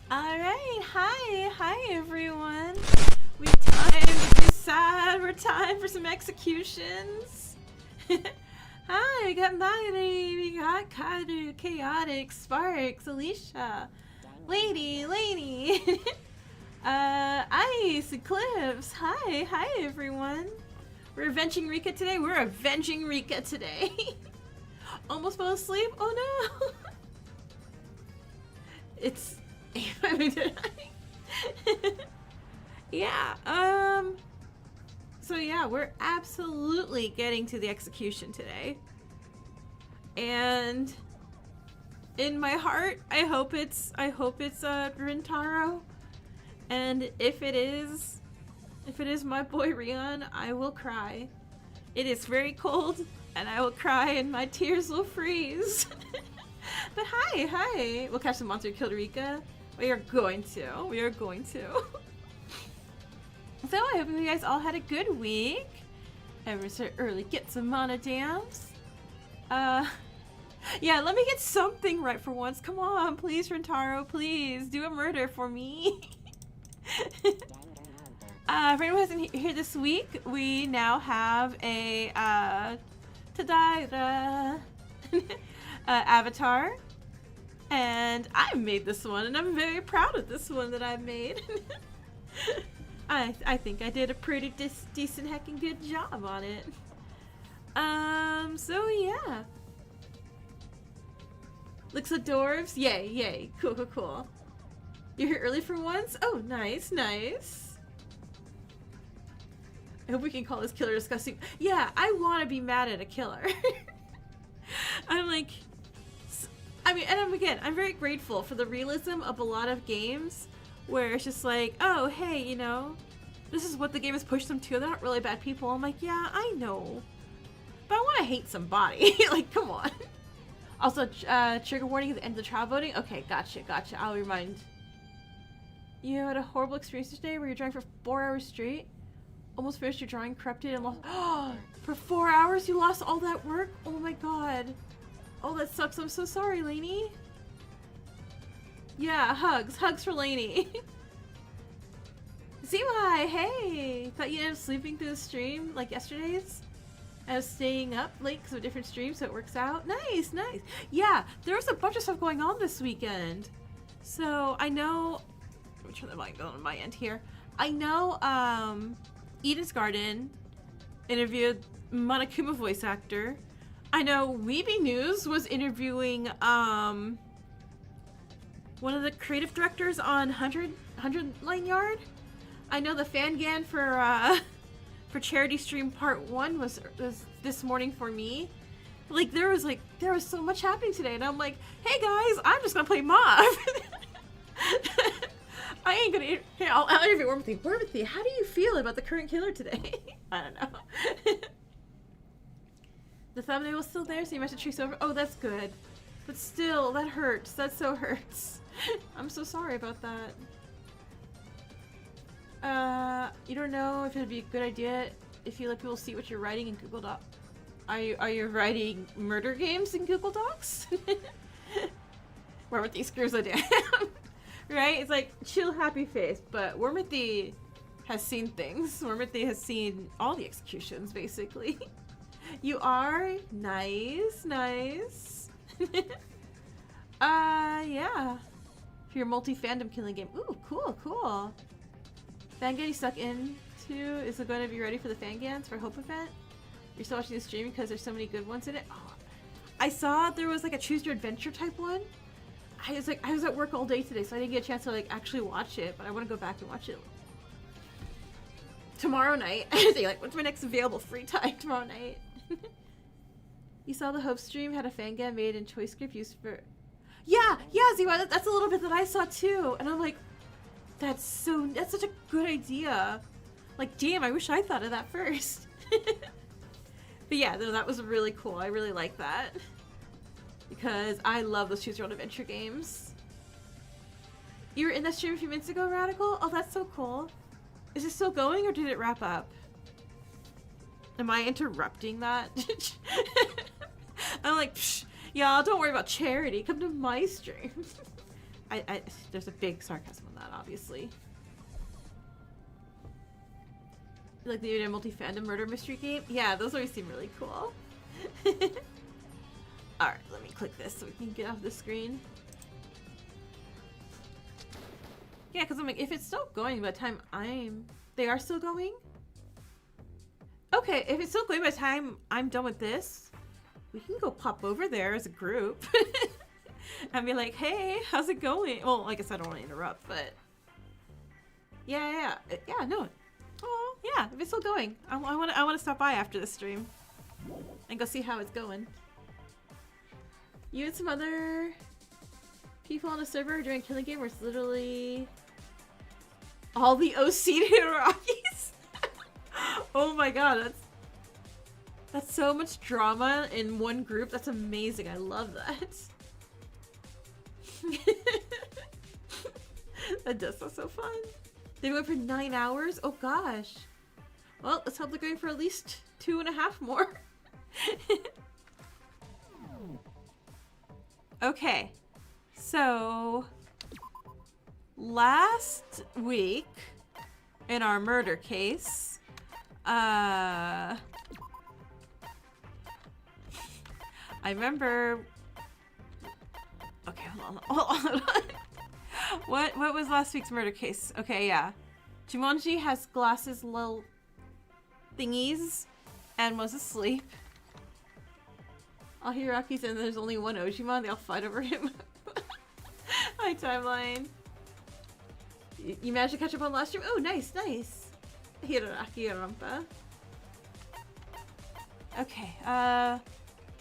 Alright, hi everyone. We time to decide, we're time for some executions. Hi, we got Maggie, we got Kadu, Chaotic, Sparks, Alicia, Lady, Ice, Eclipse, hi everyone. We're avenging Rika today, Almost fell asleep, oh no. It's... yeah, so yeah, we're absolutely getting to the execution today. And in my heart, I hope it's Rintaro. And if it is my boy Rion, I will cry. It is very cold, and I will cry and my tears will freeze. But hi. We'll catch the monster who killed Rika. We are going to. So I hope you guys all had a good week. Ever so early, get some monodams. Yeah, let me get something right for once. Come on, please, Rintaro, please do a murder for me. For anyone who hasn't here this week, we now have a Tadaira avatar. And I made this one, and I'm very proud of this one that I made. I think I did a pretty decent heckin' good job on it. So yeah. Looks like dwarves. Yay. Cool. You're here early for once? Oh, nice. I hope we can call this killer disgusting. Yeah, I want to be mad at a killer. I'm like... I'm very grateful for the realism of a lot of games where it's just like, oh, hey, you know, this is what the game has pushed them to. They're not really bad people. I'm like, yeah, I know. But I want to hate somebody. Like, come on. Also, trigger warning at the end of the trial voting. Okay, gotcha. I'll remind. You had a horrible experience today where you're drawing for 4 hours straight. Almost finished your drawing, corrupted, and lost. For 4 hours you lost all that work? Oh my god. Oh, that sucks. I'm so sorry, Lainey. Yeah, hugs for Lainey. Zimai, hey! Thought you ended up sleeping through the stream like yesterday's? I was staying up late because of a different stream, so it works out. Nice. Yeah, there was a bunch of stuff going on this weekend. So, I know... Let me turn the volume down on my end here. I know, Eden's Garden interviewed Monokuma voice actor. I know Weeby News was interviewing, one of the creative directors on 100 Line Yard. I know the Fangan for Charity Stream Part 1 was this morning for me. Like, there was so much happening today, and I'm like, hey guys, I'm just gonna play Mauve. I ain't gonna... Here, I'll interview Wormthy. Wormthy, how do you feel about the current killer today? I don't know. The thumbnail was still there, so you must have traced over. Oh, that's good. But still, that hurts. That so hurts. I'm so sorry about that. You don't know if it'd be a good idea if you let people see what you're writing in Google Docs. Are you writing murder games in Google Docs? Wormthy screws it down. Right? It's like, chill, happy face. But Wormthy has seen things. Wormthy has seen all the executions, basically. You are? Nice. Yeah. For your multi-fandom killing game. Ooh, cool. Fangan you stuck into is it going to be ready for the Fangans for Hope event? You're still watching the stream because there's so many good ones in it? Oh. I saw there was like a choose your adventure type one. I was at work all day today, so I didn't get a chance to like actually watch it, but I want to go back and watch it tomorrow night. I think like, what's my next available free time tomorrow night? You saw the Hope stream had a Fangan made in choice script used for... Yeah, Ziwa, that's a little bit that I saw too. And I'm like, that's such a good idea. Like, damn, I wish I thought of that first. But yeah, no, that was really cool. I really like that. Because I love those choose your own adventure games. You were in that stream a few minutes ago, Radical? Oh, that's so cool. Is it still going or did it wrap up? Am I interrupting that? I'm like, y'all, don't worry about charity. Come to my stream. there's a big sarcasm in that, obviously. Like the multi-fandom murder mystery game? Yeah, those always seem really cool. Alright, let me click this so we can get off the screen. Yeah, because I'm like, if it's still going by the time they are still going? Okay, if it's still going by the time I'm done with this, we can go pop over there as a group. And be like, hey, how's it going? Well, I guess I don't want to interrupt, but... Yeah, no. Oh, yeah, if it's still going. I want to stop by after the stream. And go see how it's going. You and some other people on the server during Killing Game where it's literally... all the OC Rockies. Oh my god, that's so much drama in one group. That's amazing. I love that. That does sound so fun. They went for 9 hours? Oh gosh. Well, let's hope they're going for at least 2.5 more. Okay. So last week in our murder case, I remember. Okay, hold on. What was last week's murder case? Okay, yeah. Jumonji has glasses, little thingies, and was asleep. All Hiraki's and there's only one Ojimon. They all fight over him. Hi, timeline. You managed to catch up on last stream? Oh, nice. Danganronpa. Okay,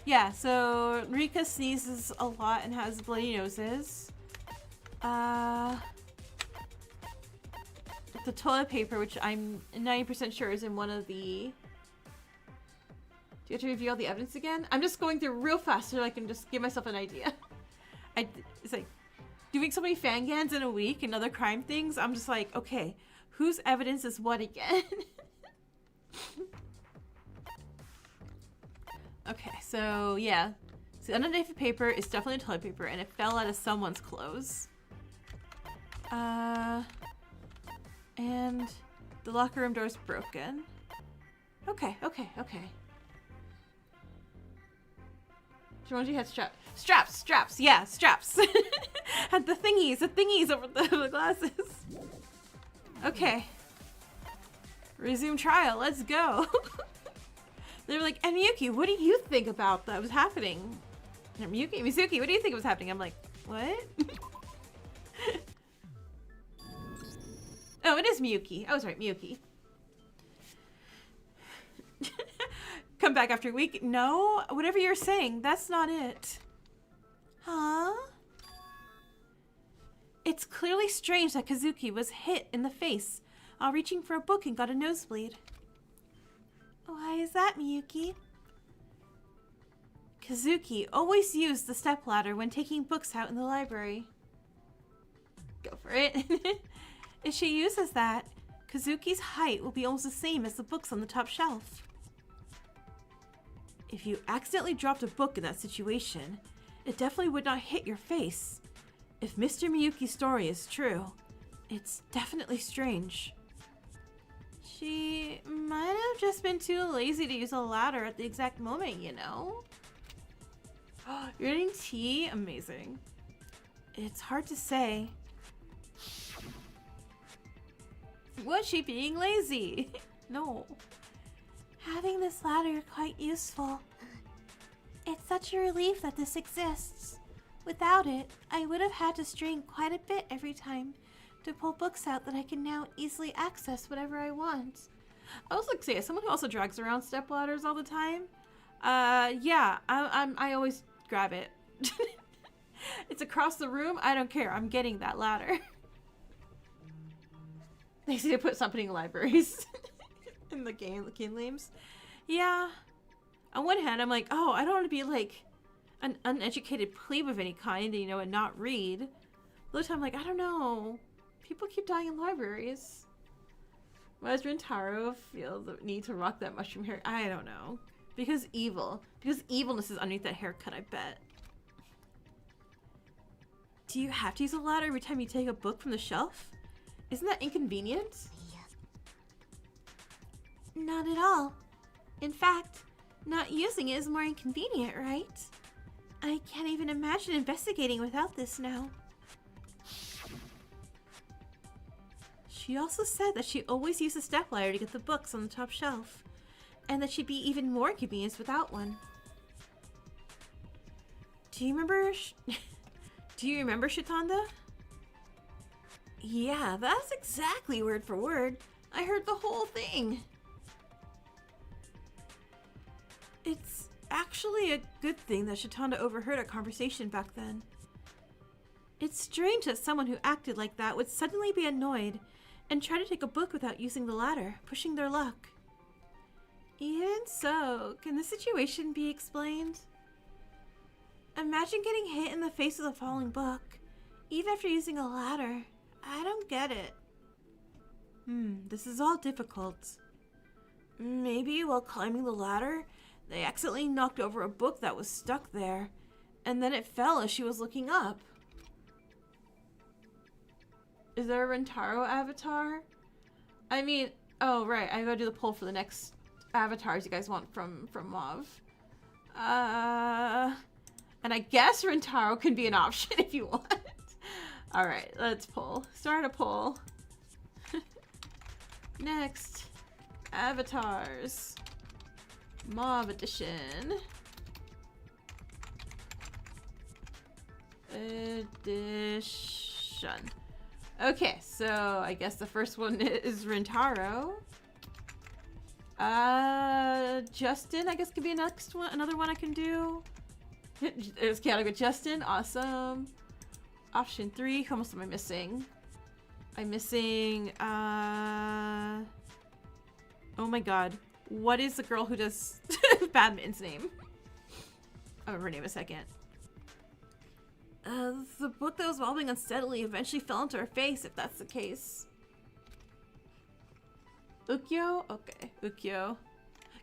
yeah, so Rika sneezes a lot and has bloody noses. The toilet paper, which I'm 90% sure is in one of the... Do you have to review all the evidence again? I'm just going through real fast so I can just give myself an idea. It's like, doing so many fangans in a week and other crime things, I'm just like, okay, whose evidence is what again? Okay, so yeah. So the underneath the paper is definitely toilet paper and it fell out of someone's clothes. And the locker room door is broken. Okay. Jumonji had straps, yeah, straps. Had the thingies over the glasses. Okay. Resume trial, let's go. They were like, and Miyuki, what do you think about that was happening? And Mizuki, what do you think was happening? I'm like, what? Oh, it is Miyuki. I was right, Miyuki. Come back after a week? No, whatever you're saying, that's not it. Huh? It's clearly strange that Kazuki was hit in the face while reaching for a book and got a nosebleed. Why is that, Miyuki? Kazuki always used the stepladder when taking books out in the library. Go for it. If she uses that, Kazuki's height will be almost the same as the books on the top shelf. If you accidentally dropped a book in that situation, it definitely would not hit your face. If Mr. Miyuki's story is true, it's definitely strange. She might have just been too lazy to use a ladder at the exact moment, you know? You're getting tea? Amazing. It's hard to say. Was she being lazy? No. Having this ladder quite useful. It's such a relief that this exists. Without it, I would have had to strain quite a bit every time to pull books out that I can now easily access whenever I want. I was like, say, as someone who also drags around step ladders all the time, yeah, I always grab it. It's across the room. I don't care. I'm getting that ladder. They need to put something in libraries in the game names. Yeah. On one hand, I'm like, oh, I don't want to be like an uneducated plebe of any kind, you know, and not read. The other time, I'm like, I don't know. People keep dying in libraries. Why does Rintaro feel the need to rock that mushroom hair? I don't know. Because evil. Because evilness is underneath that haircut, I bet. Do you have to use a ladder every time you take a book from the shelf? Isn't that inconvenient? Not at all. In fact, not using it is more inconvenient, right? I can't even imagine investigating without this now. She also said that she always used a stepladder to get the books on the top shelf, and that she'd be even more convenienced without one. Do you remember Shitanda? Yeah, that's exactly word for word. I heard the whole thing. It's actually a good thing that Shitanda overheard our conversation back then. It's strange that someone who acted like that would suddenly be annoyed and try to take a book without using the ladder, pushing their luck. Even so, can the situation be explained? Imagine getting hit in the face with a falling book, even after using a ladder. I don't get it. This is all difficult. Maybe while climbing the ladder, they accidentally knocked over a book that was stuck there, and then it fell as she was looking up. Is there a Rentaro avatar? I mean, oh right, I gotta do the poll for the next avatars you guys want from Mauve. And I guess Rentaro can be an option if you want. Alright, let's poll. Start a poll. Next, avatars. Mauve edition. Okay, so I guess the first one is Rentaro. Justin, I guess could be a next one. Another one I can do. There's category Justin. Awesome. Option 3. Who else am I missing? I'm missing. Oh my god. What is the girl who does badminton's name? I'll remember her name in a second. The book that was wobbling unsteadily eventually fell into her face, if that's the case. Ukyo? Okay, Ukyo.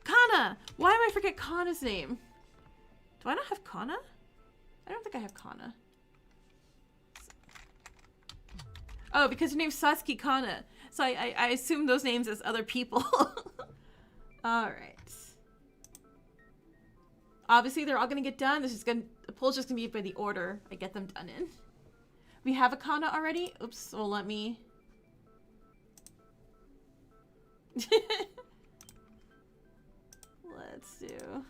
Kana! Why do I forget Kana's name? Do I not have Kana? I don't think I have Kana. Oh, because her name's Satsuki Kana. So I assume those names as other people. Alright. Obviously, they're all gonna get done. The poll's just gonna be by the order I get them done in. We have a Kana already? Oops, well let me... Let's do...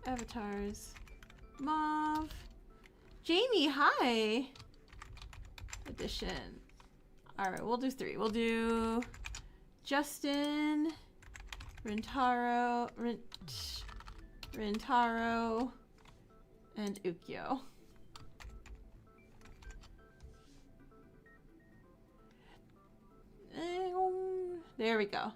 Avatars. Mauve. Jamie, hi! Edition. Alright, we'll do 3. We'll do... Justin... Rentaro... Rentaro... and Ukyo. There we go.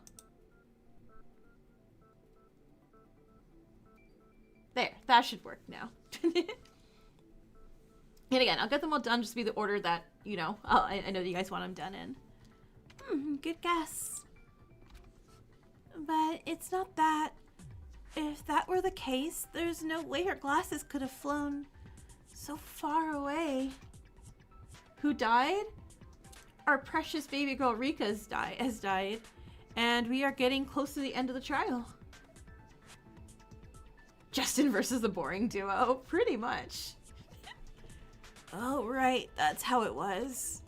There, that should work now. And again, I'll get them all done just to be the order that, you know, I know that you guys want them done in. Good guess. But it's not that. If that were the case, there's no way her glasses could have flown so far away. Who died? Our precious baby girl Rika has died, and we are getting close to the end of the trial. Justin versus the boring duo, pretty much. Oh right, that's how it was.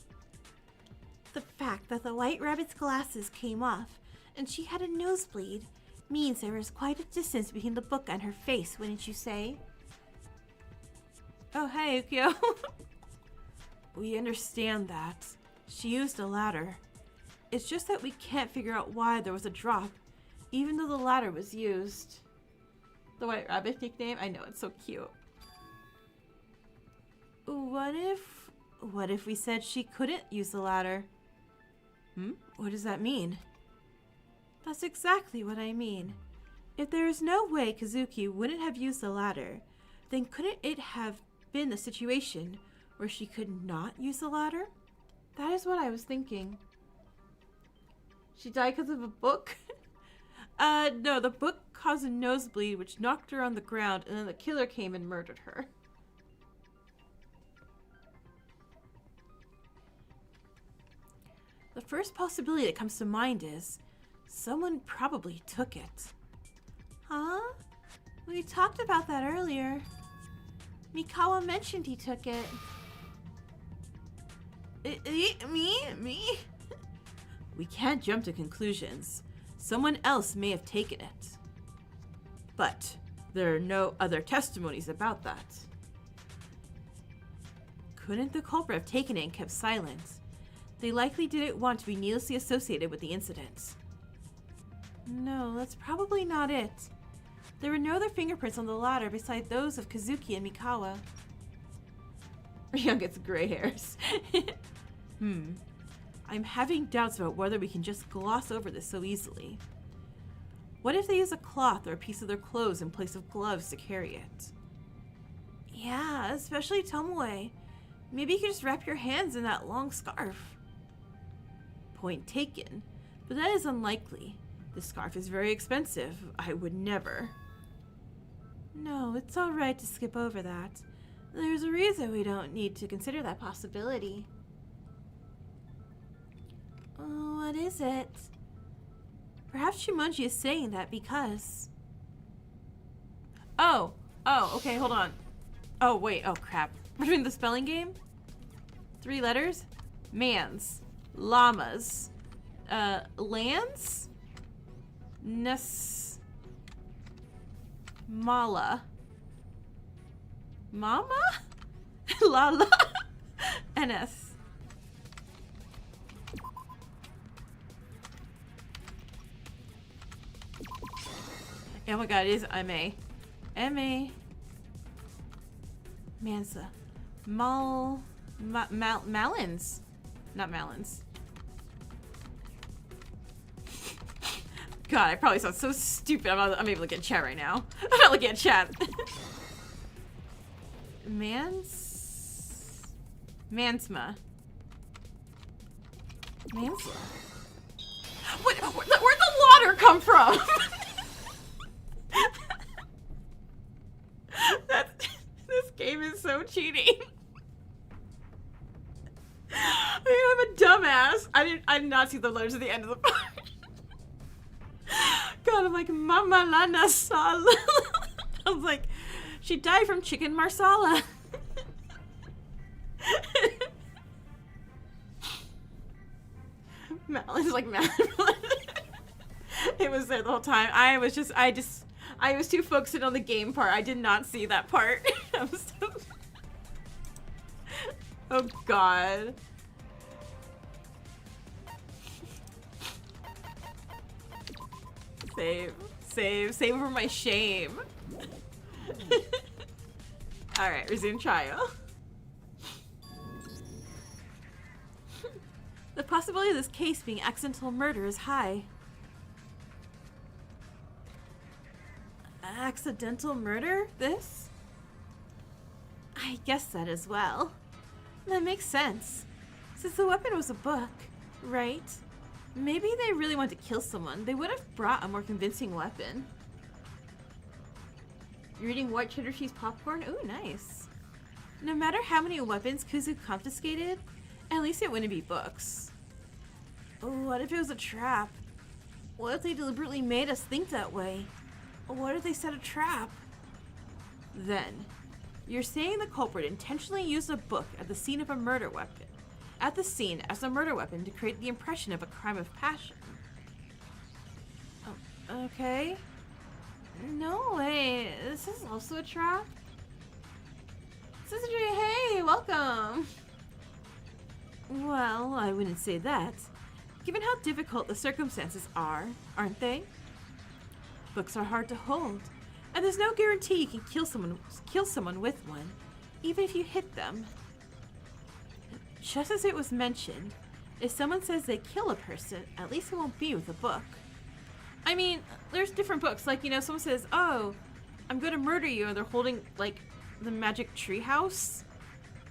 The fact that the White Rabbit's glasses came off and she had a nosebleed means there was quite a distance between the book and her face, wouldn't you say? Oh, hey, Ukyo. We understand that. She used a ladder. It's just that we can't figure out why there was a drop, even though the ladder was used. The White Rabbit nickname? I know, it's so cute. What if we said she couldn't use the ladder? What does that mean? That's exactly what I mean. If there is no way Kazuki wouldn't have used the ladder, then couldn't it have been a situation where she could not use the ladder? That is what I was thinking. She died because of a book? No, the book caused a nosebleed which knocked her on the ground and then the killer came and murdered her. The first possibility that comes to mind is someone probably took it. Huh? We talked about that earlier. Mikawa mentioned he took it. Me? We can't jump to conclusions. Someone else may have taken it. But there are no other testimonies about that. Couldn't the culprit have taken it and kept silent? They likely didn't want to be needlessly associated with the incident. No, that's probably not it. There were no other fingerprints on the ladder besides those of Kazuki and Mikawa. Ryung gets gray hairs. I'm having doubts about whether we can just gloss over this so easily. What if they use a cloth or a piece of their clothes in place of gloves to carry it? Yeah, especially Tomoe. Maybe you could just wrap your hands in that long scarf. Point taken, but that is unlikely. The scarf is very expensive. I would never. No, it's alright to skip over that. There's a reason we don't need to consider that possibility. Oh, what is it? Perhaps Shimonji is saying that because... Oh, okay, hold on. Oh, wait, oh crap. We're doing the spelling game? 3 letters? Mans. Llamas. Lands? Mala. Mama? Lala? NS. Oh my god, it is MA. MA. Mansa. Malins. Not Malins. God, I probably sound so stupid. I'm able to look at chat right now. I'm not looking at chat. Mansma. Mansla. Where'd the water come from? This game is so cheating. I'm a dumbass. I did not see the letters at the end of the part. God, I'm like, Mama Lana Sala. I was like, she died from chicken marsala. It's like Malin. It was there the whole time. I was too focused on the game part. I did not see that part. Oh God. Save for my shame. Alright, resume trial. The possibility of this case being accidental murder is high. Accidental murder? This? I guess that as well. That makes sense. Since the weapon was a book, right? Maybe they really wanted to kill someone. They would have brought a more convincing weapon. You're eating white cheddar cheese popcorn? Ooh, nice. No matter how many weapons Kuzu confiscated, at least it wouldn't be books. Oh, what if it was a trap? What if they deliberately made us think that way? What if they set a trap? Then, you're saying the culprit intentionally used a book at the scene of a murder weapon. At the scene as a murder weapon to create the impression of a crime of passion. Oh, okay. No way. This is also a trap? Sister J, hey, welcome. Well, I wouldn't say that. Given how difficult the circumstances are, aren't they? Books are hard to hold, and there's no guarantee you can kill someone with one, even if you hit them. Just as it was mentioned, if someone says they kill a person, at least it won't be with a book. I mean, there's different books, like, you know, someone says, oh, I'm gonna murder you, and they're holding, like, the magic treehouse.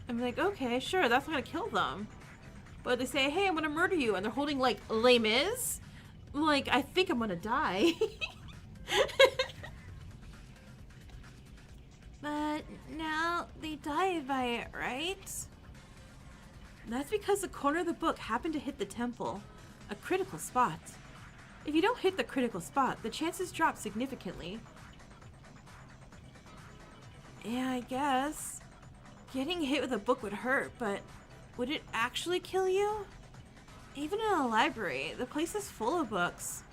I'm like, okay, sure, that's not gonna kill them. But they say, hey, I'm gonna murder you, and they're holding, like, Les Mis. Like, I think I'm gonna die. But now they die by it, right? That's because the corner of the book happened to hit the temple, a critical spot. If you don't hit the critical spot, the chances drop significantly. Yeah, I guess. Getting hit with a book would hurt, but would it actually kill you? Even in a library, the place is full of books.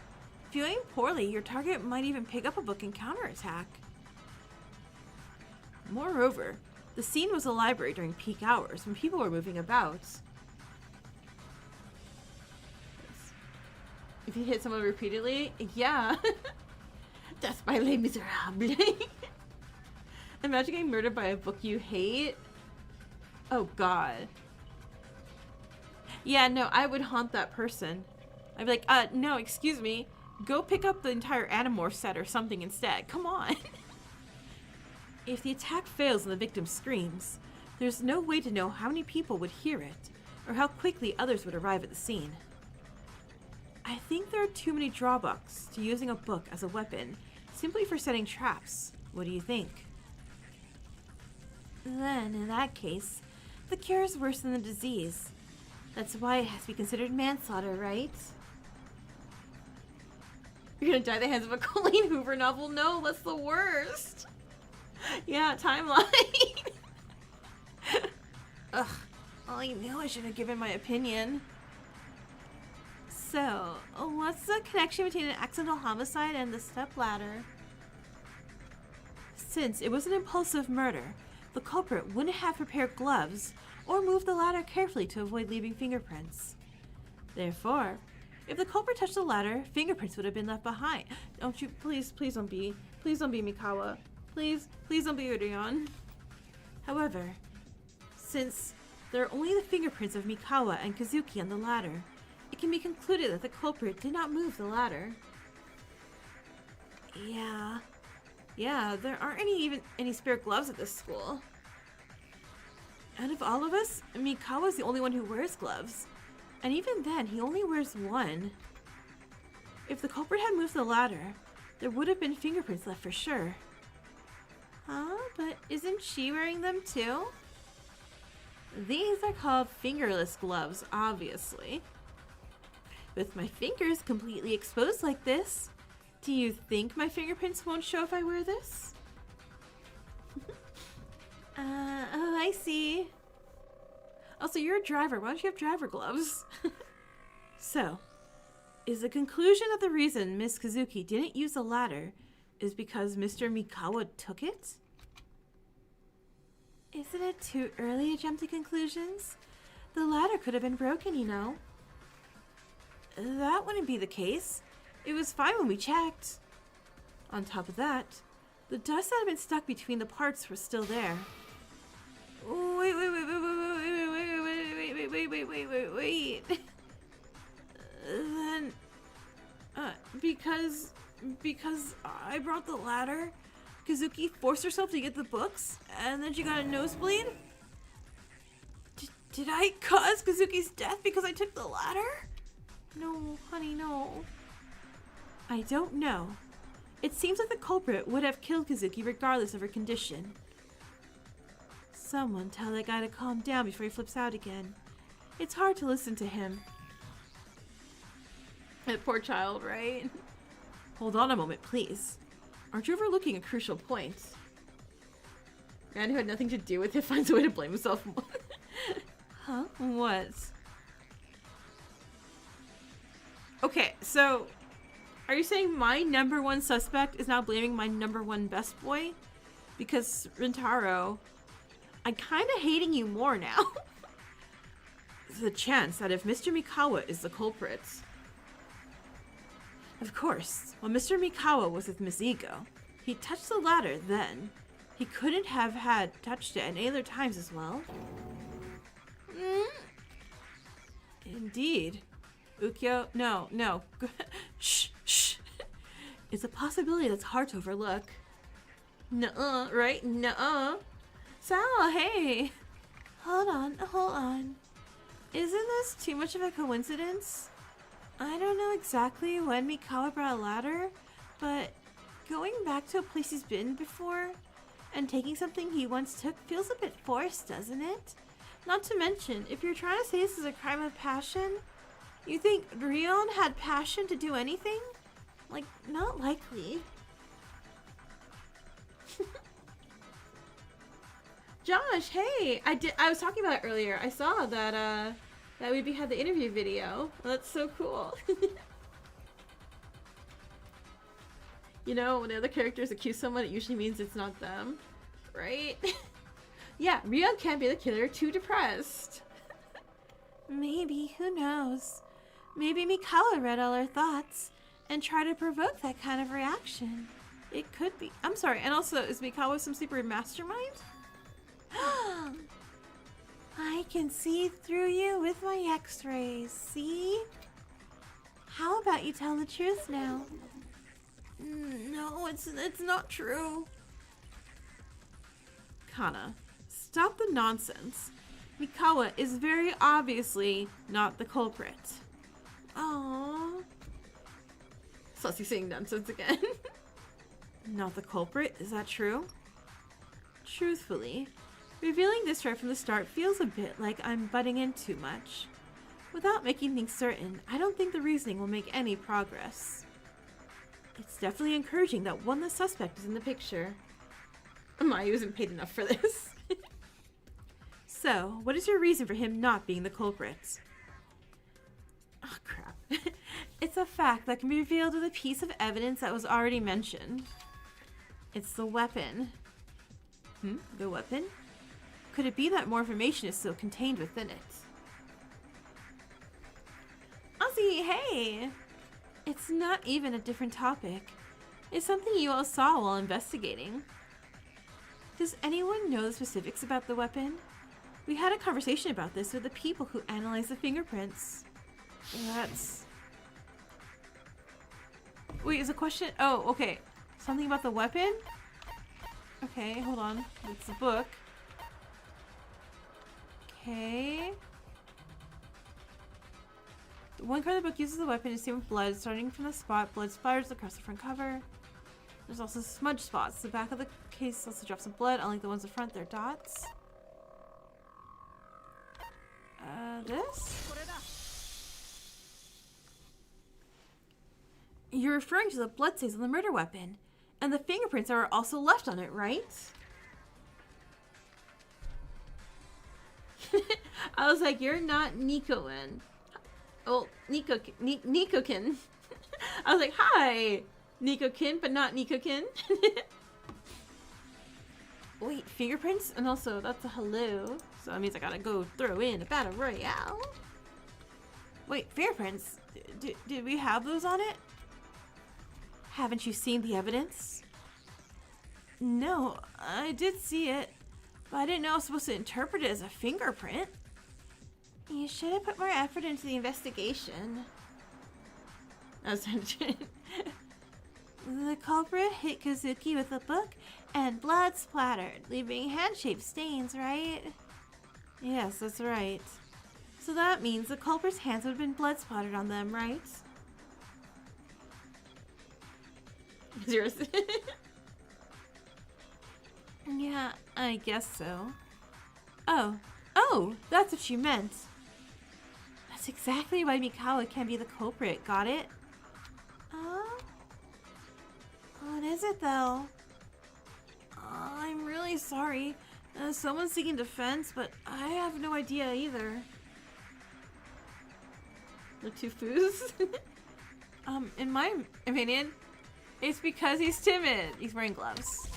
If you aim poorly, your target might even pick up a book and counterattack. Moreover, the scene was a library during peak hours when people were moving about. If you hit someone repeatedly, yeah. That's my Les Miserables. Imagine getting murdered by a book you hate. Oh god. Yeah, no, I would haunt that person. I'd be like, no, excuse me. Go pick up the entire Animorph set or something instead. Come on. If the attack fails and the victim screams, there's no way to know how many people would hear it, or how quickly others would arrive at the scene. I think there are too many drawbacks to using a book as a weapon, simply for setting traps. What do you think? Then, in that case, the cure is worse than the disease. That's why it has to be considered manslaughter, right? You're gonna die at the hands of a Colleen Hoover novel? No, that's the worst. Yeah, timeline. Ugh, I knew I should have given my opinion. So, what's the connection between an accidental homicide and the stepladder? Since it was an impulsive murder, the culprit wouldn't have prepared gloves or moved the ladder carefully to avoid leaving fingerprints. Therefore, if the culprit touched the ladder, fingerprints would have been left behind. Don't you, please don't be Mikawa. Please don't be Urion. However, since there are only the fingerprints of Mikawa and Kazuki on the ladder, it can be concluded that the culprit did not move the ladder. Yeah, there aren't any spare gloves at this school. Out of all of us, Mikawa's the only one who wears gloves. And even then, he only wears one. If the culprit had moved the ladder, there would have been fingerprints left for sure. Huh? But isn't she wearing them too? These are called fingerless gloves, obviously. With my fingers completely exposed like this, do you think my fingerprints won't show if I wear this? Oh, I see. Also, you're a driver. Why don't you have driver gloves? So, is the conclusion that the reason Miss Kazuki didn't use the ladder is because Mr. Mikawa took it? Isn't it too early to jump to conclusions? The ladder could have been broken, you know. That wouldn't be the case. It was fine when we checked. On top of that, the dust that had been stuck between the parts was still there. Wait. Then, because I brought the ladder, Kazuki forced herself to get the books, and then she got a nosebleed? Did I cause Kazuki's death because I took the ladder? No, honey, no. I don't know. It seems like the culprit would have killed Kazuki regardless of her condition. Someone tell that guy to calm down before he flips out again. It's hard to listen to him. That poor child, right? Hold on a moment, please. Aren't you overlooking a crucial point? Man who had nothing to do with it finds a way to blame himself. Huh? What? Okay, so are you saying my number one suspect is now blaming my number one best boy? Because Rintaro, I'm kind of hating you more now. There's a chance that if Mr. Mikawa is the culprit. Of course, when Mr. Mikawa was with Miss Ego, he touched the ladder then. He couldn't have had touched it at any other times as well. Indeed. Ukyo, no. Shh. It's a possibility that's hard to overlook. Nuh-uh, right? Nuh-uh. Sal, hey. Hold on. Isn't this too much of a coincidence? I don't know exactly when Mikawa brought a ladder, but going back to a place he's been before and taking something he once took feels a bit forced, doesn't it? Not to mention, if you're trying to say this is a crime of passion, you think Rion had passion to do anything? Like, not likely. Josh, hey! I was talking about it earlier. I saw that that we had the interview video. That's so cool. You know, when the other characters accuse someone, it usually means it's not them. Right? Yeah, Rion can't be the killer, too depressed. Maybe, who knows? Maybe Mikawa read all her thoughts and tried to provoke that kind of reaction. It could be. I'm sorry, and also, is Mikawa some super mastermind? I can see through you with my x-rays, see? How about you tell the truth now? No, it's not true. Kana, stop the nonsense. Mikawa is very obviously not the culprit. Aww. Sussy saying nonsense again. Not the culprit? Is that true? Truthfully, revealing this right from the start feels a bit like I'm butting in too much. Without making things certain, I don't think the reasoning will make any progress. It's definitely encouraging that one less suspect is in the picture. Mayu isn't paid enough for this. So, what is your reason for him not being the culprit? Oh, crap. It's a fact that can be revealed with a piece of evidence that was already mentioned. It's the weapon. The weapon? Could it be that more information is still contained within it? Ozzy, hey! It's not even a different topic. It's something you all saw while investigating. Does anyone know the specifics about the weapon? We had a conversation about this with the people who analyzed the fingerprints. That's... Wait, is the question... Oh, okay. Something about the weapon? Okay, hold on. It's the book. Okay. The one card of the book uses the weapon to stain with blood, starting from the spot. Blood splatters across the front cover. There's also smudge spots. The back of the case also drops of blood. Unlike the ones in front, they're dots. This? You're referring to the blood stains on the murder weapon. And the fingerprints are also left on it, right? I was like, you're not Nikoin. Oh, Nikokin. I was like, hi, Nikokin, but not Nikokin. Wait, fingerprints? And also, that's a hello. So that means I gotta go throw in a battle royale. Wait, fingerprints? Did we have those on it? Haven't you seen the evidence? No, I did see it. But I didn't know I was supposed to interpret it as a fingerprint. You should have put more effort into the investigation. The culprit hit Kazuki with a book and blood splattered, leaving hand-shaped stains, right? Yes, that's right. So that means the culprit's hands would have been blood splattered on them, right? Yours. Yeah, I guess so. Oh, that's what you meant. That's exactly why Mikawa can be the culprit, got it? What is it, though? I'm really sorry. Someone's seeking defense, but I have no idea either. The two foos? In my opinion, it's because he's timid. He's wearing gloves.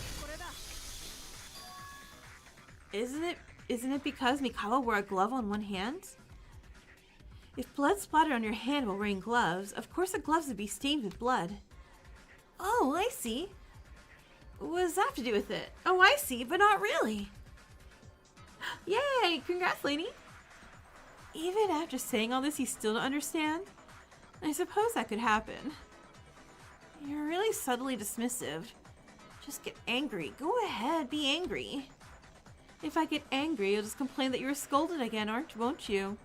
Isn't it because Mikawa wore a glove on one hand? If blood splattered on your hand while wearing gloves, of course the gloves would be stained with blood. Oh, I see. What does that have to do with it? Oh, I see, but not really. Yay! Congrats, lady! Even after saying all this, you still don't understand? I suppose that could happen. You're really subtly dismissive. Just get angry. Go ahead, be angry. If I get angry, you'll just complain that you were scolded again, won't you?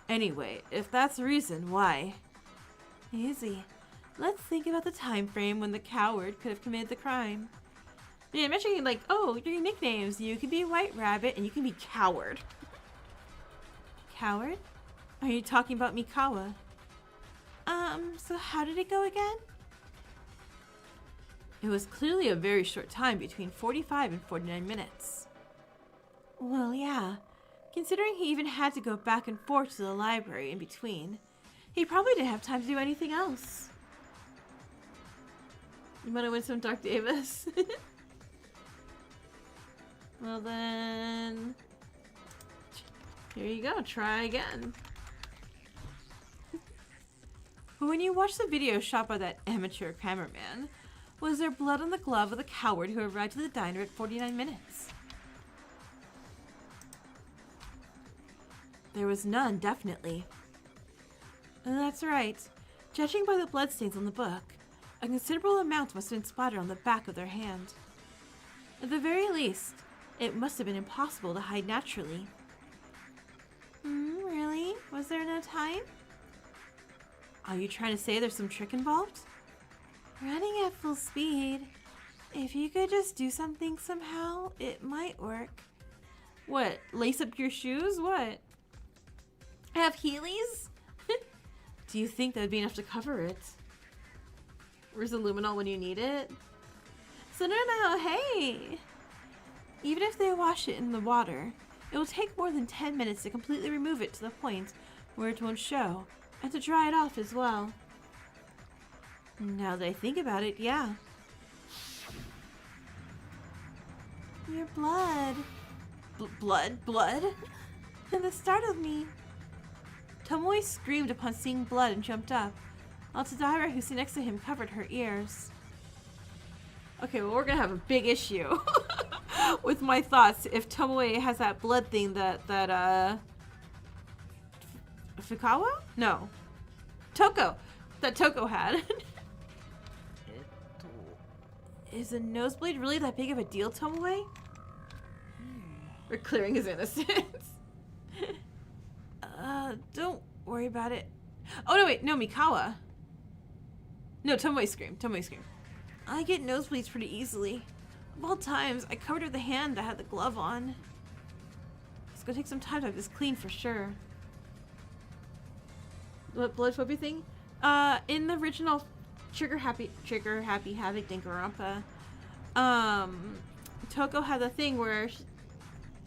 Anyway, if that's the reason, why? Easy. Let's think about the time frame when the coward could have committed the crime. Yeah, mentioning like, oh, your nicknames. You can be White Rabbit and you can be Coward. Coward? Are you talking about Mikawa? So how did it go again? It was clearly a very short time, between 45 and 49 minutes. Well, yeah. Considering he even had to go back and forth to the library in between, he probably didn't have time to do anything else. You want to win some Dark Davis? Well then... Here you go, try again. But when you watched the video shot by that amateur cameraman, was there blood on the glove of the coward who arrived at the diner at 49 minutes? There was none, definitely. That's right. Judging by the bloodstains on the book, a considerable amount must have been splattered on the back of their hand. At the very least, it must have been impossible to hide naturally. Really? Was there no time? Are you trying to say there's some trick involved? Running at full speed. If you could just do something somehow, it might work. What? Lace up your shoes? What? Have Heelys? Do you think that'd be enough to cover it? Where's the luminol when you need it? So no, hey! Even if they wash it in the water, it will take more than 10 minutes to completely remove it to the point where it won't show, and to dry it off as well. Now that I think about it, yeah. Your blood. Blood? And the start of me. Tomoe screamed upon seeing blood and jumped up, while Tadahira, who sat next to him, covered her ears. Okay, well, we're gonna have a big issue with my thoughts if Tomoe has that blood thing that Fukawa? No. Toko! That Toko had. Is a nosebleed really that big of a deal, Tomoe? We're clearing his innocence. Don't worry about it. Oh, no, wait. No, Mikawa. No, Tomoe screamed. I get nosebleeds pretty easily. Of all times, I covered the hand that had the glove on. It's gonna take some time to have this clean for sure. What blood phobia thing? In the original Trigger Happy Havoc Danganronpa, Toko had the thing where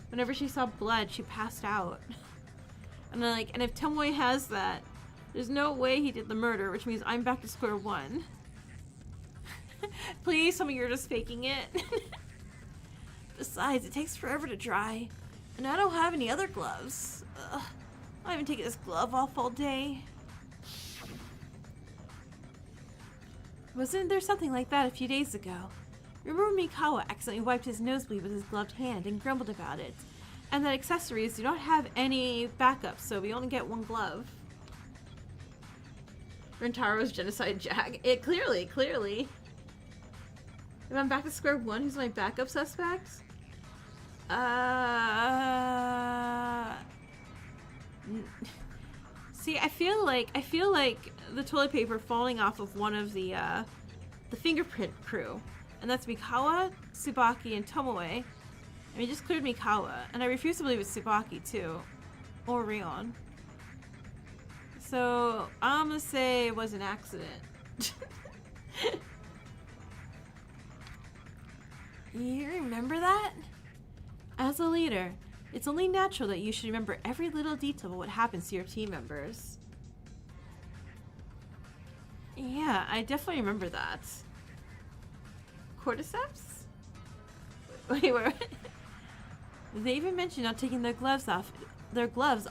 whenever she saw blood, she passed out. And like, and if Tomoe has that, there's no way he did the murder, which means I'm back to square one. Please tell me you're just faking it. Besides, it takes forever to dry, and I don't have any other gloves. Ugh, I haven't taken this glove off all day. Wasn't there something like that a few days ago? Remember when Mikawa accidentally wiped his nosebleed with his gloved hand and grumbled about it? And that accessories do not have any backup, so we only get one glove. Rentaro's genocide jag. It clearly. If I'm back to square one, who's my backup suspect? See, I feel like the toilet paper falling off of one of the fingerprint crew. And that's Mikawa, Tsubaki, and Tomoe. I mean, just cleared Mikawa, and I refuse to believe it's Tsubaki too, or Rion. So I'm gonna say it was an accident. You remember that? As a leader, it's only natural that you should remember every little detail of what happens to your team members. Yeah, I definitely remember that. Cordyceps? Wait. They even mentioned not taking their gloves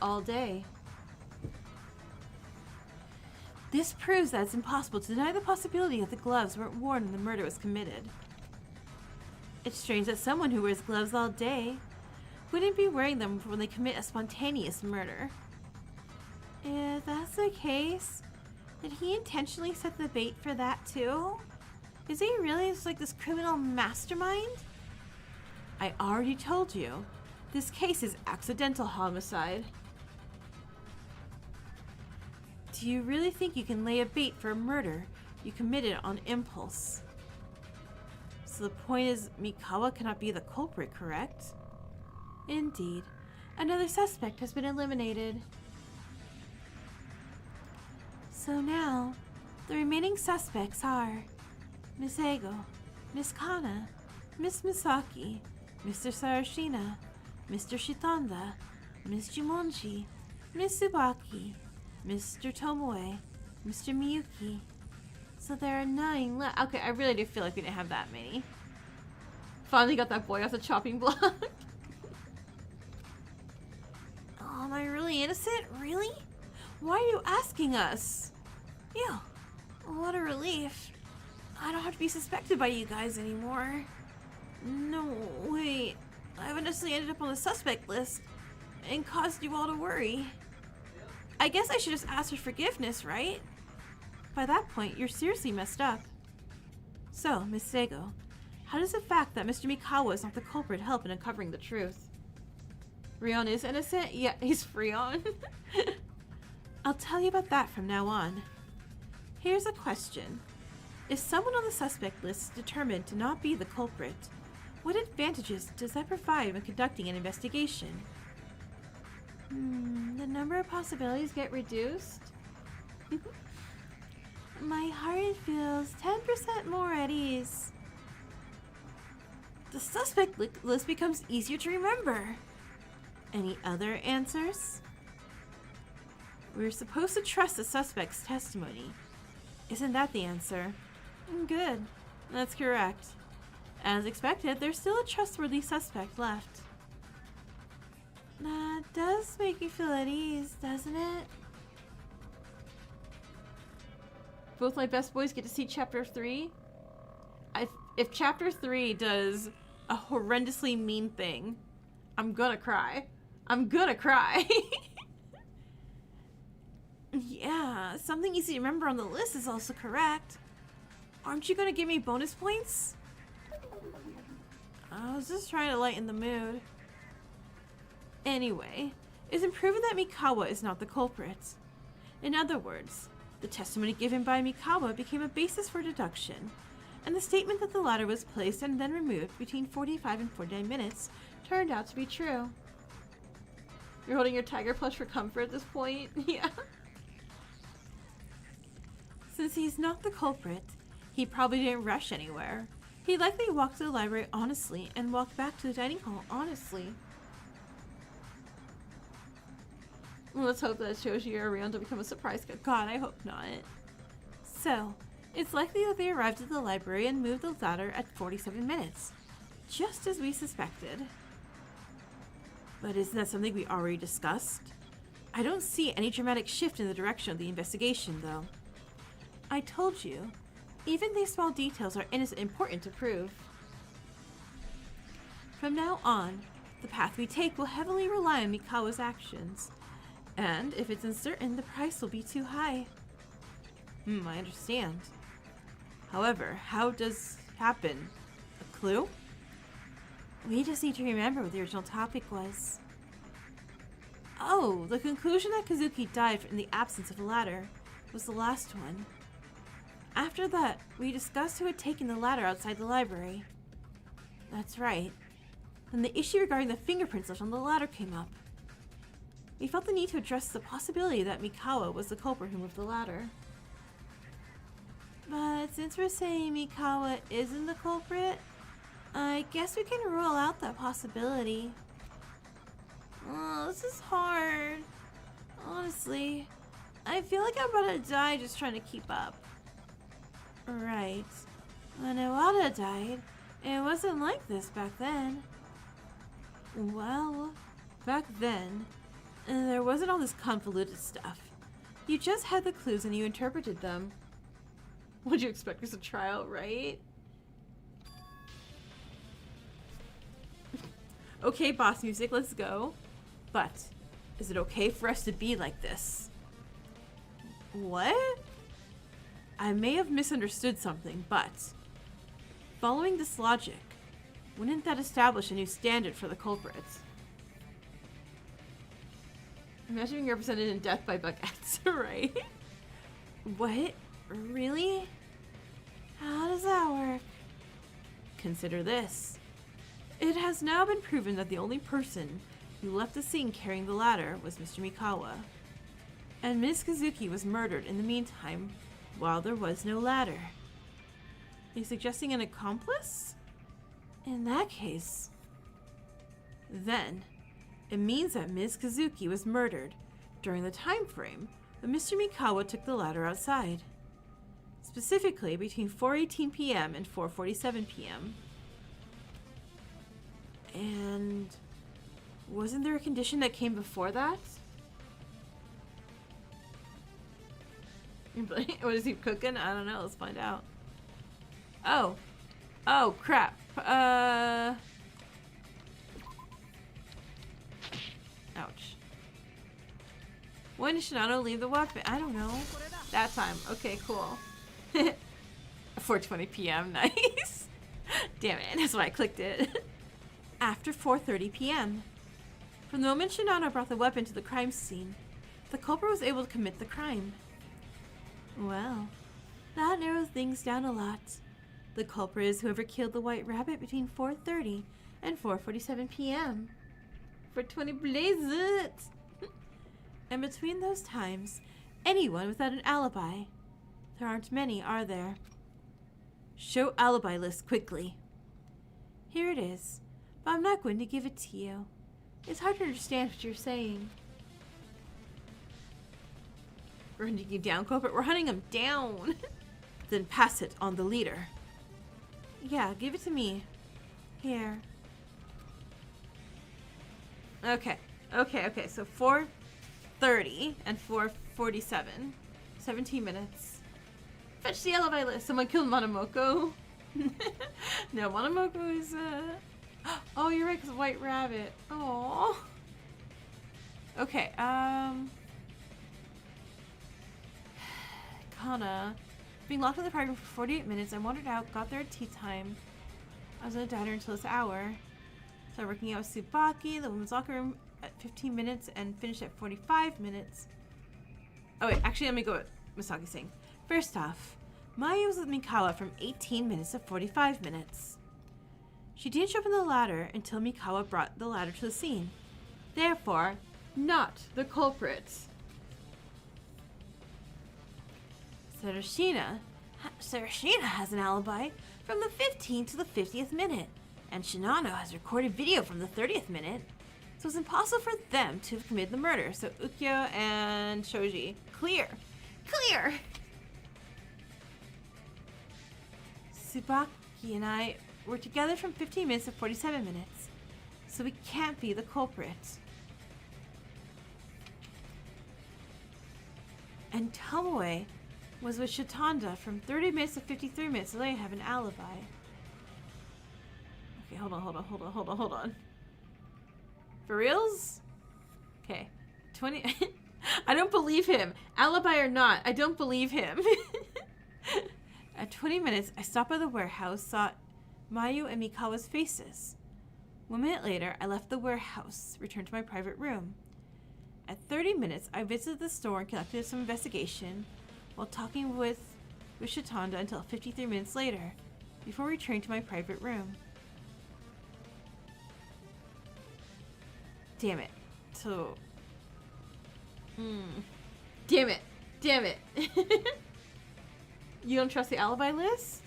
all day. This proves that it's impossible to deny the possibility that the gloves weren't worn when the murder was committed. It's strange that someone who wears gloves all day wouldn't be wearing them when they commit a spontaneous murder. If that's the case, did he intentionally set the bait for that too? Is he really just like this criminal mastermind? I already told you, this case is accidental homicide. Do you really think you can lay a bait for a murder you committed on impulse? So the point is, Mikawa cannot be the culprit, correct? Indeed. Another suspect has been eliminated. So now, the remaining suspects are Miss Ego, Miss Kana, Miss Misaki, Mr. Sarashina, Mr. Shitonda, Miss Jumonji, Miss Tsubaki, Mr. Tomoe, Mr. Miyuki. So there are 9 left. Okay, I really do feel like we didn't have that many. Finally got that boy off the chopping block. Oh, am I really innocent? Really? Why are you asking us? Ew. What a relief. I don't have to be suspected by you guys anymore. No, wait. I haven't necessarily ended up on the suspect list and caused you all to worry. I guess I should just ask for forgiveness, right? By that point, you're seriously messed up. So, Miss Sego, how does the fact that Mr. Mikawa is not the culprit help in uncovering the truth? Rion is innocent? Yeah, he's Freon. I'll tell you about that from now on. Here's a question. If someone on the suspect list is determined to not be the culprit, what advantages does that provide when conducting an investigation? The number of possibilities get reduced? My heart feels 10% more at ease. The suspect list becomes easier to remember. Any other answers? We're supposed to trust the suspect's testimony. Isn't that the answer? Good. That's correct. As expected, there's still a trustworthy suspect left. That does make you feel at ease, doesn't it? Both my best boys get to see Chapter 3. If Chapter 3 does a horrendously mean thing, I'm gonna cry. I'm gonna cry. Yeah, something easy to remember on the list is also correct. Aren't you gonna give me bonus points? I was just trying to lighten the mood. Anyway, it's proven that Mikawa is not the culprit. In other words, the testimony given by Mikawa became a basis for deduction, and the statement that the ladder was placed and then removed between 45 and 49 minutes turned out to be true. You're holding your tiger plush for comfort at this point? Yeah. Since he's not the culprit, he probably didn't rush anywhere. He likely walked to the library honestly and walked back to the dining hall honestly. Well, let's hope that shows you around to become a surprise. God, I hope not. So, it's likely that they arrived at the library and moved the ladder at 47 minutes, just as we suspected. But isn't that something we already discussed? I don't see any dramatic shift in the direction of the investigation, though. I told you, even these small details are important to prove. From now on, the path we take will heavily rely on Mikawa's actions. And if it's uncertain, the price will be too high. I understand. However, how does happen? A clue? We just need to remember what the original topic was. Oh, the conclusion that Kazuki died in the absence of a ladder was the last one. After that, we discussed who had taken the ladder outside the library. That's right. Then the issue regarding the fingerprints left on the ladder came up. We felt the need to address the possibility that Mikawa was the culprit who moved the ladder. But since we're saying Mikawa isn't the culprit, I guess we can rule out that possibility. Oh, this is hard. Honestly, I feel like I'm about to die just trying to keep up. Right. When Iwata died, it wasn't like this back then. Well, back then, there wasn't all this convoluted stuff. You just had the clues and you interpreted them. What'd you expect? There's a trial, right? Okay, boss music, let's go. But, is it okay for us to be like this? What? I may have misunderstood something, but following this logic, wouldn't that establish a new standard for the culprits? Imagine being represented in death by buckets, right? What? Really? How does that work? Consider this. It has now been proven that the only person who left the scene carrying the ladder was Mr. Mikawa. And Ms. Kazuki was murdered in the meantime, while there was no ladder. Are you suggesting an accomplice? In that case, then it means that Ms. Kazuki was murdered during the time frame when Mr. Mikawa took the ladder outside. Specifically between 4:18 p.m. and 4:47 p.m. And wasn't there a condition that came before that? What is he cooking? I don't know. Let's find out. Oh. Oh, crap. Ouch. When did Shinano leave the weapon? I don't know. That time. Okay, cool. 4:20 p.m. Nice. Damn it. That's why I clicked it. After 4:30 p.m. From the moment Shinano brought the weapon to the crime scene, the culprit was able to commit the crime. Well, that narrows things down a lot. The culprit is whoever killed the white rabbit between 4:30 and 4:47 p.m. 4:20 blaze it! And between those times, anyone without an alibi. There aren't many, are there? Show alibi list quickly. Here it is, but I'm not going to give it to you. It's hard to understand what you're saying. We're hunting you down, culprit. We're hunting him down. Then pass it on the leader. Yeah, give it to me. Here. Okay. So 4:30 and 4:47. 17 minutes. Fetch the alibi list. Someone killed Monomoko. No, Monomoko is Oh, you're right, because White Rabbit. Oh. Okay, Kana. Being locked in the apartment for 48 minutes, I wandered out, got there at tea time. I was in the diner until this hour. Started working out with Tsubaki, the women's locker room, at 15 minutes, and finished at 45 minutes. Oh wait, actually let me go with Misaki saying. First off, Maya was with Mikawa from 18 minutes to 45 minutes. She didn't show up in the ladder until Mikawa brought the ladder to the scene. Therefore, not the culprit. Sarashina has an alibi from the 15th to the 50th minute, and Shinano has recorded video from the 30th minute, so it's impossible for them to have committed the murder. So Ukyo and Shoji. Clear! Tsubaki and I were together from 15 minutes to 47 minutes, so we can't be the culprit. And Tomoe was with Shitanda from 30 minutes to 53 minutes, so they have an alibi. Okay, hold on. For reals? Okay. 20... I don't believe him. Alibi or not, I don't believe him. At 20 minutes, I stopped by the warehouse, saw Mayu and Mikawa's faces. 1 minute later, I left the warehouse, returned to my private room. At 30 minutes, I visited the store and conducted some investigation while talking with Shitanda until 53 minutes later, before returning to my private room. Damn it. So... Damn it. You don't trust the alibi list?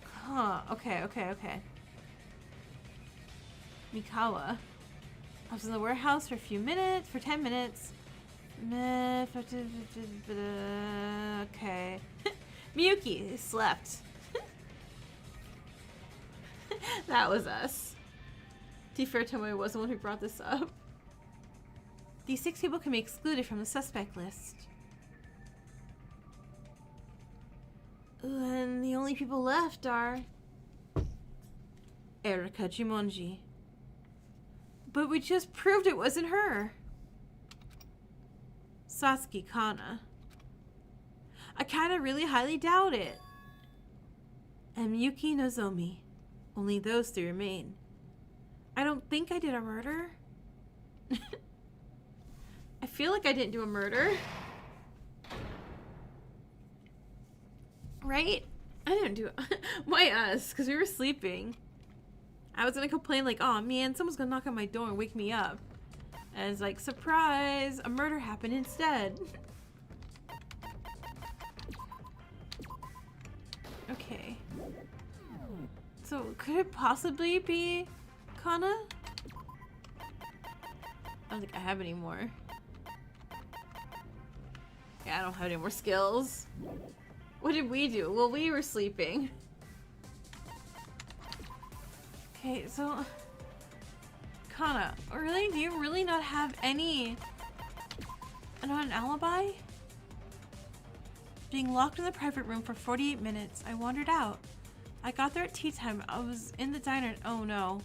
Huh, okay. Mikawa. I was in the warehouse for 10 minutes. Okay. Miyuki slept. That was us. To be fair, Tomoe was the one who brought this up. These 6 people can be excluded from the suspect list. And the only people left are Erika Jumonji. But we just proved it wasn't her. Satsuki Kana. I kinda really highly doubt it. And Miyuki Nozomi. Only those 3 remain. I don't think I did a murder. I feel like I didn't do a murder. Right? I didn't do it. Why us? Because we were sleeping. I was gonna complain like, oh man, someone's gonna knock on my door and wake me up. And it's like, surprise! A murder happened instead. Okay. So, could it possibly be Kana? I don't think I have any more. Yeah, I don't have any more skills. What did we do? Well, we were sleeping. Okay, so... Kana, really? Do you really not have any... an alibi? Being locked in the private room for 48 minutes, I wandered out. I got there at tea time. I was in the diner. Oh no.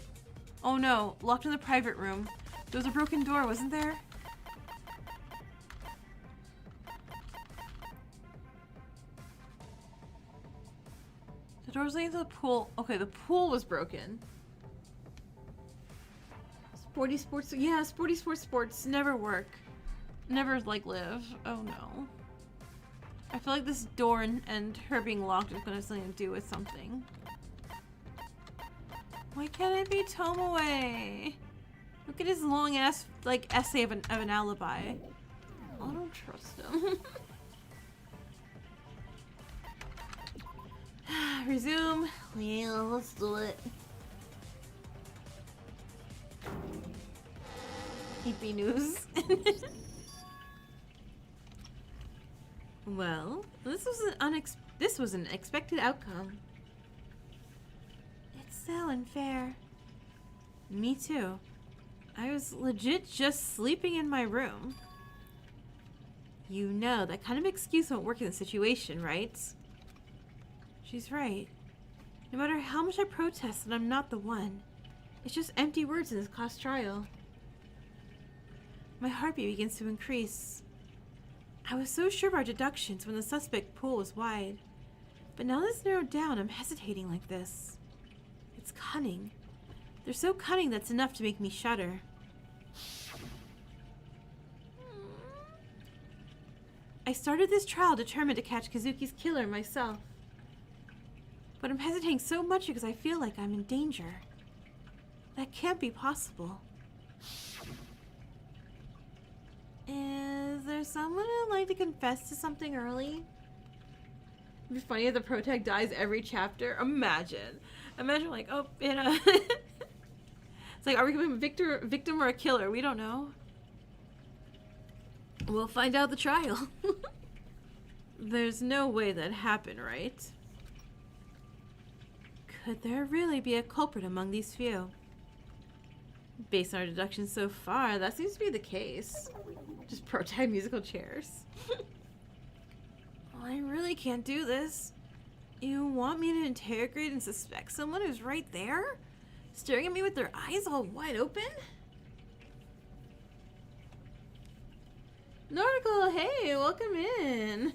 Oh no. Locked in the private room. There was a broken door, wasn't there? The door's leading to the pool. Okay, the pool was broken. Sporty sports. Yeah, sporty sports never work. Never, like, live. Oh no. I feel like this door and her being locked is gonna have something to do with something. Why can't it be Tomoe? Look at his long ass like essay of an alibi. I don't trust him. Resume. Yeah, let's do it. Hippie news. Well, this was an expected outcome. It's so unfair. Me too. I was legit just sleeping in my room. You know, that kind of excuse won't work in the situation, right? She's right. No matter how much I protest that I'm not the one, it's just empty words in this class trial. My heartbeat begins to increase. I was so sure of our deductions when the suspect pool was wide. But now that it's narrowed down, I'm hesitating like this. It's cunning. They're so cunning that's enough to make me shudder. I started this trial determined to catch Kazuki's killer myself. But I'm hesitating so much because I feel like I'm in danger. That can't be possible. Is there someone who'd like to confess to something early? It'd be funny if the protag dies every chapter. Imagine like, oh, it's like, are we going to be a victim or a killer? We don't know. We'll find out the trial. There's no way that happened, right? Could there really be a culprit among these few? Based on our deductions so far, that seems to be the case. Just protag musical chairs. I really can't do this. You want me to interrogate and suspect someone who's right there? Staring at me with their eyes all wide open? Nautical, hey, welcome in.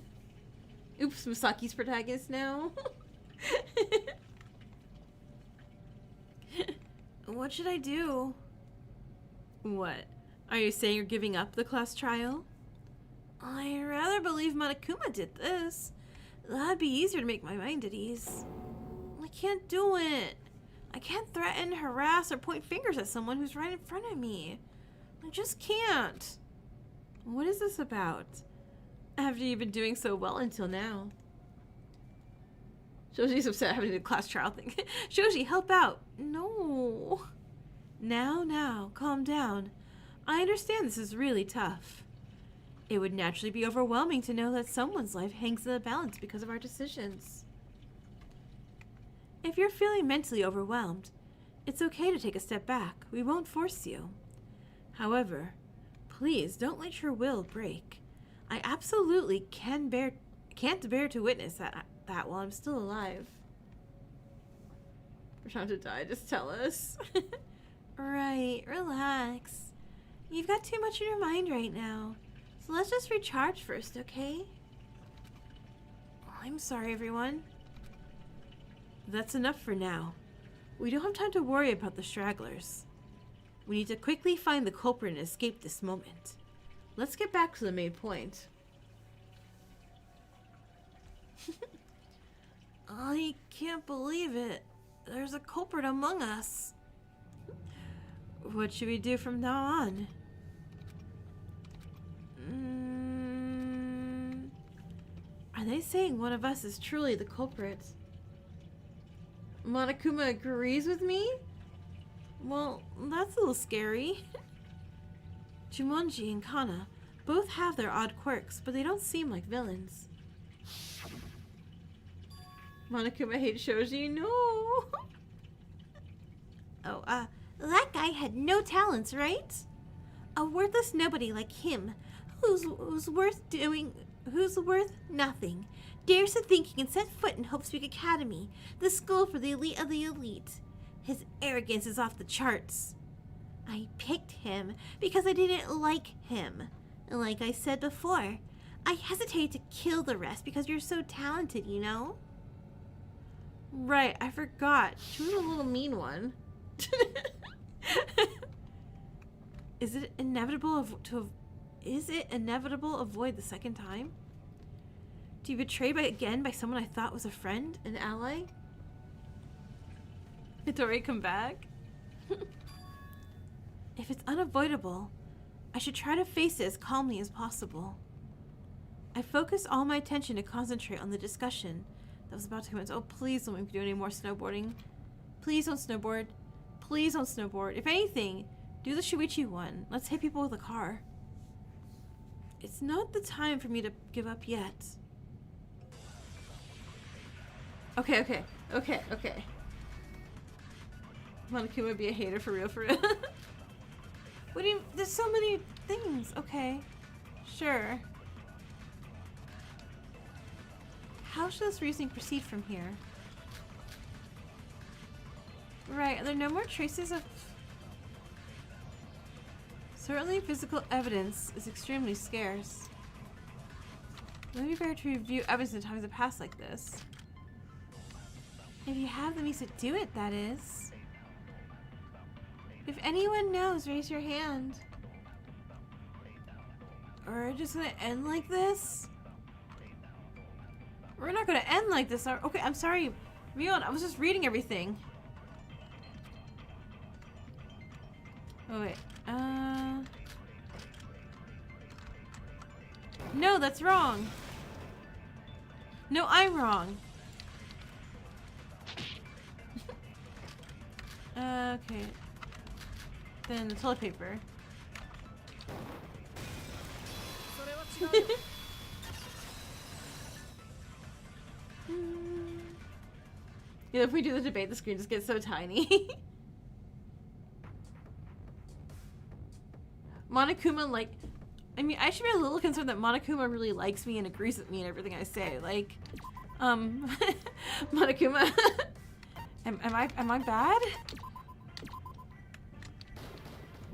Oops, Masaki's protagonist now. What should I do? What? Are you saying you're giving up the class trial? I rather believe Monokuma did this. That'd be easier to make my mind at ease. I can't do it. I can't threaten, harass, or point fingers at someone who's right in front of me. I just can't. What is this about? After you've been doing so well until now. Shoji's upset having to do the class trial thing. Shoji, help out. No. Now, calm down. I understand this is really tough. It would naturally be overwhelming to know that someone's life hangs in the balance because of our decisions. If you're feeling mentally overwhelmed, it's okay to take a step back. We won't force you. However, please don't let your will break. I absolutely can't bear to witness that while I'm still alive. We're trying to die, just tell us. Right, relax. You've got too much in your mind right now. So let's just recharge first, okay? I'm sorry, everyone. That's enough for now. We don't have time to worry about the stragglers. We need to quickly find the culprit and escape this moment. Let's get back to the main point. I can't believe it. There's a culprit among us. What should we do from now on? Are they saying one of us is truly the culprit? Monokuma agrees with me? Well, that's a little scary. Jumonji and Kana both have their odd quirks, but they don't seem like villains. Monokuma hates Shoji. No! Oh, that guy had no talents, right? A worthless nobody like him, who's worth nothing, dares to think he can set foot in Hope Speak Academy, the school for the elite of the elite. His arrogance is off the charts. I picked him because I didn't like him. Like I said before, I hesitate to kill the rest because you're so talented, you know? Right, I forgot. She was a little mean one. Is it inevitable to avoid the second time? To be betrayed again by someone I thought was a friend, an ally? Hitori, come back? If it's unavoidable, I should try to face it as calmly as possible. I focused all my attention to concentrate on the discussion that was about to commence. Oh, please don't make me do any more snowboarding. Please don't snowboard. Please don't snowboard. If anything, do the Shuichi one. Let's hit people with a car. It's not the time for me to give up yet. Okay. Monokuma would be a hater for real. What do you... There's so many things. Okay. Sure. How should this reasoning proceed from here? Right, are there no more traces of... Certainly physical evidence is extremely scarce. Maybe better to review evidence in times of past like this. If you have the means to do it, that is. If anyone knows, raise your hand. We're just gonna end like this? We're not gonna end like this. Okay, I'm sorry. Mion, I was just reading everything. Oh, wait. No, that's wrong. No, I'm wrong. Okay. Then the toilet paper. Yeah, if we do the debate, the screen just gets so tiny. Monokuma, like... I mean, I should be a little concerned that Monokuma really likes me and agrees with me and everything I say. Like, Monokuma... am I bad?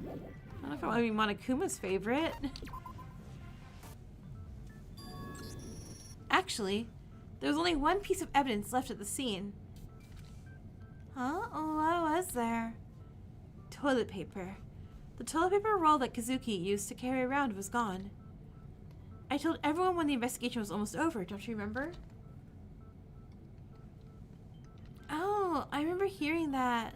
I don't know if I want to be Monokuma's favorite. Actually, there was only one piece of evidence left at the scene. Huh? Oh, what was there? Toilet paper. The toilet paper roll that Kazuki used to carry around was gone. I told everyone when the investigation was almost over, don't you remember? Oh, I remember hearing that.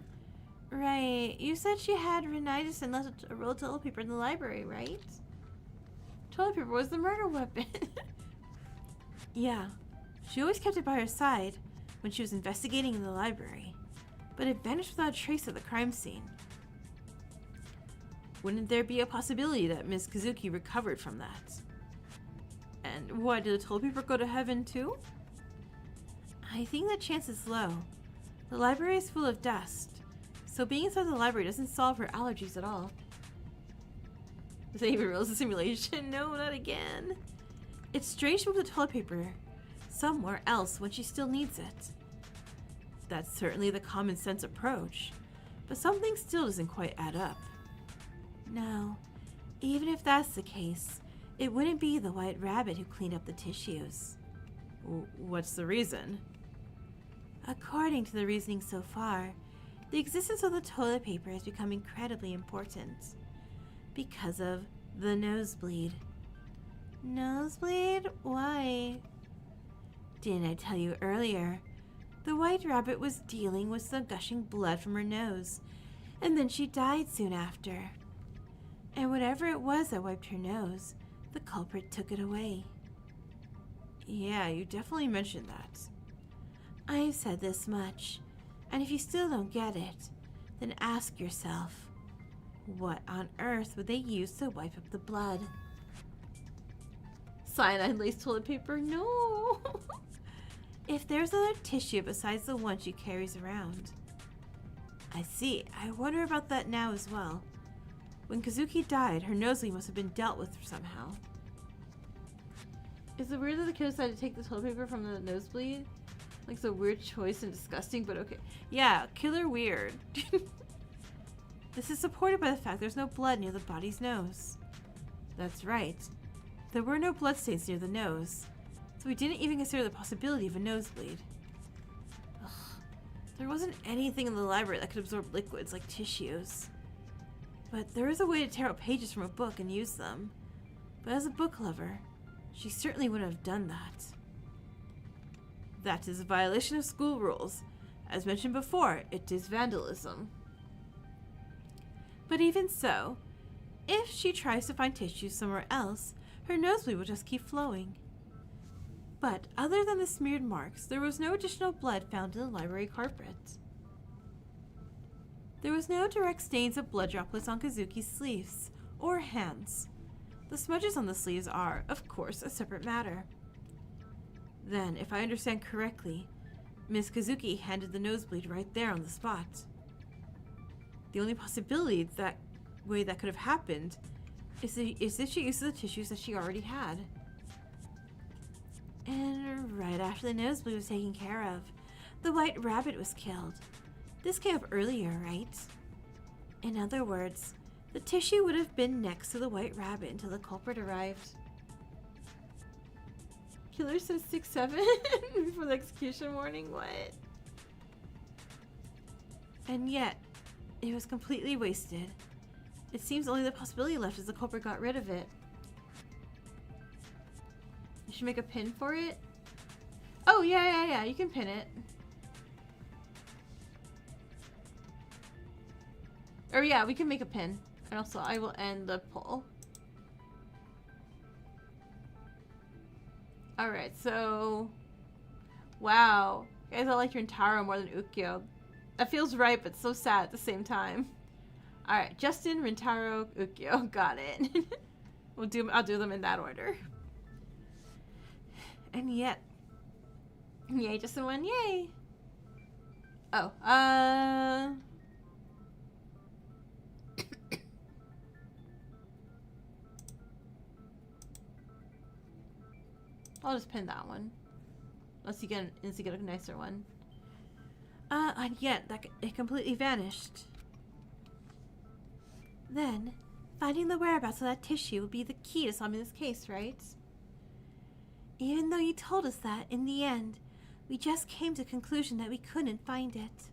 Right. You said she had rhinitis and left a roll of toilet paper in the library, right? Toilet paper was the murder weapon. Yeah. She always kept it by her side when she was investigating in the library, but it vanished without a trace at the crime scene. Wouldn't there be a possibility that Miss Kazuki recovered from that? And what, did the toilet paper go to heaven too? I think that chance is low. The library is full of dust, so being inside the library doesn't solve her allergies at all. Is that even real as a simulation? No, not again. It's strange to move the toilet paper somewhere else when she still needs it. That's certainly the common sense approach, but something still doesn't quite add up. No, even if that's the case, it wouldn't be the white rabbit who cleaned up the tissues. What's the reason? According to the reasoning so far, the existence of the toilet paper has become incredibly important because of the nosebleed. Nosebleed? Why? Didn't I tell you earlier? The white rabbit was dealing with some gushing blood from her nose, and then she died soon after. And whatever it was that wiped her nose, the culprit took it away. Yeah, you definitely mentioned that. I've said this much, and if you still don't get it, then ask yourself, what on earth would they use to wipe up the blood? Cyanide-laced toilet paper? No! If there's other tissue besides the one she carries around. I see. I wonder about that now as well. When Kazuki died, her nosebleed must have been dealt with somehow. Is it weird that the kid decided to take the toilet paper from the nosebleed? Like, it's a weird choice and disgusting, but okay. Yeah, killer weird. This is supported by the fact there's no blood near the body's nose. That's right. There were no bloodstains near the nose, so we didn't even consider the possibility of a nosebleed. Ugh. There wasn't anything in the library that could absorb liquids like tissues. But there is a way to tear out pages from a book and use them. But as a book lover, she certainly wouldn't have done that. That is a violation of school rules. As mentioned before, it is vandalism. But even so, if she tries to find tissue somewhere else, her nosebleed will just keep flowing. But other than the smeared marks, there was no additional blood found in the library carpet. There was no direct stains of blood droplets on Kazuki's sleeves or hands. The smudges on the sleeves are, of course, a separate matter. Then, if I understand correctly, Miss Kazuki handed the nosebleed right there on the spot. The only possibility that way that could have happened is if she used the tissues that she already had. And right after the nosebleed was taken care of, the white rabbit was killed. This came up earlier, right? In other words, the tissue would have been next to the white rabbit until the culprit arrived. Killer says 6-7 before the execution warning, what? And yet, it was completely wasted. It seems only the possibility left is the culprit got rid of it. You should make a pin for it? Oh, yeah, you can pin it. Or yeah, we can make a pin. And also, I will end the poll. Alright, so... Wow. You guys, I like Rintaro more than Ukyo. That feels right, but so sad at the same time. Alright, Justin, Rintaro, Ukyo. Got it. I'll do them in that order. And yet... Yay, Justin won, yay! Oh, I'll just pin that one. Unless you get a nicer one. And yet, it completely vanished. Then, finding the whereabouts of that tissue would be the key to solving this case, right? Even though you told us that, in the end, we just came to the conclusion that we couldn't find it.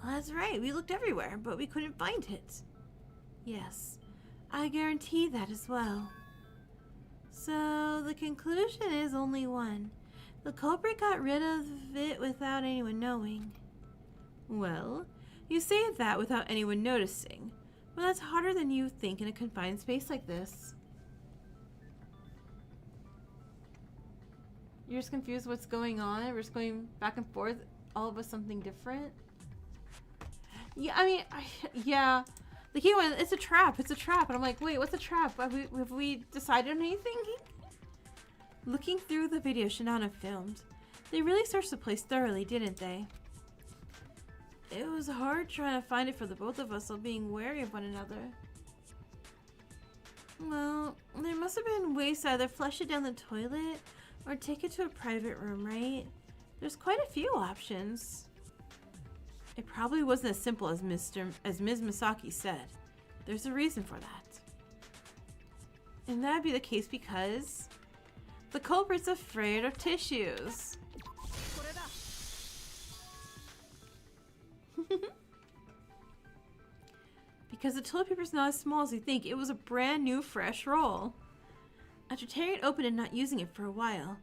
Well, that's right, we looked everywhere, but we couldn't find it. Yes, I guarantee that as well. So, the conclusion is only one. The culprit got rid of it without anyone knowing. Well, you say that without anyone noticing. But that's harder than you think in a confined space like this. You're just confused what's going on? We're just going back and forth, all of us something different? Yeah, I mean, yeah. The key one, it's a trap, and I'm like, wait, what's a trap? Have we decided on anything? Looking through the video Shinano filmed, they really searched the place thoroughly, didn't they? It was hard trying to find it for the both of us while being wary of one another. Well, there must have been ways to either flush it down the toilet or take it to a private room, right? There's quite a few options. It probably wasn't as simple as Ms. Misaki said. There's a reason for that. And that'd be the case because the culprit's afraid of tissues. Because the toilet paper's not as small as you think, it was a brand new fresh roll. After tearing it open and not using it for a while,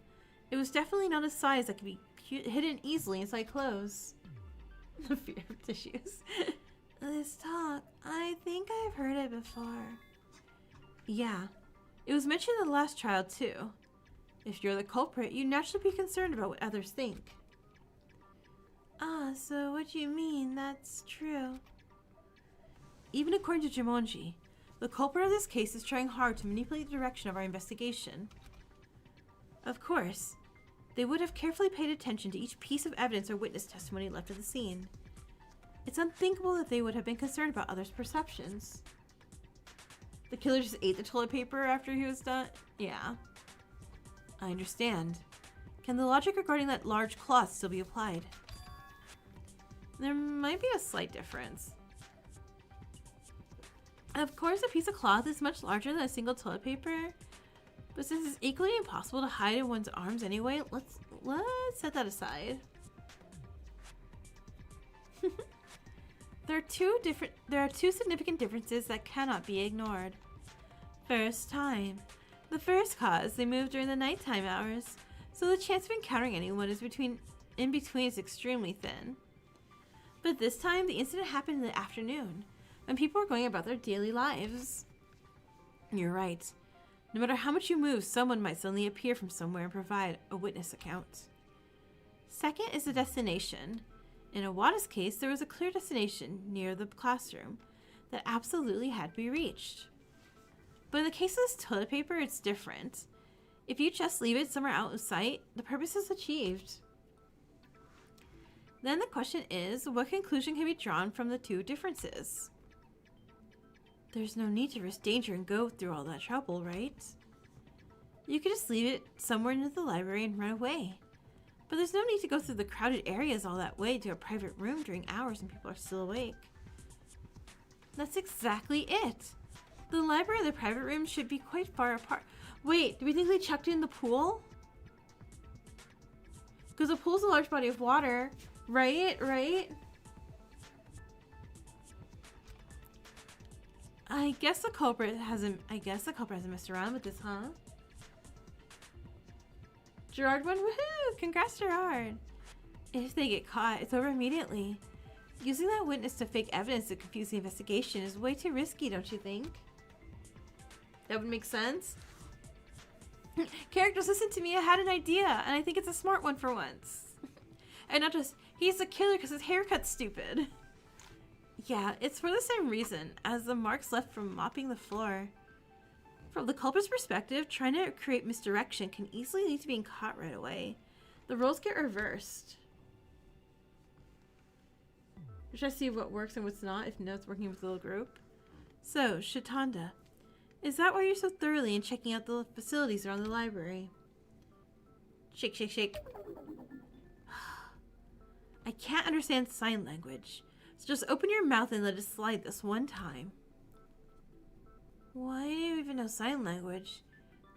it was definitely not a size that could be hidden easily inside clothes. The fear of tissues. This talk, I think I've heard it before. Yeah, it was mentioned in the last trial too. If you're the culprit, you'd naturally be concerned about what others think. Ah, so what do you mean that's true? Even according to Jumonji, the culprit of this case is trying hard to manipulate the direction of our investigation. Of course, they would have carefully paid attention to each piece of evidence or witness testimony left at the scene. It's unthinkable that they would have been concerned about others' perceptions. The killer just ate the toilet paper after he was done? Yeah. I understand. Can the logic regarding that large cloth still be applied? There might be a slight difference. Of course, a piece of cloth is much larger than a single toilet paper, but since it's equally impossible to hide in one's arms anyway, let's set that aside. There are two significant differences that cannot be ignored. First, time. The first cause, they move during the nighttime hours, so the chance of encountering anyone in between is extremely thin. But this time, the incident happened in the afternoon, when people were going about their daily lives. You're right. No matter how much you move, someone might suddenly appear from somewhere and provide a witness account. Second is the destination. In Awada's case, there was a clear destination near the classroom that absolutely had to be reached. But in the case of this toilet paper, it's different. If you just leave it somewhere out of sight, the purpose is achieved. Then the question is, what conclusion can be drawn from the two differences? There's no need to risk danger and go through all that trouble, right? You could just leave it somewhere near the library and run away. But there's no need to go through the crowded areas all that way to a private room during hours when people are still awake. That's exactly it. The library and the private room should be quite far apart. Wait, do we think they chucked it in the pool? Because the pool's a large body of water, right? I guess the culprit hasn't messed around with this, huh? Gerard won, woohoo! Congrats, Gerard! If they get caught, it's over immediately. Using that witness to fake evidence to confuse the investigation is way too risky, don't you think? That would make sense. Characters, listen to me, I had an idea, and I think it's a smart one for once. And not just, he's a killer because his haircut's stupid. Yeah, it's for the same reason as the marks left from mopping the floor. From the culprit's perspective, trying to create misdirection can easily lead to being caught right away. The roles get reversed. We're trying to see what works and what's not, if no, it's working with the little group. So, Shitanda, is that why you're so thoroughly in checking out the facilities around the library? Shake, shake, shake. I can't understand sign language, so just open your mouth and let it slide this one time. Why do you even know sign language?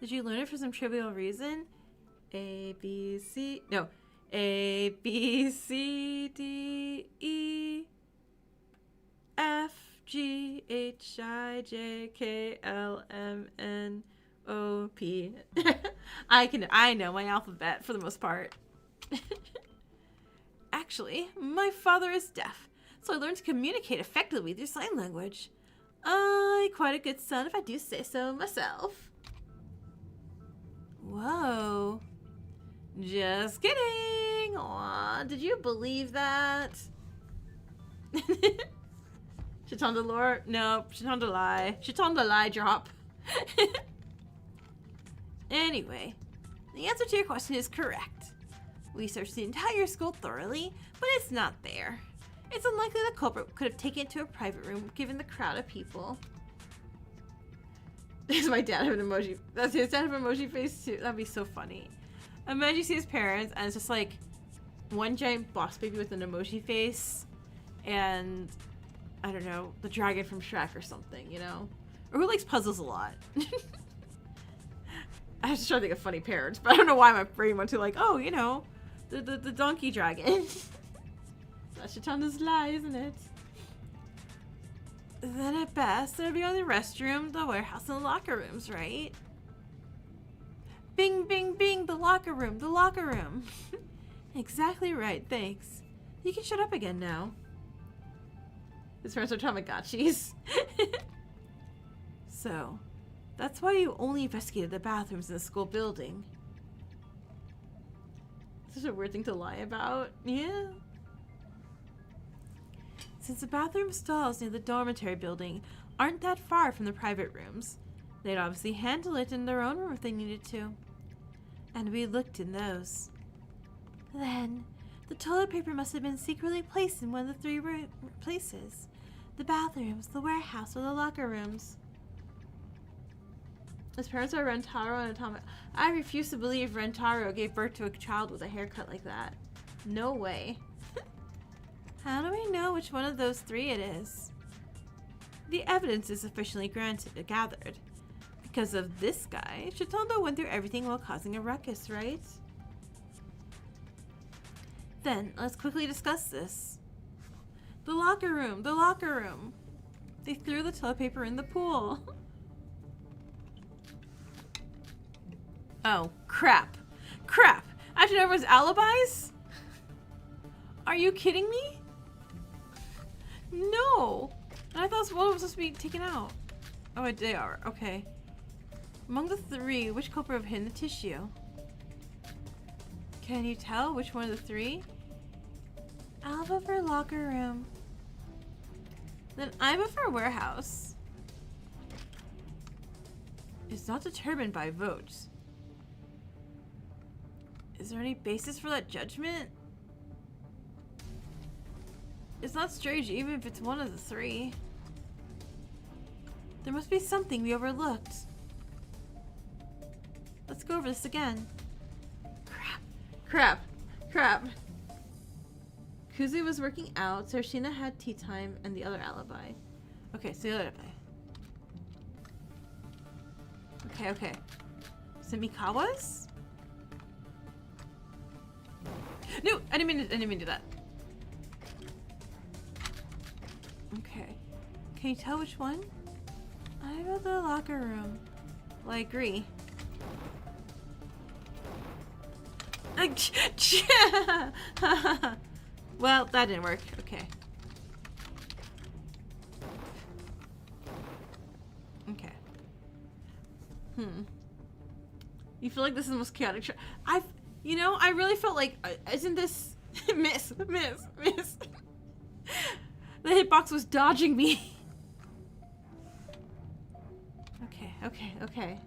Did you learn it for some trivial reason? A, B, C... No. A, B, C, D, E, F, G, H, I, J, K, L, M, N, O, P. I know my alphabet for the most part. Actually, my father is deaf, so I learned to communicate effectively through sign language. Quite a good son if I do say so myself. Whoa. Just kidding. Aw, did you believe that? Shitanda lore? No, Shitanda lie. Shitanda lie drop. Anyway, the answer to your question is correct. We searched the entire school thoroughly, but it's not there. It's unlikely the culprit could have taken it to a private room given the crowd of people. Does my dad have an emoji? Does his dad have an emoji face too? That'd be so funny. Imagine you see his parents and it's just like one giant boss baby with an emoji face and I don't know, the dragon from Shrek or something, you know? Or who likes puzzles a lot. I was just trying to think of funny parents, but I don't know why my brain went to like, oh, you know, the donkey dragon. That's Shitanda's lie, isn't it? Then at best, there'd be only the restroom, the warehouse, and the locker rooms, right? Bing, bing, bing, the locker room, the locker room. Exactly right, thanks. You can shut up again now. His friends are Tamagotchis. So, that's why you only investigated the bathrooms in the school building. Such a weird thing to lie about. Yeah. Since the bathroom stalls near the dormitory building aren't that far from the private rooms, they'd obviously handle it in their own room if they needed to. And we looked in those. Then, the toilet paper must have been secretly placed in one of the three places. The bathrooms, the warehouse, or the locker rooms. His parents are Rentaro and Atama. I refuse to believe Rentaro gave birth to a child with a haircut like that. No way. How do we know which one of those three it is? The evidence is sufficiently gathered. Because of this guy, Shitondo went through everything while causing a ruckus, right? Then, let's quickly discuss this. The locker room! The locker room! They threw the toilet paper in the pool. Oh, crap. Crap! I should know everyone's alibis? Are you kidding me? No! I thought one was supposed to be taken out. Oh, they are. Okay. Among the three, which culprit have hidden the tissue? Can you tell which one of the three? I'll vote for locker room. Then I vote for warehouse. It's not determined by votes. Is there any basis for that judgment? It's not strange even if it's one of the three. There must be something we overlooked. Let's go over this again. Crap. Crap. Crap. Kuzu was working out, Sarashina had tea time, and the other alibi. Okay, so the other alibi. Okay, okay. Is it Mikawa's? No! I didn't mean to do that. Okay. Can you tell which one? I wrote the locker room. Well, I agree. Well, that didn't work. Okay. Okay. You feel like this is the most chaotic you know, I really felt like, isn't this... miss. The hitbox was dodging me. Okay.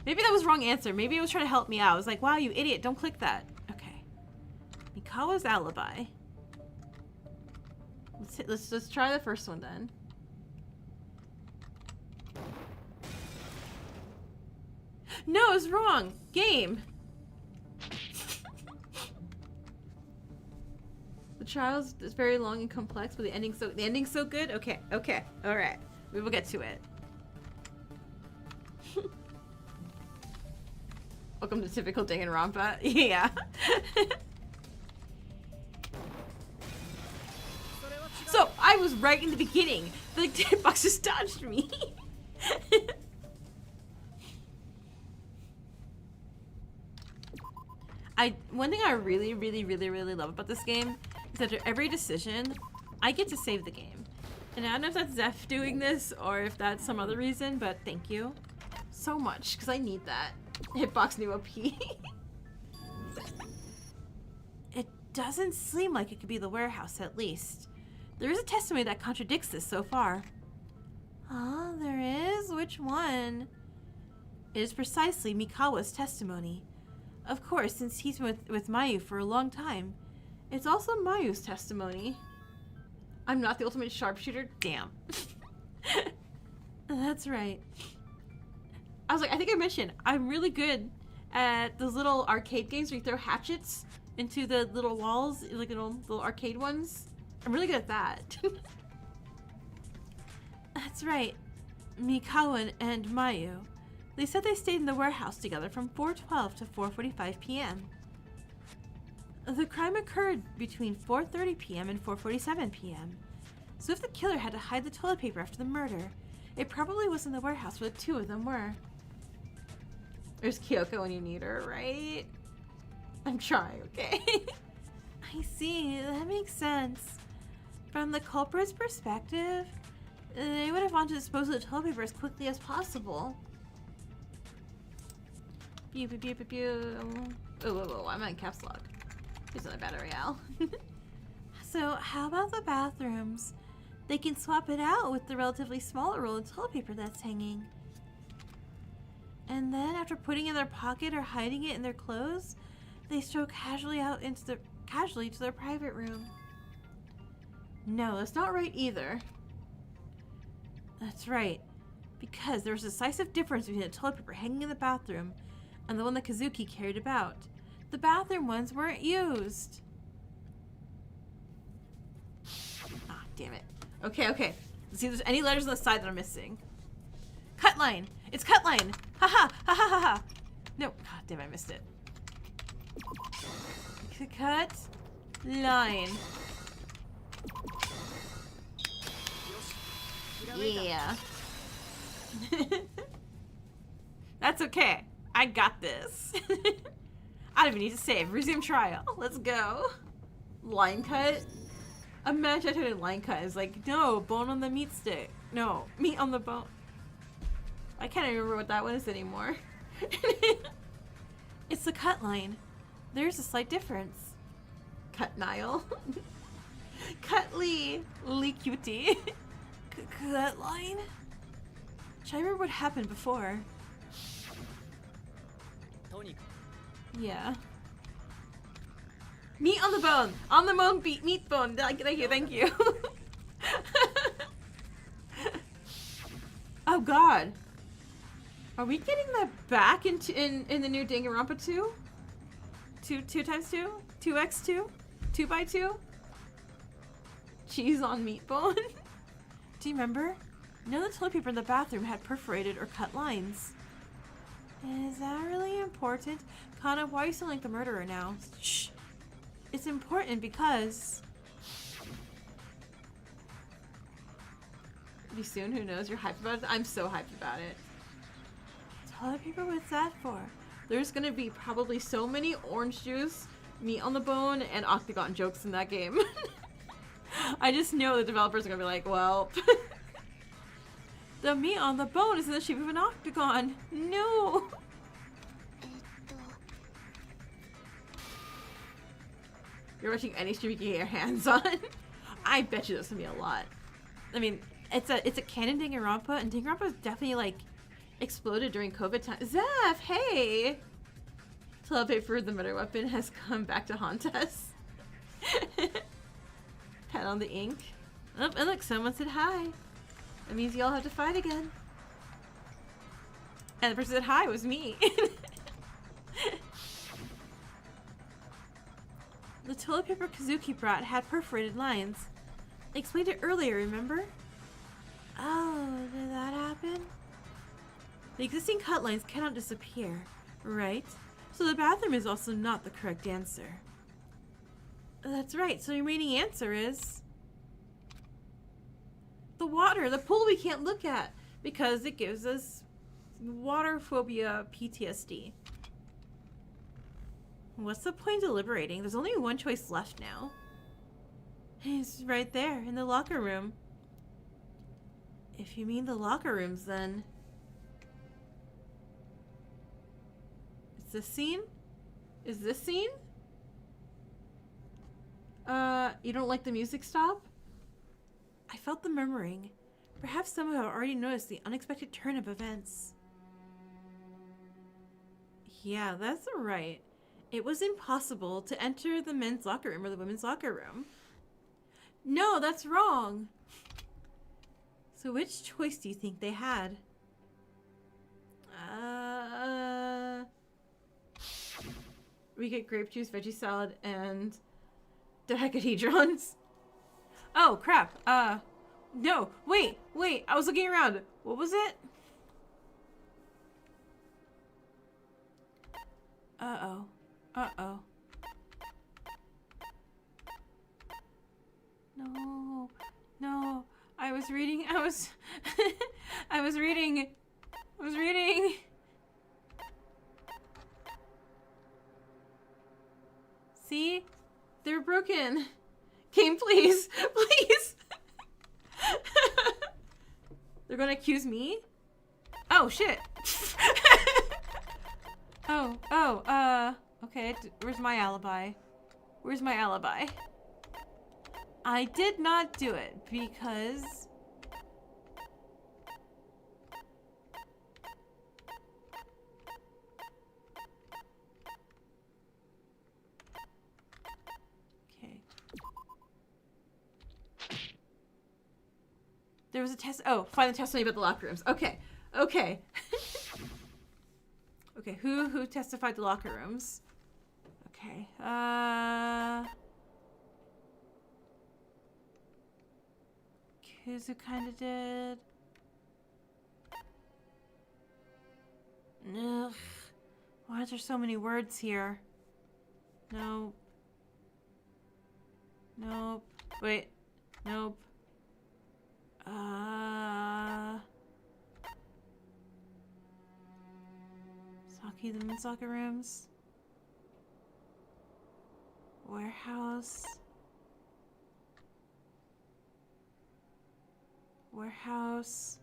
Maybe that was the wrong answer. Maybe it was trying to help me out. I was like, wow, you idiot, don't click that. Okay. Mikawa's alibi. Let's just try the first one then. No, it was wrong. Game. The trial is very long and complex, but the ending's so good. Okay. All right. We will get to it. Welcome to typical Danganronpa. Yeah. So I was right in the beginning. The hitbox just dodged me. One thing I really love about this game is that after every decision, I get to save the game. And I don't know if that's Zeph doing this or if that's some other reason, but thank you so much, because I need that. Hitbox new OP. It doesn't seem like it could be the warehouse, at least. There is a testimony that contradicts this so far. Ah, there is? Which one? It is precisely Mikawa's testimony. Of course, since he's been with Mayu for a long time, it's also Mayu's testimony. I'm not the ultimate sharpshooter? Damn. That's right. I was like, I think I mentioned, I'm really good at those little arcade games where you throw hatchets into the little walls, like little arcade ones. I'm really good at that. That's right. Mikawa and Mayu. They said they stayed in the warehouse together from 4:12 to 4:45 p.m. The crime occurred between 4:30 p.m. and 4:47 p.m. So if the killer had to hide the toilet paper after the murder, it probably was in the warehouse where the two of them were. There's Kyoko when you need her, right? I'm trying, okay? I see. That makes sense. From the culprit's perspective, they would have wanted to dispose of the toilet paper as quickly as possible. Pew, pew, pew, pew, pew. Oh, whoa, whoa, I'm on caps lock. Here's another battle royale. So, how about the bathrooms? They can swap it out with the relatively smaller roll of toilet paper that's hanging. And then, after putting it in their pocket or hiding it in their clothes, they stroll casually to their private room. No, that's not right either. That's right. Because there's a decisive difference between the toilet paper hanging in the bathroom and the one that Kazuki carried about. The bathroom ones weren't used. Ah, damn it. Okay, okay. Let's see if there's any letters on the side that I'm missing. Cut line! It's cut line! Haha! Ha ha ha ha! No, god damn, I missed it. Cut line. Yeah. That's okay. I got this. I don't even need to save. Resume trial. Let's go. Line cut. Imagine I tried a line cut. It's like, no, bone on the meat stick. No, meat on the bone. I can't even remember what that was anymore. It's the cut line. There's a slight difference. Cut Nile. Cut Lee. Lee cutie. Cut line? Should I remember what happened before? Yeah. Meat on the bone. On the bone, meat bone. Thank you, thank you. Oh god. Are we getting that back in the new Danganronpa 2? 2 times 2? 2x2? 2x2? Cheese on meat bone? Do you remember? No, the toilet paper in the bathroom had perforated or cut lines. Is that really important? Kana, why are you still like the murderer now? Shh. It's important because... Be soon, who knows? You're hyped about it? I'm so hyped about it. Toilet paper, what's that for? There's gonna be probably so many orange juice, meat on the bone, and octagon jokes in that game. I just know the developers are gonna be like, well... The meat on the bone is in the shape of an octagon. No! You're watching any stream you can get your hands on. I bet you there's gonna be a lot. I mean, it's a canon Danganronpa, and Danganronpa is definitely like exploded during COVID time. Zeph, hey! Toilet paper, the murder weapon, has come back to haunt us. Pat on the ink. Oh, and look, someone said hi. That means you all have to fight again. And the person that said hi was me. The toilet paper Kazuki brought had perforated lines. I explained it earlier, remember? Oh, did that happen? The existing cut lines cannot disappear, right? So the bathroom is also not the correct answer. That's right, so the remaining answer is... the water, the pool we can't look at because it gives us water phobia PTSD. What's the point of deliberating? There's only one choice left now. It's right there in the locker room. If you mean the locker rooms, then... Is this scene? Is this scene? You don't like the music stop? I felt the murmuring. Perhaps some have already noticed the unexpected turn of events. Yeah, that's right. It was impossible to enter the men's locker room or the women's locker room. No, that's wrong. So which choice do you think they had? We get grape juice, veggie salad, and dodecahedrons. Oh, crap. No. Wait. I was looking around. What was it? Uh-oh. No. I was reading. I was reading. in. Game, please. Please. They're gonna accuse me? Oh, shit. Okay, where's my alibi? Where's my alibi? I did not do it because... Okay. There was a test. Oh, find the testimony about the locker rooms. Okay. Okay. Okay, who testified the locker rooms? Okay. Kuzu kind of did. Ugh. Why is there so many words here? No. Nope. Wait. Nope. Saki, the men's locker rooms. Warehouse. Warehouse.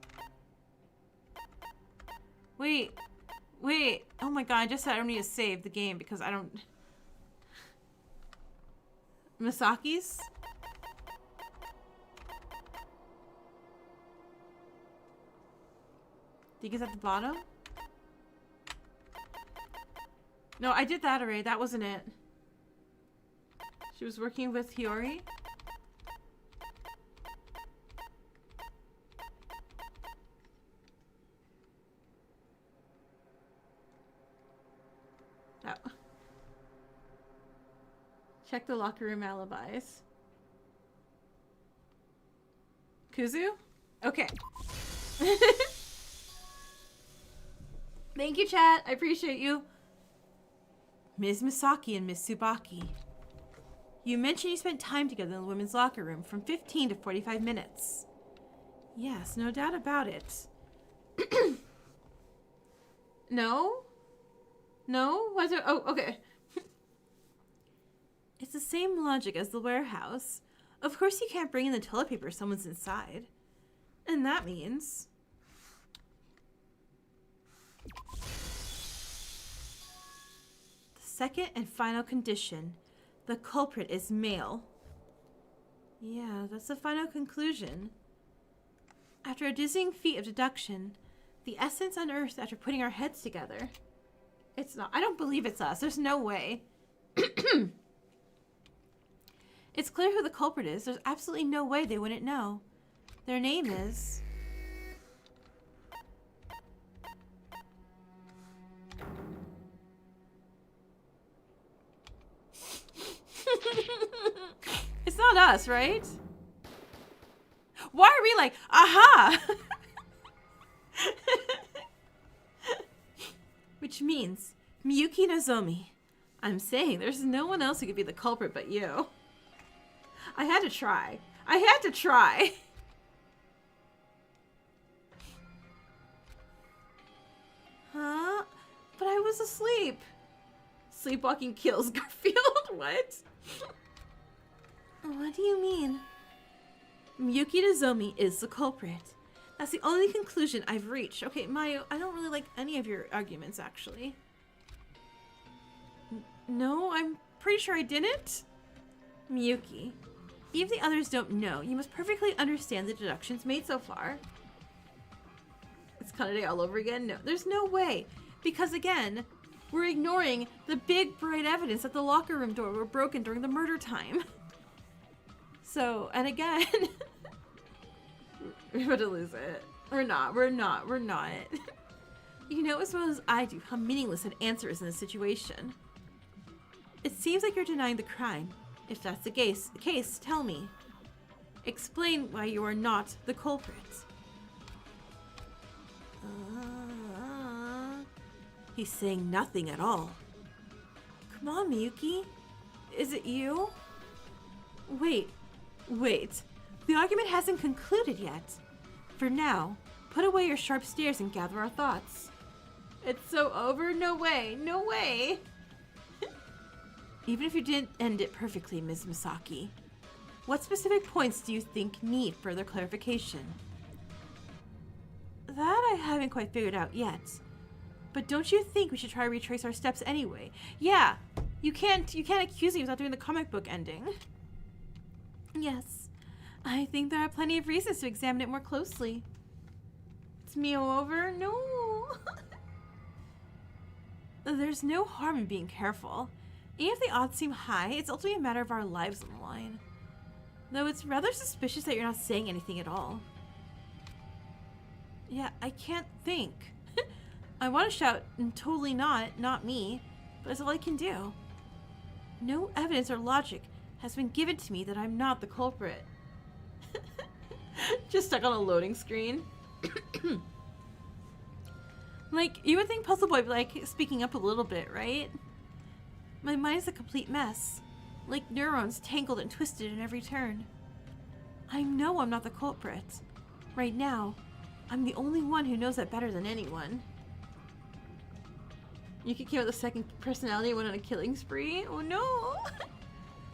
Wait. Wait. Oh my god, I just said I don't need to save the game because I don't... Misaki's? Think it's at the bottom? No, I did that already. That wasn't it. She was working with Hiyori? No. Check the locker room alibis. Kuzu? Okay. Thank you, chat. I appreciate you. Ms. Misaki and Ms. Tsubaki. You mentioned you spent time together in the women's locker room from 15 to 45 minutes. Yes, no doubt about it. No? No? What's it? Oh, okay. It's the same logic as the warehouse. Of course you can't bring in the toilet paper if someone's inside. And that means... The second and final condition. The culprit is male. Yeah, that's the final conclusion. After a dizzying feat of deduction, the essence unearthed after putting our heads together. It's not. I don't believe it's us. There's no way. It's clear who the culprit is. There's absolutely no way they wouldn't know. Their name is... It's not us, right? Why are we like, aha! Which means, Miyuki Nozomi. I'm saying there's no one else who could be the culprit but you. I had to try. I had to try. Huh? But I was asleep. Sleepwalking kills Garfield? What? What do you mean? Miyuki Nozomi is the culprit. That's the only conclusion I've reached. Okay, Mayu, I don't really like any of your arguments, actually. No, I'm pretty sure I didn't. Miyuki, even if the others don't know, you must perfectly understand the deductions made so far. It's Kanade all over again? No, there's no way. Because again, we're ignoring the big, bright evidence that the locker room door were broken during the murder time. So, and again, we're about to lose it. We're not. You know as well as I do how meaningless an answer is in this situation. It seems like you're denying the crime. If that's the case, tell me. Explain why you are not the culprit. He's saying nothing at all. Come on, Miyuki. Is it you? Wait. The argument hasn't concluded yet. For now, put away your sharp stares and gather our thoughts. It's so over? No way. Even if you didn't end it perfectly, Ms. Misaki, what specific points do you think need further clarification? That I haven't quite figured out yet. But don't you think we should try to retrace our steps anyway? Yeah, you can't accuse me without doing the comic book ending. Yes, I think there are plenty of reasons to examine it more closely. It's me all over? No. There's no harm in being careful. Even if the odds seem high, it's ultimately a matter of our lives on the line. Though it's rather suspicious that you're not saying anything at all. Yeah, I can't think. I want to shout, totally not me, but that's all I can do. No evidence or logic has been given to me that I'm not the culprit. Just stuck on a loading screen. Like, you would think Puzzle Boy would be like speaking up a little bit, right? My mind's a complete mess. Like neurons tangled and twisted in every turn. I know I'm not the culprit. Right now, I'm the only one who knows that better than anyone. You came out with a second personality and went on a killing spree? Oh no!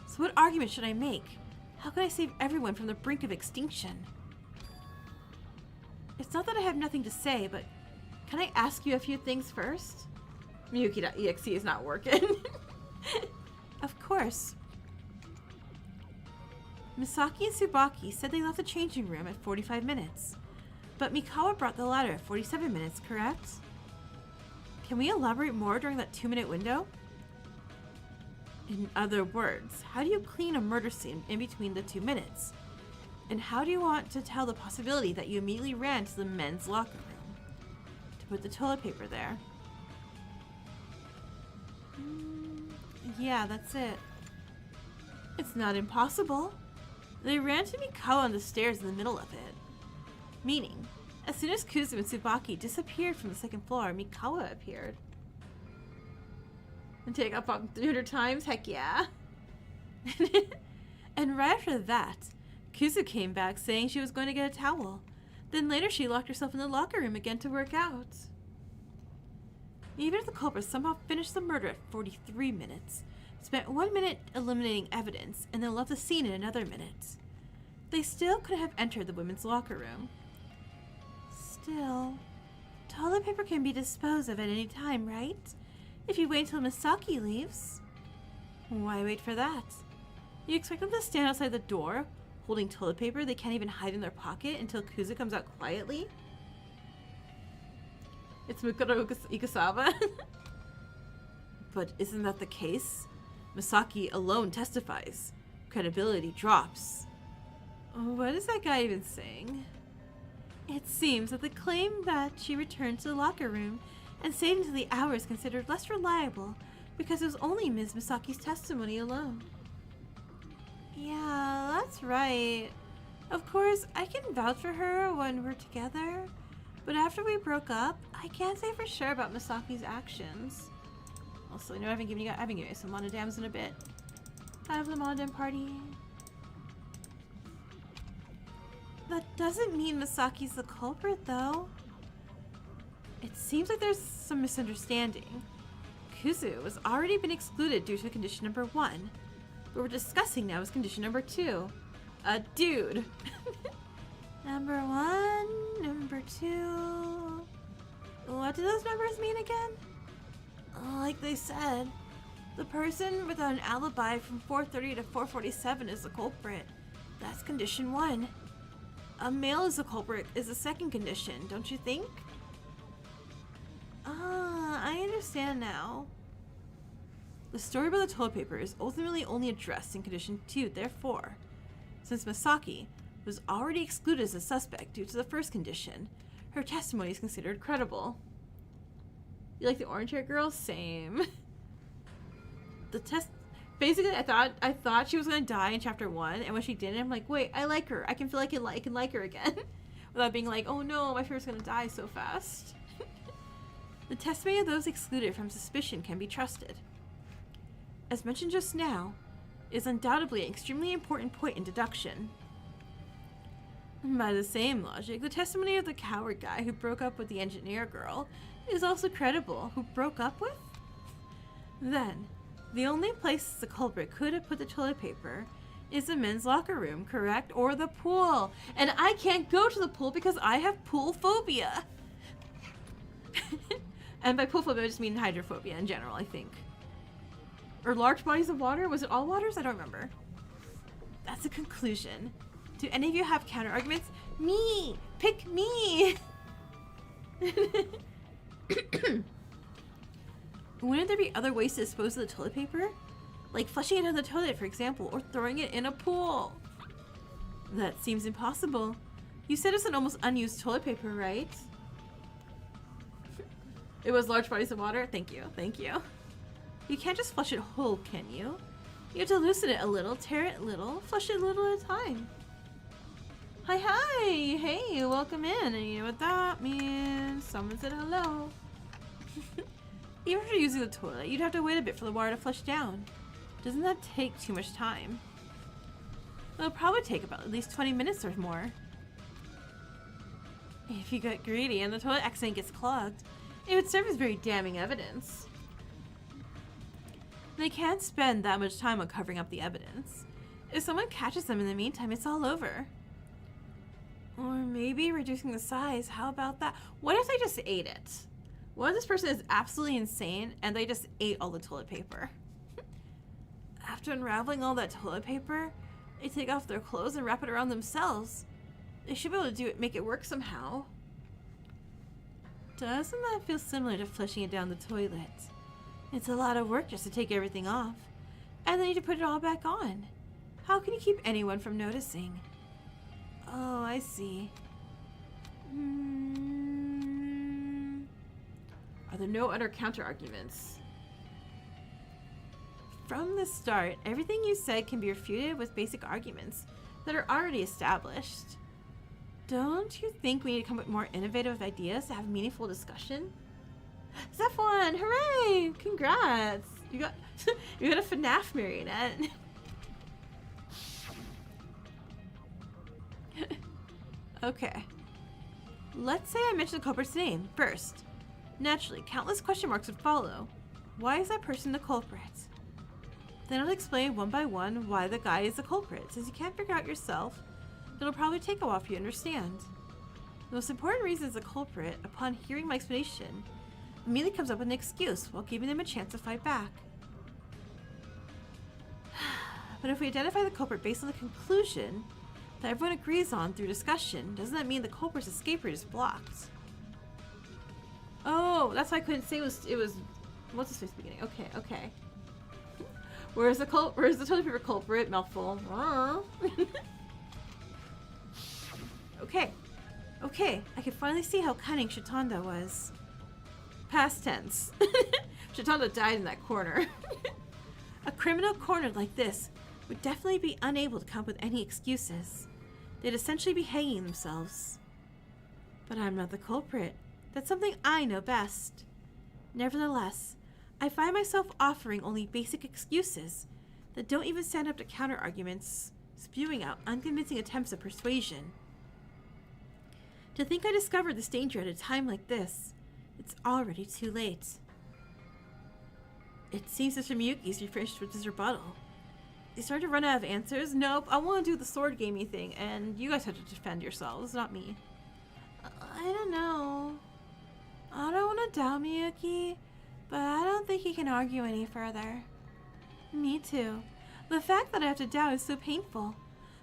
So what argument should I make? How can I save everyone from the brink of extinction? It's not that I have nothing to say, but can I ask you a few things first? Miyuki.exe is not working. Of course. Misaki and Tsubaki said they left the changing room at 45 minutes. But Mikawa brought the ladder at 47 minutes, correct? Can we elaborate more during that 2-minute window? In other words, how do you clean a murder scene in between the 2 minutes? And how do you want to tell the possibility that you immediately ran to the men's locker room to put the toilet paper there? Yeah, that's it. It's not impossible. They ran to Mikawa on the stairs in the middle of it. Meaning, as soon as Kuzu and Tsubaki disappeared from the second floor, Mikawa appeared. And take up on 300 times? Heck yeah. And right after that, Kuzu came back saying she was going to get a towel. Then later she locked herself in the locker room again to work out. Even if the culprit somehow finished the murder at 43 minutes, spent 1 minute eliminating evidence, and then left the scene in another minute, they still could have entered the women's locker room. Still, toilet paper can be disposed of at any time, right? If you wait until Misaki leaves. Why wait for that? You expect them to stand outside the door, holding toilet paper they can't even hide in their pocket until Kuzu comes out quietly? It's Mukuro Ikusawa. But isn't that the case? Misaki alone testifies. Credibility drops. What is that guy even saying? It seems that the claim that she returned to the locker room and stayed until the hour is considered less reliable because it was only Ms. Misaki's testimony alone. Yeah, that's right. Of course, I can vouch for her when we're together, but after we broke up, I can't say for sure about Misaki's actions. Also, you know, I haven't given you some monodams in a bit. Have the monodam party. That doesn't mean Misaki's the culprit, though. It seems like there's some misunderstanding. Kuzu has already been excluded due to condition number 1. What we're discussing now is condition number 2. A dude. Number 1, number 2. What do those numbers mean again? Like they said, the person without an alibi from 4:30 to 4:47 is the culprit. That's condition 1. A male is the culprit is the second condition, don't you think? I understand now. The story about the toilet paper is ultimately only addressed in condition 2, therefore, since Misaki was already excluded as a suspect due to the first condition, her testimony is considered credible. You like the orange hair girl? Same. The test basically I thought she was gonna die in chapter 1, and when she didn't, I'm like, wait, I like her. I can feel like I can like her again. Without being like, oh no, my favorite's gonna die so fast. The testimony of those excluded from suspicion can be trusted. As mentioned just now, is undoubtedly an extremely important point in deduction. By the same logic, the testimony of the coward guy who broke up with the engineer girl is also credible. Who broke up with? Then, The only place the culprit could have put the toilet paper is the men's locker room, correct? Or the pool. And I can't go to the pool because I have pool phobia. And by pool phobia, I just mean hydrophobia in general, I think. Or large bodies of water? Was it all waters? I don't remember. That's a conclusion. Do any of you have counter arguments? Me! Pick me! Wouldn't there be other ways to dispose of the toilet paper? Like flushing it down the toilet, for example, or throwing it in a pool. That seems impossible. You said it's an almost unused toilet paper, right? It was large bodies of water? Thank you, thank you. You can't just flush it whole, can you? You have to loosen it a little, tear it a little, flush it a little at a time. Hi, hey, welcome in. And you know what that means? Someone said hello. Even if you're using the toilet, you'd have to wait a bit for the water to flush down. Doesn't that take too much time? It'll probably take about at least 20 minutes or more. If you get greedy and the toilet accident gets clogged, it would serve as very damning evidence. They can't spend that much time on covering up the evidence. If someone catches them in the meantime, it's all over. Or maybe reducing the size. How about that? What if they just ate it? What if this person is absolutely insane and they just ate all the toilet paper? After unraveling all that toilet paper, they take off their clothes and wrap it around themselves. They should be able to do it, make it work somehow. Doesn't that feel similar to flushing it down the toilet? It's a lot of work just to take everything off, and then you need to put it all back on. How can you keep anyone from noticing? Oh, I see. Are there no other counter-arguments? From the start, everything you said can be refuted with basic arguments that are already established. Don't you think we need to come up with more innovative ideas to have meaningful discussion? Step 1! Hooray! Congrats! You got you got a FNAF marionette. Okay. Let's say I mention the culprit's name first. Naturally, countless question marks would follow. Why is that person the culprit? Then I'll explain one by one why the guy is the culprit. Since you can't figure out yourself, it'll probably take a while for you to understand. The most important reason is the culprit, upon hearing my explanation, immediately comes up with an excuse while giving them a chance to fight back. But if we identify the culprit based on the conclusion that everyone agrees on through discussion, doesn't that mean the culprit's escape route is blocked? Oh, that's why I couldn't say it was what's the beginning? Okay. Where's the toilet paper culprit? Mouthful. Okay. I can finally see how cunning Shitanda was. Past tense. Shitanda died in that corner. A criminal cornered like this would definitely be unable to come up with any excuses. They'd essentially be hanging themselves. But I'm not the culprit. That's something I know best. Nevertheless, I find myself offering only basic excuses that don't even stand up to counter-arguments, spewing out unconvincing attempts at persuasion. To think I discovered this danger at a time like this, it's already too late. It seems Mr. Miyuki's finished with his rebuttal. They started to run out of answers. Nope, I want to do the sword gamey thing, and you guys have to defend yourselves, not me. I don't know. I don't want to doubt Miyuki, but I don't think he can argue any further. Me too. The fact that I have to doubt is so painful.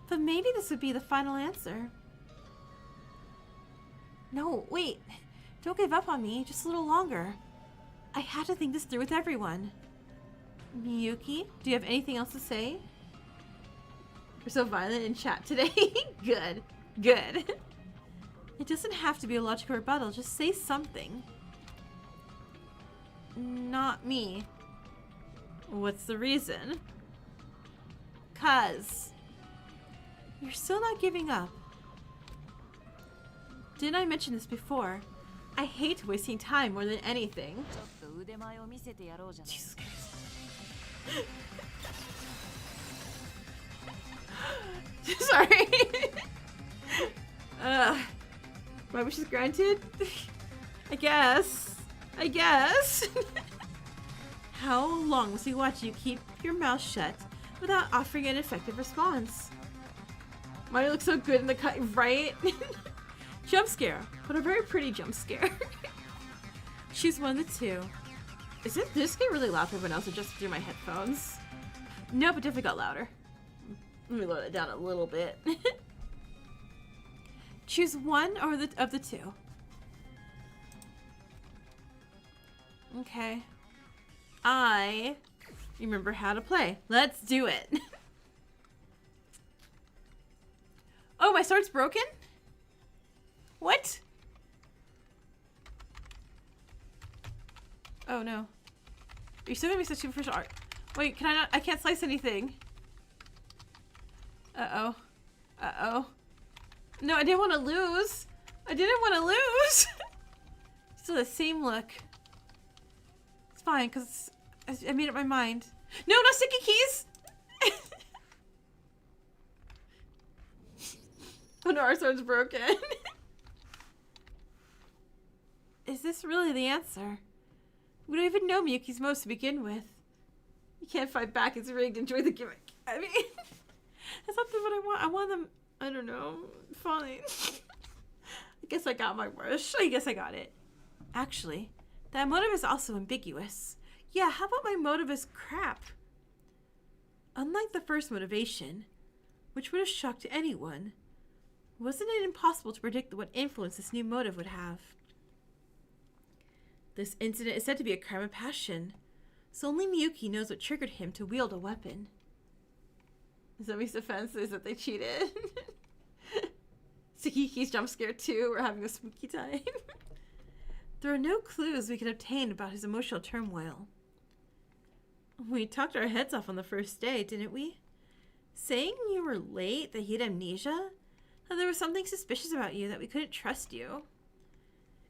But maybe this would be the final answer. No, wait. Don't give up on me, just a little longer. I have to think this through with everyone. Miyuki, do you have anything else to say? You're so violent in chat today. Good. It doesn't have to be a logical rebuttal, just say something. Not me. What's the reason? 'Cause you're still not giving up. Didn't I mention this before? I hate wasting time more than anything. Jesus Christ. Sorry. My wish is granted? I guess. How long must we watch you keep your mouth shut without offering an effective response? Mario looks so good in the cut, right? Jump scare, but a very pretty jump scare. Choose one of the two. Is it this get really loud for everyone else or just through my headphones? No, but definitely got louder. Let me lower it down a little bit. Choose one or of the two. Okay. I remember how to play. Let's do it. Oh, my sword's broken? What? Oh no. Are you still gonna be such superficial art? Wait, can I not? I can't slice anything. Uh-oh. Uh-oh. No, I didn't want to lose. I didn't want to lose. Still the same look. It's fine, because I made up my mind. No, no sticky keys! Oh no, our sword's broken. Is this really the answer? We don't even know Miyuki's moves to begin with. You can't fight back, it's rigged. Enjoy the gimmick. I mean, that's not what I want. I want them, I don't know. Fine. I guess I got my wish. I guess I got it. Actually, that motive is also ambiguous. Yeah, how about my motive is crap? Unlike the first motivation, which would have shocked anyone, wasn't it impossible to predict what influence this new motive would have? This incident is said to be a crime of passion, so only Miyuki knows what triggered him to wield a weapon. Zombie's defense is that they cheated. Sakiki's jump scare too. We're having a spooky time. There are no clues we can obtain about his emotional turmoil. We talked our heads off on the first day, didn't we? Saying you were late, that he had amnesia, that there was something suspicious about you, that we couldn't trust you.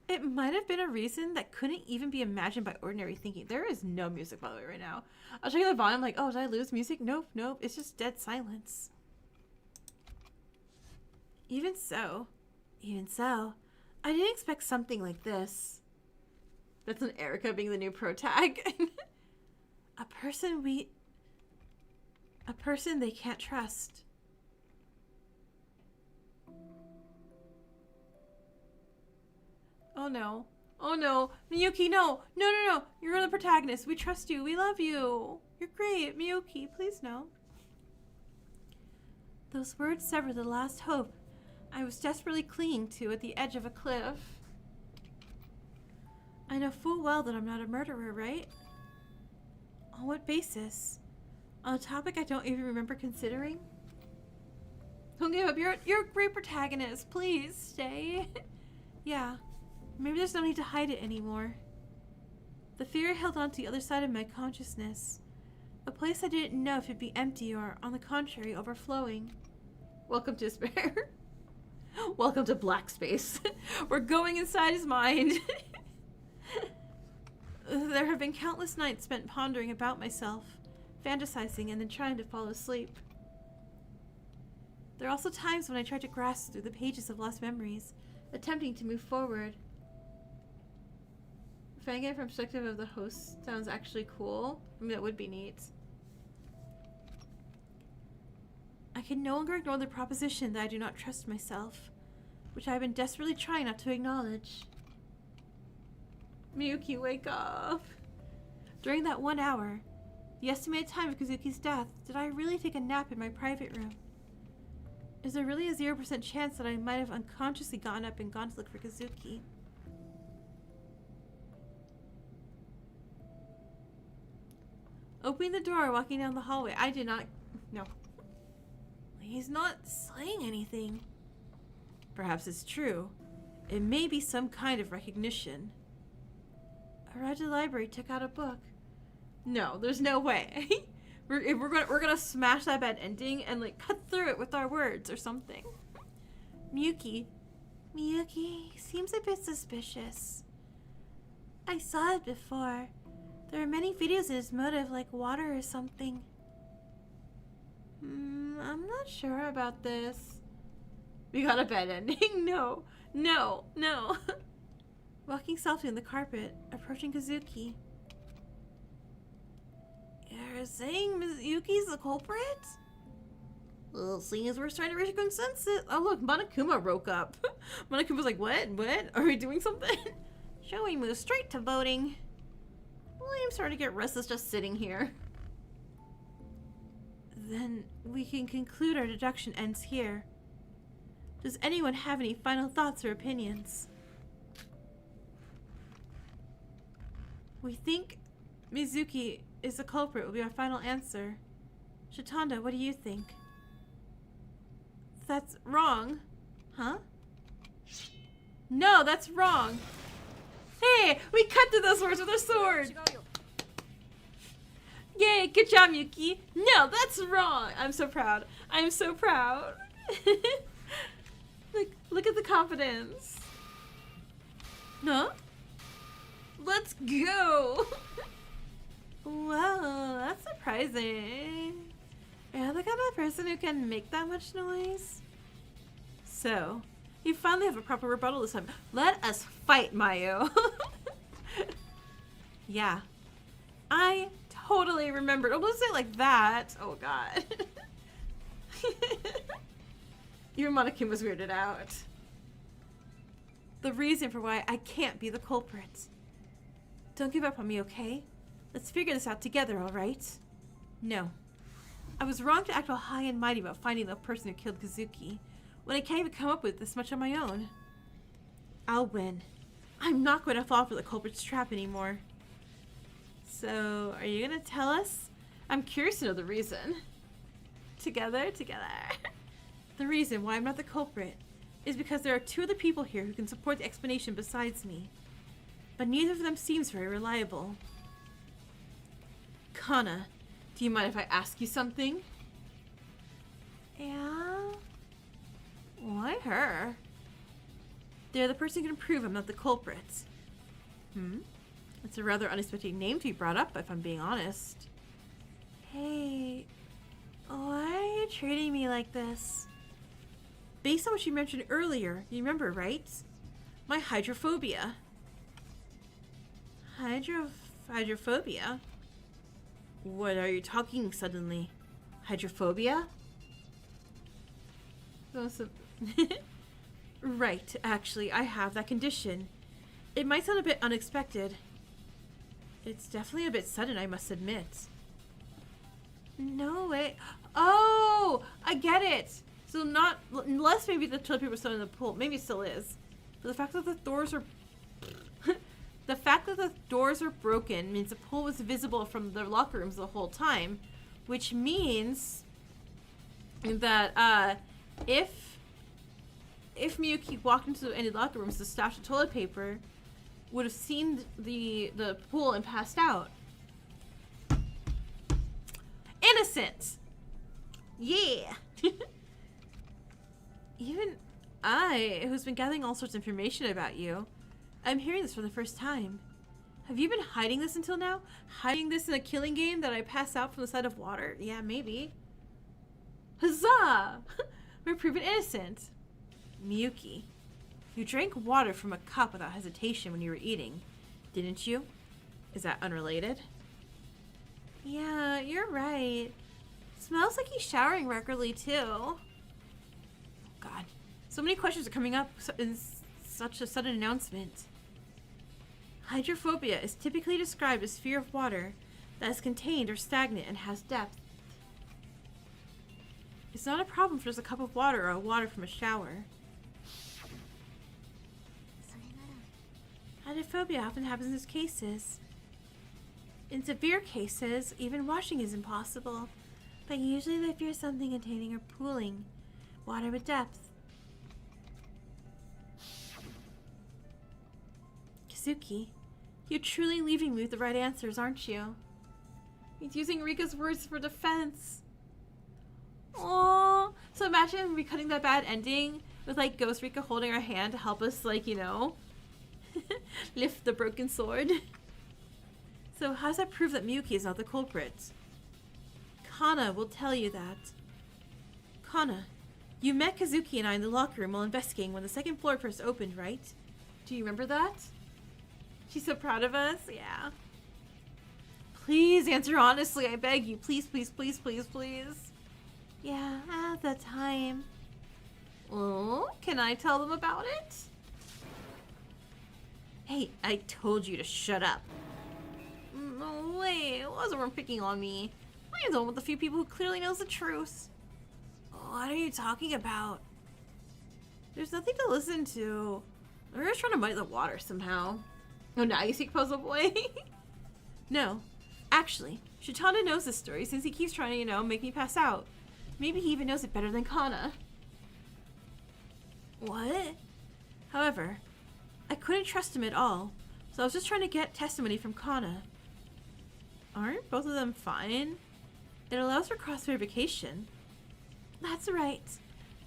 It might have been a reason that couldn't even be imagined by ordinary thinking. There is no music, by the way, right now. I was checking the volume, like, oh, did I lose music? Nope, nope. It's just dead silence. Even so, I didn't expect something like this. That's an Erica being the new pro tag. A person they can't trust. Oh no. Oh no. Miyuki, no. No, no, no. You're the protagonist. We trust you. We love you. You're great. Miyuki, please no. Those words severed the last hope I was desperately clinging to at the edge of a cliff. I know full well that I'm not a murderer, right? On what basis? On a topic I don't even remember considering? Don't give up. You're a great protagonist. Please stay. Yeah. Maybe there's no need to hide it anymore. The fear held on to the other side of my consciousness. A place I didn't know if it'd be empty or, on the contrary, overflowing. Welcome to despair. Welcome to black space. We're going inside his mind. There have been countless nights spent pondering about myself, fantasizing, and then trying to fall asleep. There are also times when I try to grasp through the pages of lost memories, attempting to move forward. Finding it from perspective of the host sounds actually cool. I mean, that would be neat. I can no longer ignore the proposition that I do not trust myself, which I have been desperately trying not to acknowledge. Miyuki, wake up. During that 1 hour, the estimated time of Kazuki's death, did I really take a nap in my private room? Is there really a 0% chance that I might have unconsciously gotten up and gone to look for Kazuki? Opening the door, walking down the hallway. I did not... No. He's not saying anything. Perhaps it's true. It may be some kind of recognition. Arrived at the library, took out a book. No, there's no way. we're gonna smash that bad ending and like cut through it with our words or something. Miyuki seems a bit suspicious. I saw it before. There are many videos in his motive, like water or something. I'm not sure about this. We got a bad ending. No. Walking softly on the carpet, approaching Kazuki. You're saying Ms. Yuki's the culprit? Well, seeing as we're trying to reach a consensus. Oh, look, Monokuma woke up. Monokuma's like, what? What? Are we doing something? Shall we move straight to voting? Well, I'm starting to get restless just sitting here. Then we can conclude our deduction ends here. Does anyone have any final thoughts or opinions? We think Mizuki is the culprit will be our final answer. Shitanda, what do you think? That's wrong. Huh? No, that's wrong. Hey, we cut through those words with our sword. Yay, good job, Yuki. No, that's wrong. I'm so proud. I'm so proud. Look at the confidence. Huh? Let's go. Wow, that's surprising. You're the kind of person who can make that much noise. So, you finally have a proper rebuttal this time. Let us fight, Mayu. Yeah. I totally remembered. Oh, don't say it like that. Oh, God. Even Monokuma was weirded out. The reason for why I can't be the culprit. Don't give up on me, okay? Let's figure this out together, alright? No. I was wrong to act all high and mighty about finding the person who killed Kazuki, when I can't even come up with this much on my own. I'll win. I'm not going to fall for the culprit's trap anymore. So, are you going to tell us? I'm curious to know the reason. Together. The reason why I'm not the culprit is because there are two other people here who can support the explanation besides me. But neither of them seems very reliable. Kana, do you mind if I ask you something? Yeah? Why her? They're the person who can prove I'm not the culprit. It's a rather unexpected name to be brought up, if I'm being honest. Hey, why are you treating me like this? Based on what you mentioned earlier, you remember, right? My hydrophobia. Hydrophobia? What are you talking suddenly? Hydrophobia? Right, actually, I have that condition. It might sound a bit unexpected. It's definitely a bit sudden, I must admit. No way. Oh, I get it. So not, unless maybe the toilet paper was still in the pool. Maybe it still is. But the fact that the doors are... the fact that the doors are broken means the pool was visible from the locker rooms the whole time. Which means that if Miyuki walked into any locker rooms to stash the toilet paper, would have seen the pool and passed out. Innocent! Yeah! Even I, who's been gathering all sorts of information about you, I'm hearing this for the first time. Have you been hiding this until now? Hiding this in a killing game that I pass out from the side of water? Yeah, maybe. Huzzah! We're proven innocent. Miyuki, you drank water from a cup without hesitation when you were eating, didn't you? Is that unrelated? Yeah, you're right. Smells like he's showering regularly, too. God, so many questions are coming up in such a sudden announcement. Hydrophobia is typically described as fear of water that is contained or stagnant and has depth. It's not a problem for just a cup of water or water from a shower. Hydrophobia often happens in these cases. In severe cases, even washing is impossible, but usually they fear something containing or pooling water with depth. Kazuki, you're truly leaving me with the right answers, aren't you? He's using Rika's words for defense. Aww. So imagine recutting that bad ending with like Ghost Rika holding her hand to help us, like, you know, lift the broken sword. So how does that prove that Miyuki is not the culprit? Kana will tell you that. Kana, you met Kazuki and I in the locker room while investigating when the second floor first opened, right? Do you remember that? She's so proud of us. Yeah. Please answer honestly, I beg you. Please, please, please, please, please. Yeah, at the time. Oh, can I tell them about it? Hey, I told you to shut up. No way, it wasn't worth picking on me. I am the one with the few people who clearly knows the truth. What are you talking about? There's nothing to listen to. We're just trying to muddy the water somehow. Oh, now you speak, Puzzle Boy? No. Actually, Shitanda knows this story since he keeps trying to, make me pass out. Maybe he even knows it better than Kana. What? However, I couldn't trust him at all, so I was just trying to get testimony from Kana. Aren't both of them fine? It allows for cross-verification. That's right.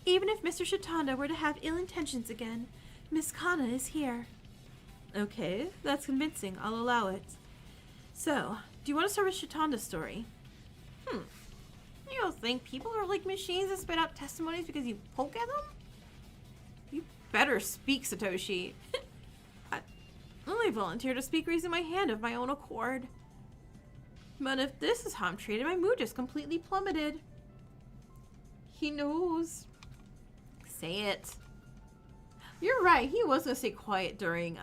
Even if Mr. Shitanda were to have ill intentions again, Miss Kana is here. Okay, that's convincing. I'll allow it. So, do you want to start with Shitanda's story? You don't think people are like machines that spit out testimonies because you poke at them? You better speak, Satoshi. I only volunteered to speak raising my hand of my own accord. But if this is how I'm treated, my mood just completely plummeted. He knows. Say it. You're right, he was gonna stay quiet during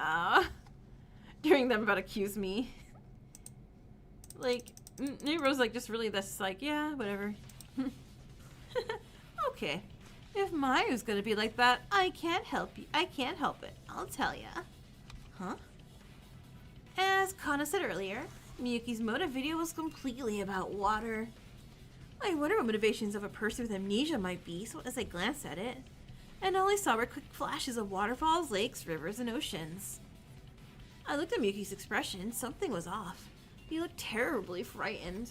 them about accuse me. Like, Nero's like just really this like, yeah, whatever. Okay. If Mayu's gonna be like that, I can't help you. I can't help it. I'll tell ya. Huh? As Kana said earlier, Miyuki's motive video was completely about water. I wonder what motivations of a person with amnesia might be, so as I glanced at it, and all I saw were quick flashes of waterfalls, lakes, rivers, and oceans. I looked at Miyuki's expression. Something was off. He looked terribly frightened.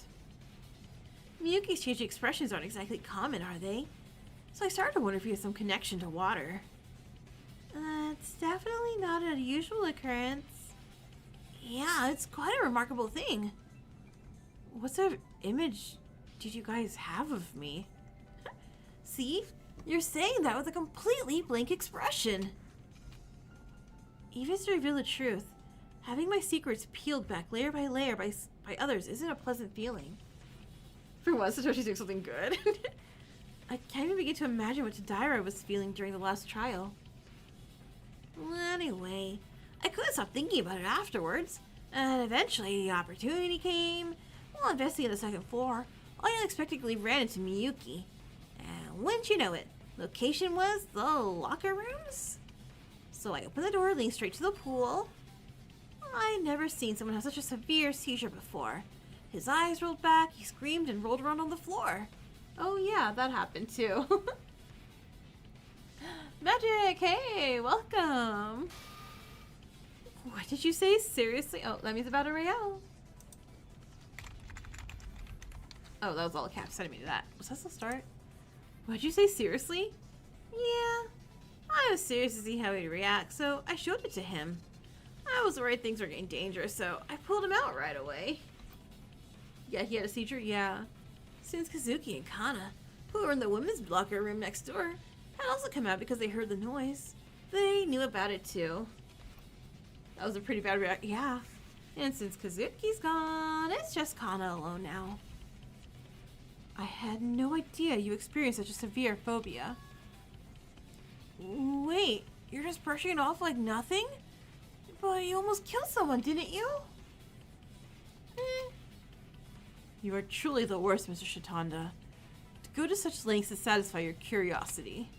Miyuki's changing expressions aren't exactly common, are they? So I started to wonder if he has some connection to water. It's definitely not an unusual occurrence. Yeah, it's quite a remarkable thing. What sort of image did you guys have of me? See? You're saying that with a completely blank expression. Even to reveal the truth, having my secrets peeled back layer by layer by others isn't a pleasant feeling. For once, Satoshi's doing something good. I can't even begin to imagine what Tadaira was feeling during the last trial. Anyway, I couldn't stop thinking about it afterwards, and eventually the opportunity came. While investigating the second floor, I unexpectedly ran into Miyuki. And wouldn't you know it, location was the locker rooms? So I opened the door leading straight to the pool. I'd never seen someone have such a severe seizure before. His eyes rolled back, he screamed and rolled around on the floor. Oh yeah, that happened too. Magic, hey, welcome. What did you say? Seriously? Oh, that means about a Real. Oh, that was all caps sending me to that. Was that the start? What'd you say? Seriously? Yeah. I was serious to see how he'd react, so I showed it to him. I was worried things were getting dangerous, so I pulled him out right away. Yeah, he had a seizure? Yeah. Since Kazuki and Kana, who were in the women's locker room next door, had also come out because they heard the noise. They knew about it too. That was a pretty bad reaction. Yeah. And since Kazuki's gone, it's just Kana alone now. I had no idea you experienced such a severe phobia. Wait, you're just brushing it off like nothing? But you almost killed someone, didn't you? You are truly the worst, Mr. Shitanda. To go to such lengths to satisfy your curiosity.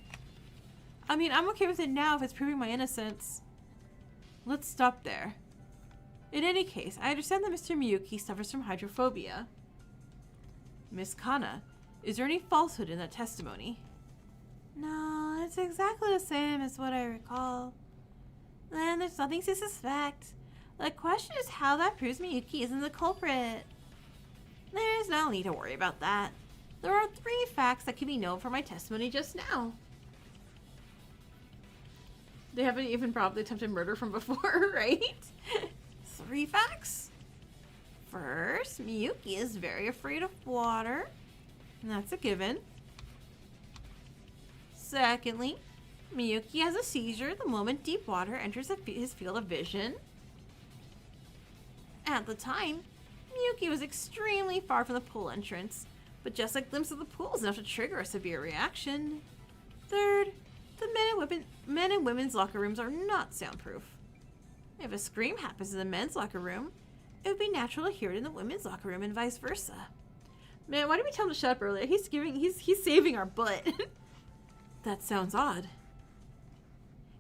I mean, I'm okay with it now if it's proving my innocence. Let's stop there. In any case, I understand that Mr. Miyuki suffers from hydrophobia. Miss Kana, is there any falsehood in that testimony? No, it's exactly the same as what I recall. Then there's nothing to suspect. The question is how that proves Miyuki isn't the culprit. There's no need to worry about that. There are 3 facts that can be known from my testimony just now. They haven't even probably attempted murder from before, right? 3 facts? First, Miyuki is very afraid of water. And that's a given. Secondly, Miyuki has a seizure the moment deep water enters his field of vision. At the time, Miyuki was extremely far from the pool entrance, but just a glimpse of the pool is enough to trigger a severe reaction. Third, the men and women's locker rooms are not soundproof. If a scream happens in the men's locker room, it would be natural to hear it in the women's locker room and vice versa. Man, why did we tell him to shut up earlier? He's saving our butt. That sounds odd.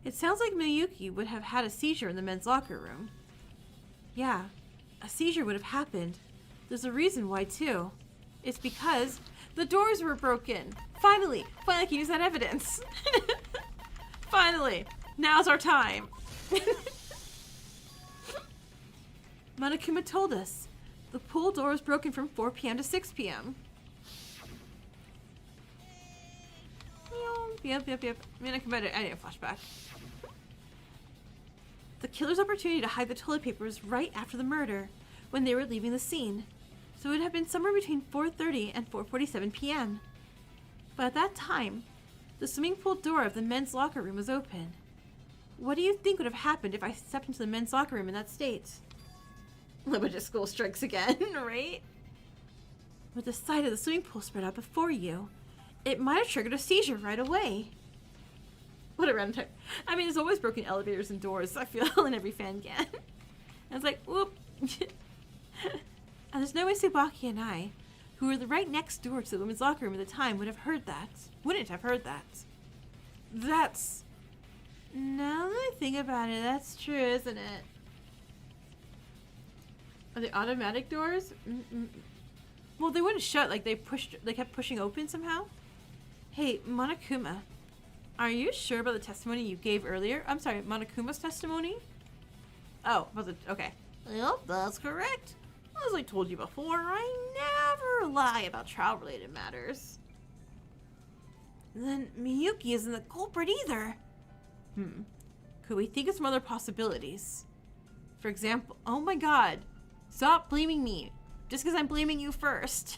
It sounds like Miyuki would have had a seizure in the men's locker room. Yeah, a seizure would have happened. There's a reason why, too. It's because the doors were broken. Finally I can use that evidence. Finally, now's our time. Monokuma told us the pool door was broken from 4 p.m. to 6 p.m. Yep. Monokuma, I need a flashback. The killer's opportunity to hide the toilet paper was right after the murder, when they were leaving the scene, so it would have been somewhere between 4:30 and 4:47 p.m. But at that time, the swimming pool door of the men's locker room was open. What do you think would have happened if I stepped into the men's locker room in that state? Limited school strikes again, right? With the sight of the swimming pool spread out before you, it might have triggered a seizure right away. What a random time. I mean, there's always broken elevators and doors, I feel, in every fan can. And it's like, whoop. And there's no way Tsubaki and I, who were right next door to the women's locker room at the time, wouldn't have heard that. That's... Now that I think about it, that's true, isn't it? Are they automatic doors? Well, they wouldn't shut, like they kept pushing open somehow. Hey, Monokuma, are you sure about the testimony you gave earlier? I'm sorry, Monokuma's testimony? Oh, okay. Yep, that's correct. As I told you before, I never lie about trial-related matters. Then Miyuki isn't the culprit either. Could we think of some other possibilities? For example, oh my god, stop blaming me, just because I'm blaming you first.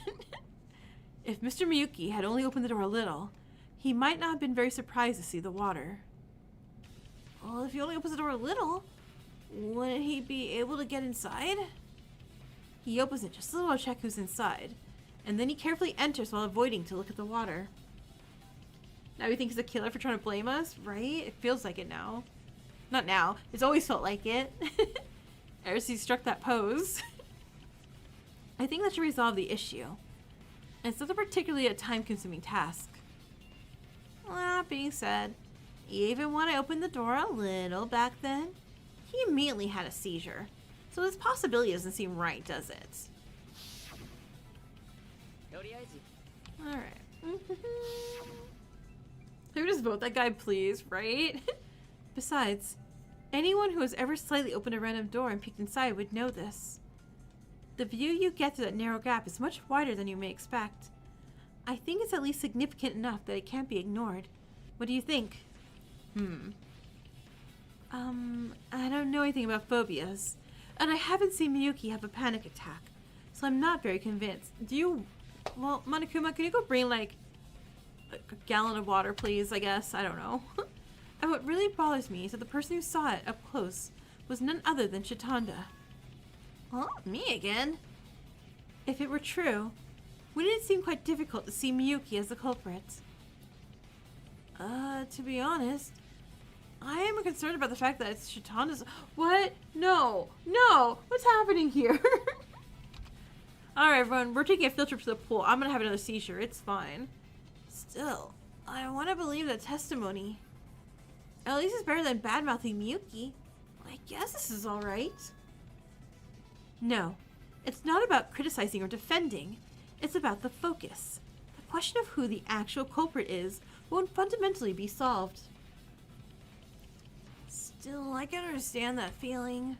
If Mr. Miyuki had only opened the door a little, he might not have been very surprised to see the water. Well, if he only opens the door a little, wouldn't he be able to get inside? He opens it just a little to check who's inside, and then he carefully enters while avoiding to look at the water. Now he thinks he's a killer for trying to blame us, right? It feels like it now. Not now. It's always felt like it. Ever since he struck that pose. I think that should resolve the issue. And it's not particularly a time-consuming task. Well, that being said, even when I opened the door a little back then, he immediately had a seizure. So this possibility doesn't seem right, does it? Alright. Can we just vote that guy, please, right? Besides, anyone who has ever slightly opened a random door and peeked inside would know this. The view you get through that narrow gap is much wider than you may expect. I think it's at least significant enough that it can't be ignored. What do you think? I don't know anything about phobias, and I haven't seen Miyuki have a panic attack, so I'm not very convinced. Well, Monokuma, can you go bring, like, a gallon of water, please, I guess? I don't know. And what really bothers me is that the person who saw it up close was none other than Chitanda. Well, me again. If it were true, wouldn't it seem quite difficult to see Miyuki as the culprit? To be honest, I am concerned about the fact that it's Chitanda's... What? No! What's happening here? Alright, everyone, we're taking a field trip to the pool. I'm gonna have another seizure. It's fine. Still, I want to believe that testimony. At least it's better than bad-mouthing Miyuki. I guess this is alright. No, it's not about criticizing or defending. It's about the focus. The question of who the actual culprit is won't fundamentally be solved. Still, I can understand that feeling.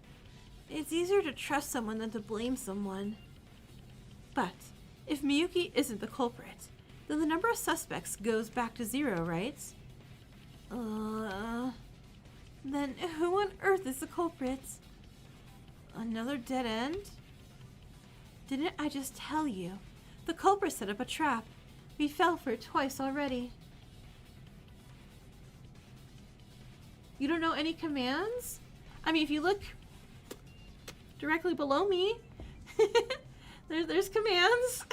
It's easier to trust someone than to blame someone. But if Miyuki isn't the culprit, then the number of suspects goes back to 0, right? Then who on earth is the culprit? Another dead end? Didn't I just tell you? The culprit set up a trap. We fell for it twice already. You don't know any commands? I mean, if you look directly below me, There's commands.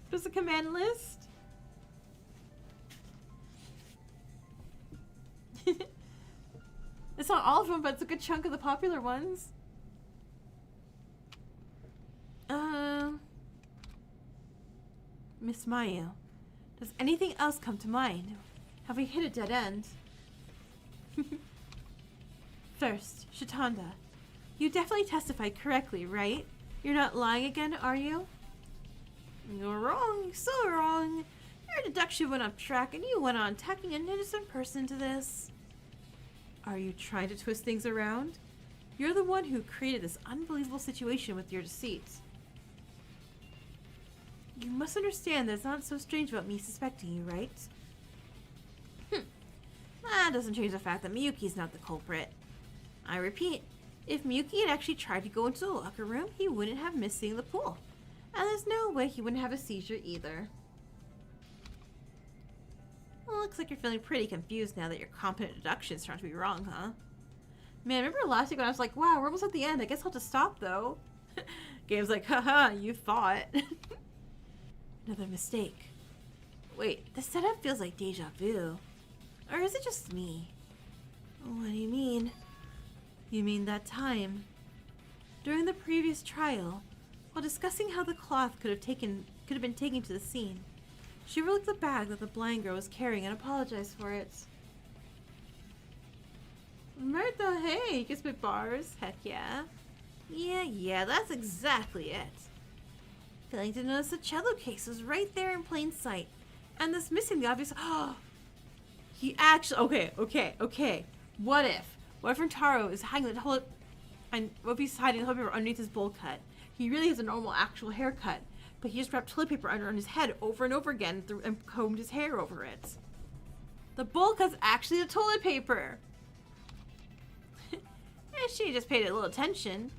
There's a command list. It's not all of them, but it's a good chunk of the popular ones. Miss Mayu, does anything else come to mind? Have we hit a dead end? First, Shatanda, you definitely testified correctly, right? You're not lying again, are you? You're wrong, so wrong. Your deduction went off track and you went on tacking an innocent person to this. Are you trying to twist things around? You're the one who created this unbelievable situation with your deceit. You must understand that it's not so strange about me suspecting you, right? That doesn't change the fact that Miyuki's not the culprit. I repeat, if Miyuki had actually tried to go into the locker room, he wouldn't have missed seeing the pool. And there's no way he wouldn't have a seizure either. Well, looks like you're feeling pretty confused now that your competent deductions turned out to be wrong, huh? Man, remember last week when I was like, wow, we're almost at the end. I guess I'll just stop, though. Game's like, haha, you thought. Another mistake. Wait, the setup feels like deja vu. Or is it just me? What do you mean? You mean that time? During the previous trial, while discussing how the cloth could have been taken to the scene, she overlooked the bag that the blind girl was carrying and apologized for it. Martha, hey, you can spit bars. Heck yeah. Yeah, that's exactly it. Failing to notice the cello case was right there in plain sight, and thus missing the obvious. Oh, he actually. Okay. What if Rintaro is hanging the toilet, and what if he's hiding the toilet paper underneath his bowl cut? He really has a normal, actual haircut, but he just wrapped toilet paper under on his head over and over again and combed his hair over it. The bowl cut's actually the toilet paper. If she just paid a little attention,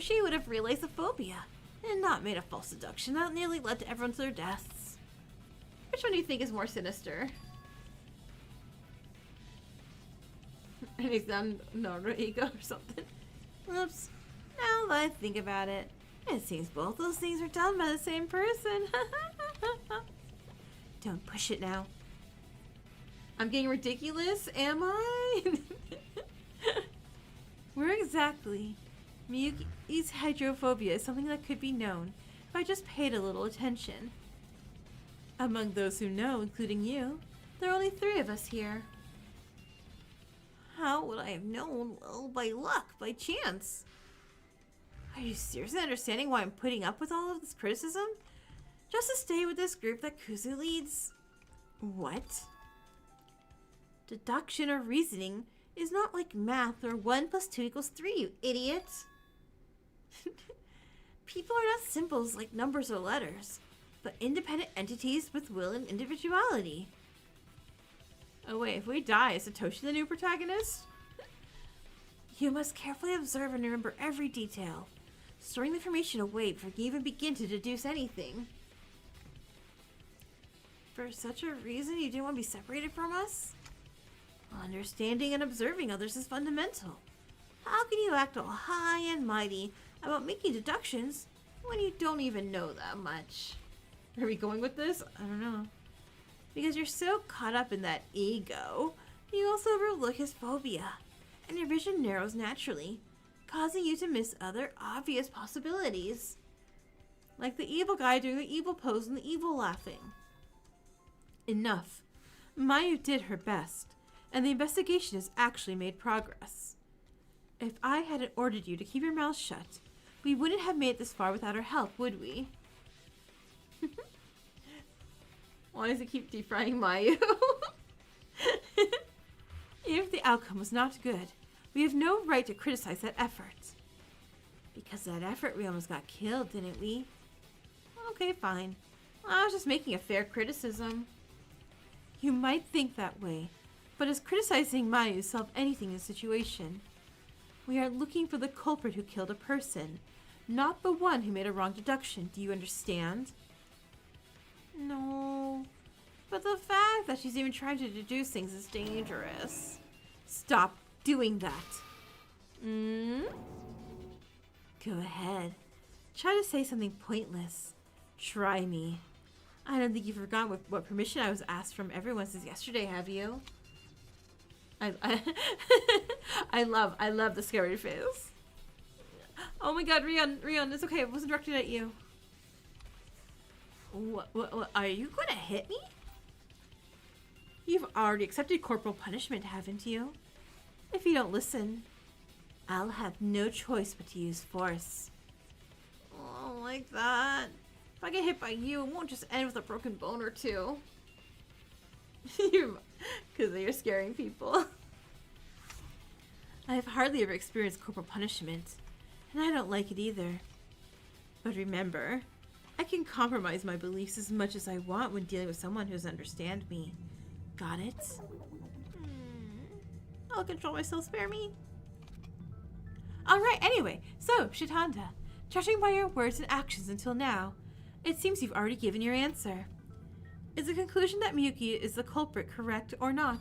she would have realized the phobia and not made a false deduction that nearly led to everyone to their deaths. Which one do you think is more sinister? He's done no ego or something. Oops. Now that I think about it, it seems both those things were done by the same person. Don't push it now. I'm getting ridiculous, am I? Where exactly? Miyuki's hydrophobia is something that could be known if I just paid a little attention. Among those who know, including you, there are only 3 of us here. How would I have known? Well, by luck, by chance. Are you seriously understanding why I'm putting up with all of this criticism? Just to stay with this group that Kuzu leads? What? Deduction or reasoning is not like math or 1 + 2 = 3, you idiot. People are not symbols like numbers or letters, but independent entities with will and individuality. Oh wait, if we die, is Satoshi the new protagonist? You must carefully observe and remember every detail, storing the information away before you can even begin to deduce anything. For such a reason, you didn't want to be separated from us? Understanding and observing others is fundamental. How can you act all high and mighty about making deductions when you don't even know that much? Are we going with this? I don't know. Because you're so caught up in that ego, you also overlook his phobia, and your vision narrows naturally, causing you to miss other obvious possibilities. Like the evil guy doing the evil pose and the evil laughing. Enough. Mayu did her best, and the investigation has actually made progress. If I hadn't ordered you to keep your mouth shut, we wouldn't have made it this far without her help, would we? Why does it keep defrying Mayu? If the outcome was not good, we have no right to criticize that effort. Because of that effort, we almost got killed, didn't we? Okay, fine. I was just making a fair criticism. You might think that way, but is criticizing Mayu solve anything in the situation? We are looking for the culprit who killed a person, not the one who made a wrong deduction. Do you understand? No, but the fact that she's even trying to deduce things is dangerous. Stop doing that. Go ahead. Try to say something pointless. Try me. I don't think you've forgotten what permission I was asked from everyone since yesterday, have you? I I love the scary face. Oh my god, Rion, it's okay. It wasn't directed at you. What, are you gonna hit me? You've already accepted corporal punishment, haven't you? If you don't listen, I'll have no choice but to use force. Oh, like that. If I get hit by you, it won't just end with a broken bone or two. Because you're scaring people. I've hardly ever experienced corporal punishment, and I don't like it either. But remember, I can compromise my beliefs as much as I want when dealing with someone who doesn't understand me. Got it? I'll control myself, spare me. Alright, anyway, so, Shitanda, judging by your words and actions until now, it seems you've already given your answer. Is the conclusion that Miyuki is the culprit correct or not?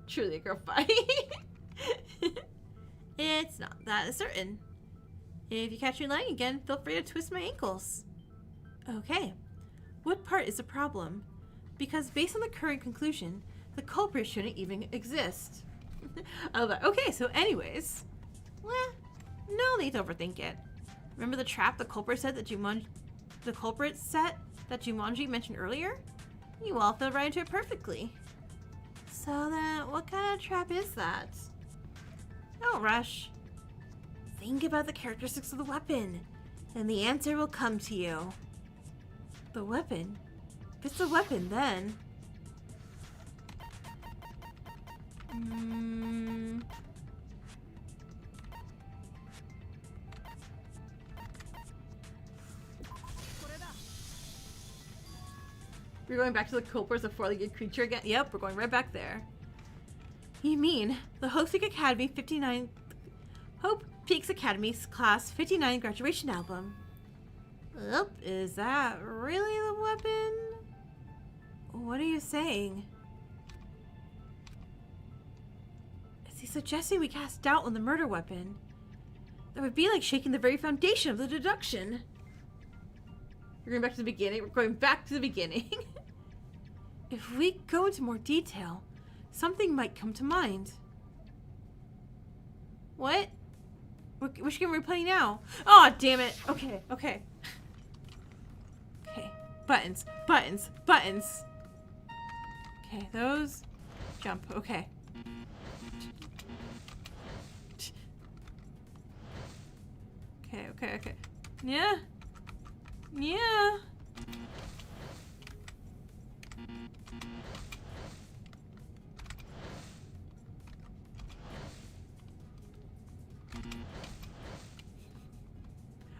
Truly a girl fight. It's not that certain. If you catch me lying again, feel free to twist my ankles. Okay. What part is the problem? Because based on the current conclusion, the culprit shouldn't even exist. Okay, so anyways. Well, no need to overthink it. Remember the trap the culprit said that the culprit set that Jumanji mentioned earlier? You all fell right into it perfectly. So then, what kind of trap is that? Don't rush. Think about the characteristics of the weapon, and the answer will come to you. The weapon? If it's a weapon, then... We're going back to the culprit as a four-legged creature again? Yep, we're going right back there. You mean the Hope Peak Academy 59... Hope Peaks Academy's Class 59 graduation album. Oop, is that really the weapon? What are you saying? Is he suggesting we cast doubt on the murder weapon? That would be like shaking the very foundation of the deduction. We're going back to the beginning. We're going back to the beginning. If we go into more detail, something might come to mind. What? Which game are we playing now? Oh, damn it. Okay, okay. Okay. Buttons, buttons, buttons. Okay, those. Jump. Okay. Okay, okay, okay. Yeah. Yeah.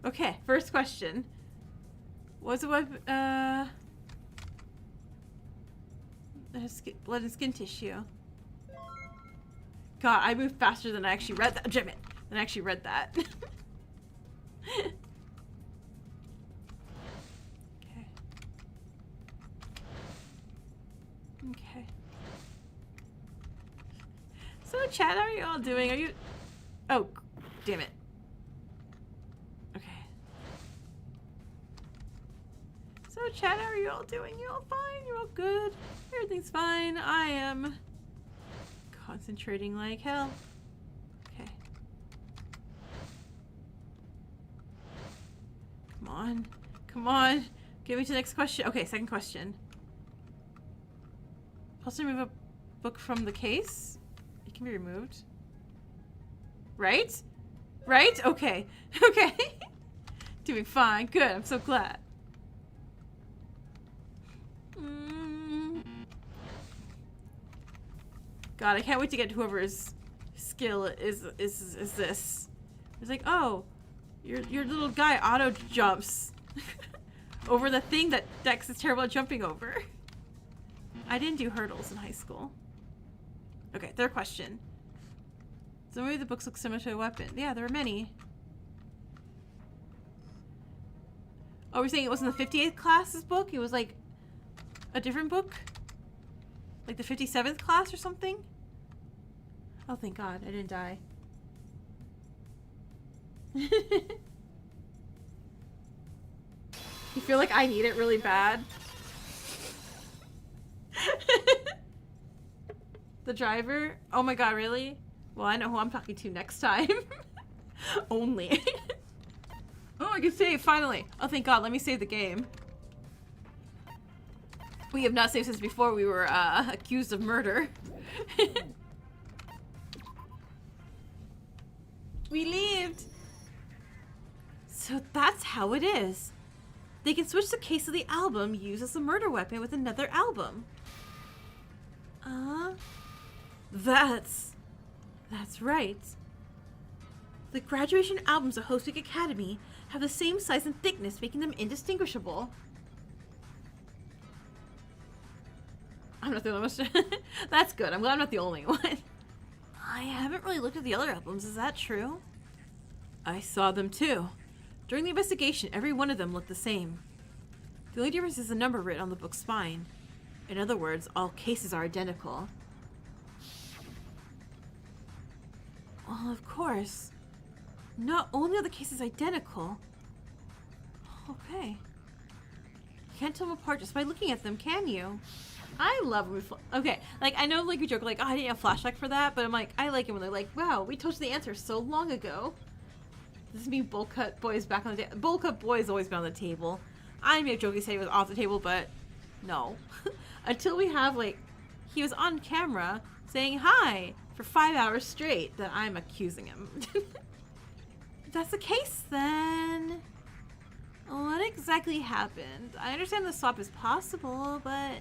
Okay, first question. Was it what, blood and skin tissue. God, I moved faster than I actually read that. Damn it. Than I actually read that. Okay. Okay. So, chat, how are you all doing? Are you... Oh, damn it. Okay. So, chat, how are you all doing? You all fine? You all good? Everything's fine. I am concentrating like hell. Okay. Come on. Come on. Get me to the next question. Okay, second question. Also remove a book from the case? It can be removed. Right? Right? Okay. Okay. Doing fine. Good. I'm so glad. God, I can't wait to get to whoever's skill is this. It's like, oh, your little guy auto jumps over the thing that Dex is terrible at jumping over. I didn't do hurdles in high school. Okay, third question. So maybe the books look similar to a weapon. Yeah, there are many. Oh, we're saying it wasn't the 58th class's book? It was like a different book? Like the 57th class or something? Oh, thank God. I didn't die. You feel like I need it really bad? The driver? Oh my god, really? Well, I know who I'm talking to next time. Only. Oh, I can save, finally. Oh, thank god, let me save the game. We have not saved since before we were accused of murder. We lived! So that's how it is. They can switch the case of the album used as a murder weapon with another album. That's right. The graduation albums of Host Week Academy have the same size and thickness, making them indistinguishable. I'm not the only one. That's good. I'm glad I'm not the only one. I haven't really looked at the other albums. Is that true? I saw them too. During the investigation, every one of them looked the same. The only difference is the number written on the book's spine. In other words, all cases are identical. Well, of course. Not only are the cases identical. Okay. You can't tell them apart just by looking at them, can you? I love when we okay, like, I know, like, we joke, like, oh, I didn't have flashback for that, but I'm like, I like it when they're like, wow, we told you the answer so long ago. This is me, Bowl Cut Boy's back on the table. Bowl Cut Boy's always been on the table. I made a joke he said he was off the table, but no. Until we have, like, he was on camera saying hi for 5 hours straight that I'm accusing him. If that's the case, then what exactly happened? I understand the swap is possible, but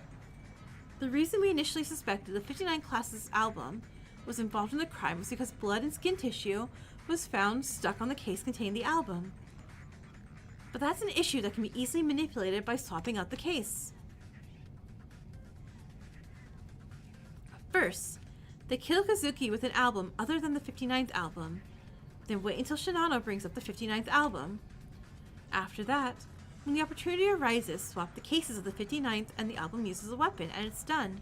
the reason we initially suspected the 59 Classes album was involved in the crime was because blood and skin tissue was found stuck on the case containing the album. But that's an issue that can be easily manipulated by swapping out the case. First, they kill Kazuki with an album other than the 59th album. Then wait until Shinano brings up the 59th album. After that, when the opportunity arises, swap the cases of the 59th and the album used as a weapon, and it's done.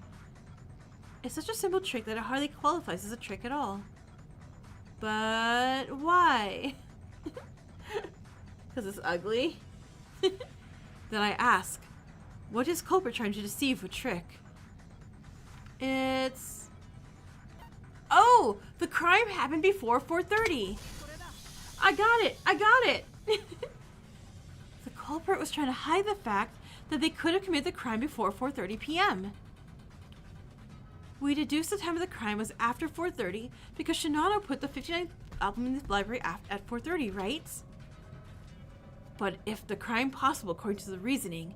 It's such a simple trick that it hardly qualifies as a trick at all. But why? Because it's ugly? Then I ask, what is culprit trying to deceive with trick? It's... Oh! The crime happened before 4:30! I got it! I got it! The culprit was trying to hide the fact that they could have committed the crime before 4:30 p.m. We deduced the time of the crime was after 4:30 because Shinano put the 59th album in the library at 4:30, right? But if the crime possible according to the reasoning,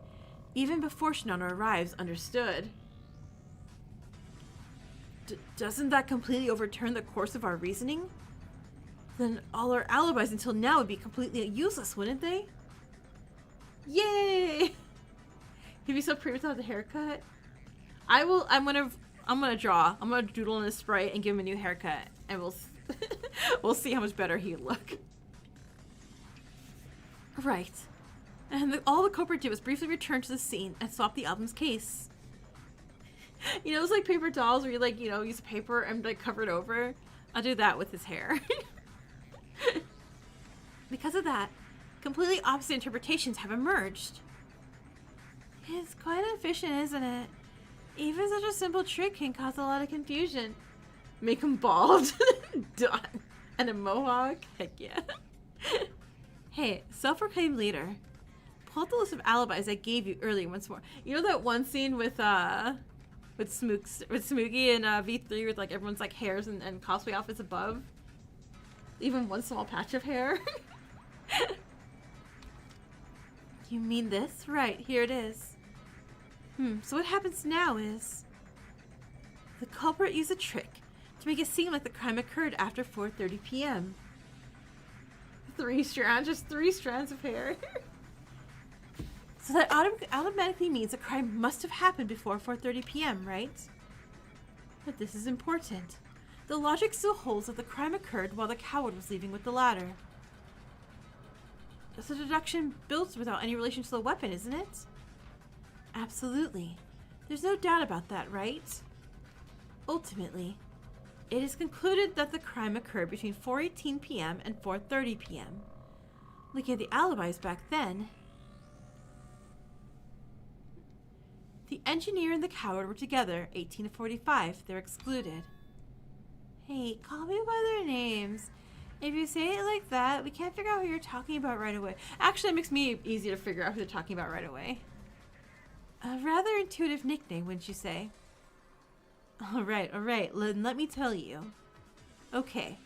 even before Shinano arrives, understood. Doesn't that completely overturn the course of our reasoning? Then all our alibis until now would be completely useless, wouldn't they? Yay! He'd be so pretty without the haircut. I'm gonna draw. I'm gonna doodle in a Sprite and give him a new haircut, and we'll see how much better he'd look. Right. And all the culprit did was briefly return to the scene and swap the album's case. You know, it's like paper dolls where you, like, you know, use paper and, like, cover it over. I'll do that with his hair. Because of that, completely opposite interpretations have emerged. It's quite efficient, isn't it? Even such a simple trick can cause a lot of confusion. Make him bald. Done. And a mohawk? Heck yeah. Hey, self-proclaimed leader. Pull out the list of alibis I gave you earlier once more. You know that one scene with Smoogie and V3 with, like, everyone's, like, hairs and cosplay outfits above? Even one small patch of hair? You mean this? Right, here it is. So what happens now is the culprit used a trick to make it seem like the crime occurred after 4:30 p.m. 3 strands, just 3 strands of hair. So that automatically means the crime must have happened before 4:30 p.m., right? But this is important. The logic still holds that the crime occurred while the coward was leaving with the ladder. That's a deduction built without any relation to the weapon, isn't it? Absolutely. There's no doubt about that, right? Ultimately, it is concluded that the crime occurred between 4:18 p.m. and 4:30 p.m. Looking at the alibis back then, engineer and the coward were together, 18 to 45. They're excluded. Hey, call me by their names. If you say it like that, we can't figure out who you're talking about right away. Actually, it makes me easier to figure out who they're talking about right away. A rather intuitive nickname, wouldn't you say? All right, let me tell you. Okay,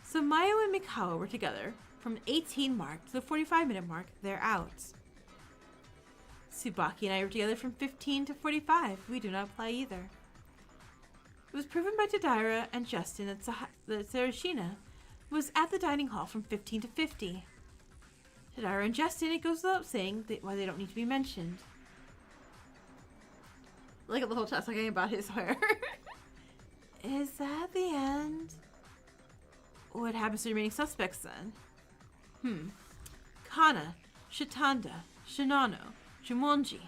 so Mayo and Mikawa were together. From the 18 mark to the 45-minute mark, they're out. Tsubaki and I were together from 15 to 45. We do not apply either. It was proven by Tadaira and Justin that Sarashina was at the dining hall from 15 to 50. Tadaira and Justin, it goes without saying why they don't need to be mentioned. Look at the whole chat talking about his hair. Is that the end? What happens to the remaining suspects then? Kana, Shitanda, Shinano, Jumonji,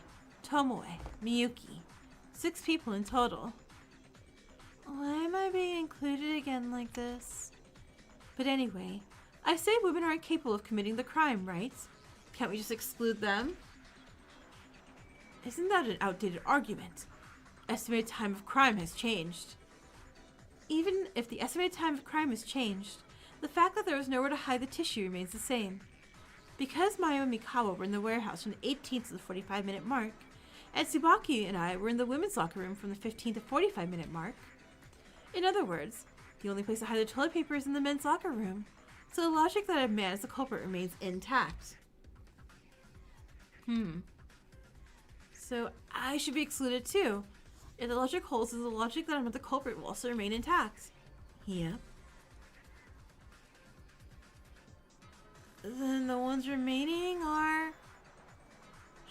Tomoe, Miyuki. 6 people in total. Why am I being included again like this? But anyway, I say women aren't capable of committing the crime, right? Can't we just exclude them? Isn't that an outdated argument? Estimated time of crime has changed. Even if the estimated time of crime has changed, the fact that there was nowhere to hide the tissue remains the same. Because Mayo and Mikawa were in the warehouse from the 18th to the 45-minute mark, and Tsubaki and I were in the women's locker room from the 15 to 45-minute mark. In other words, the only place to hide the toilet paper is in the men's locker room, so the logic that a man is the culprit remains intact. So I should be excluded too. If the logic holds, then the logic that I'm not the culprit will also remain intact. Yeah. Then the ones remaining are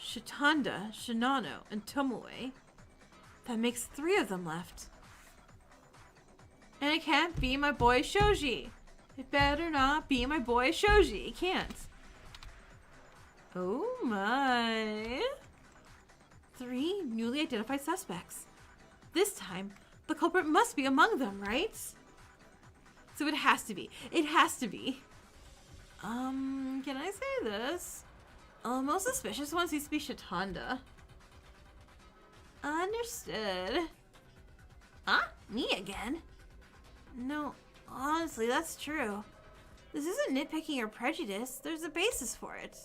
Shitanda, Shinano, and Tomoe. That makes 3 of them left. And it can't be my boy Shoji. It better not be my boy Shoji. It can't. Oh my. 3 newly identified suspects. This time, the culprit must be among them, right? So it has to be. It has to be. Can I say this? Most suspicious one seems to be Shitanda. Understood. Huh? Me again? No, honestly, that's true. This isn't nitpicking or prejudice. There's a basis for it.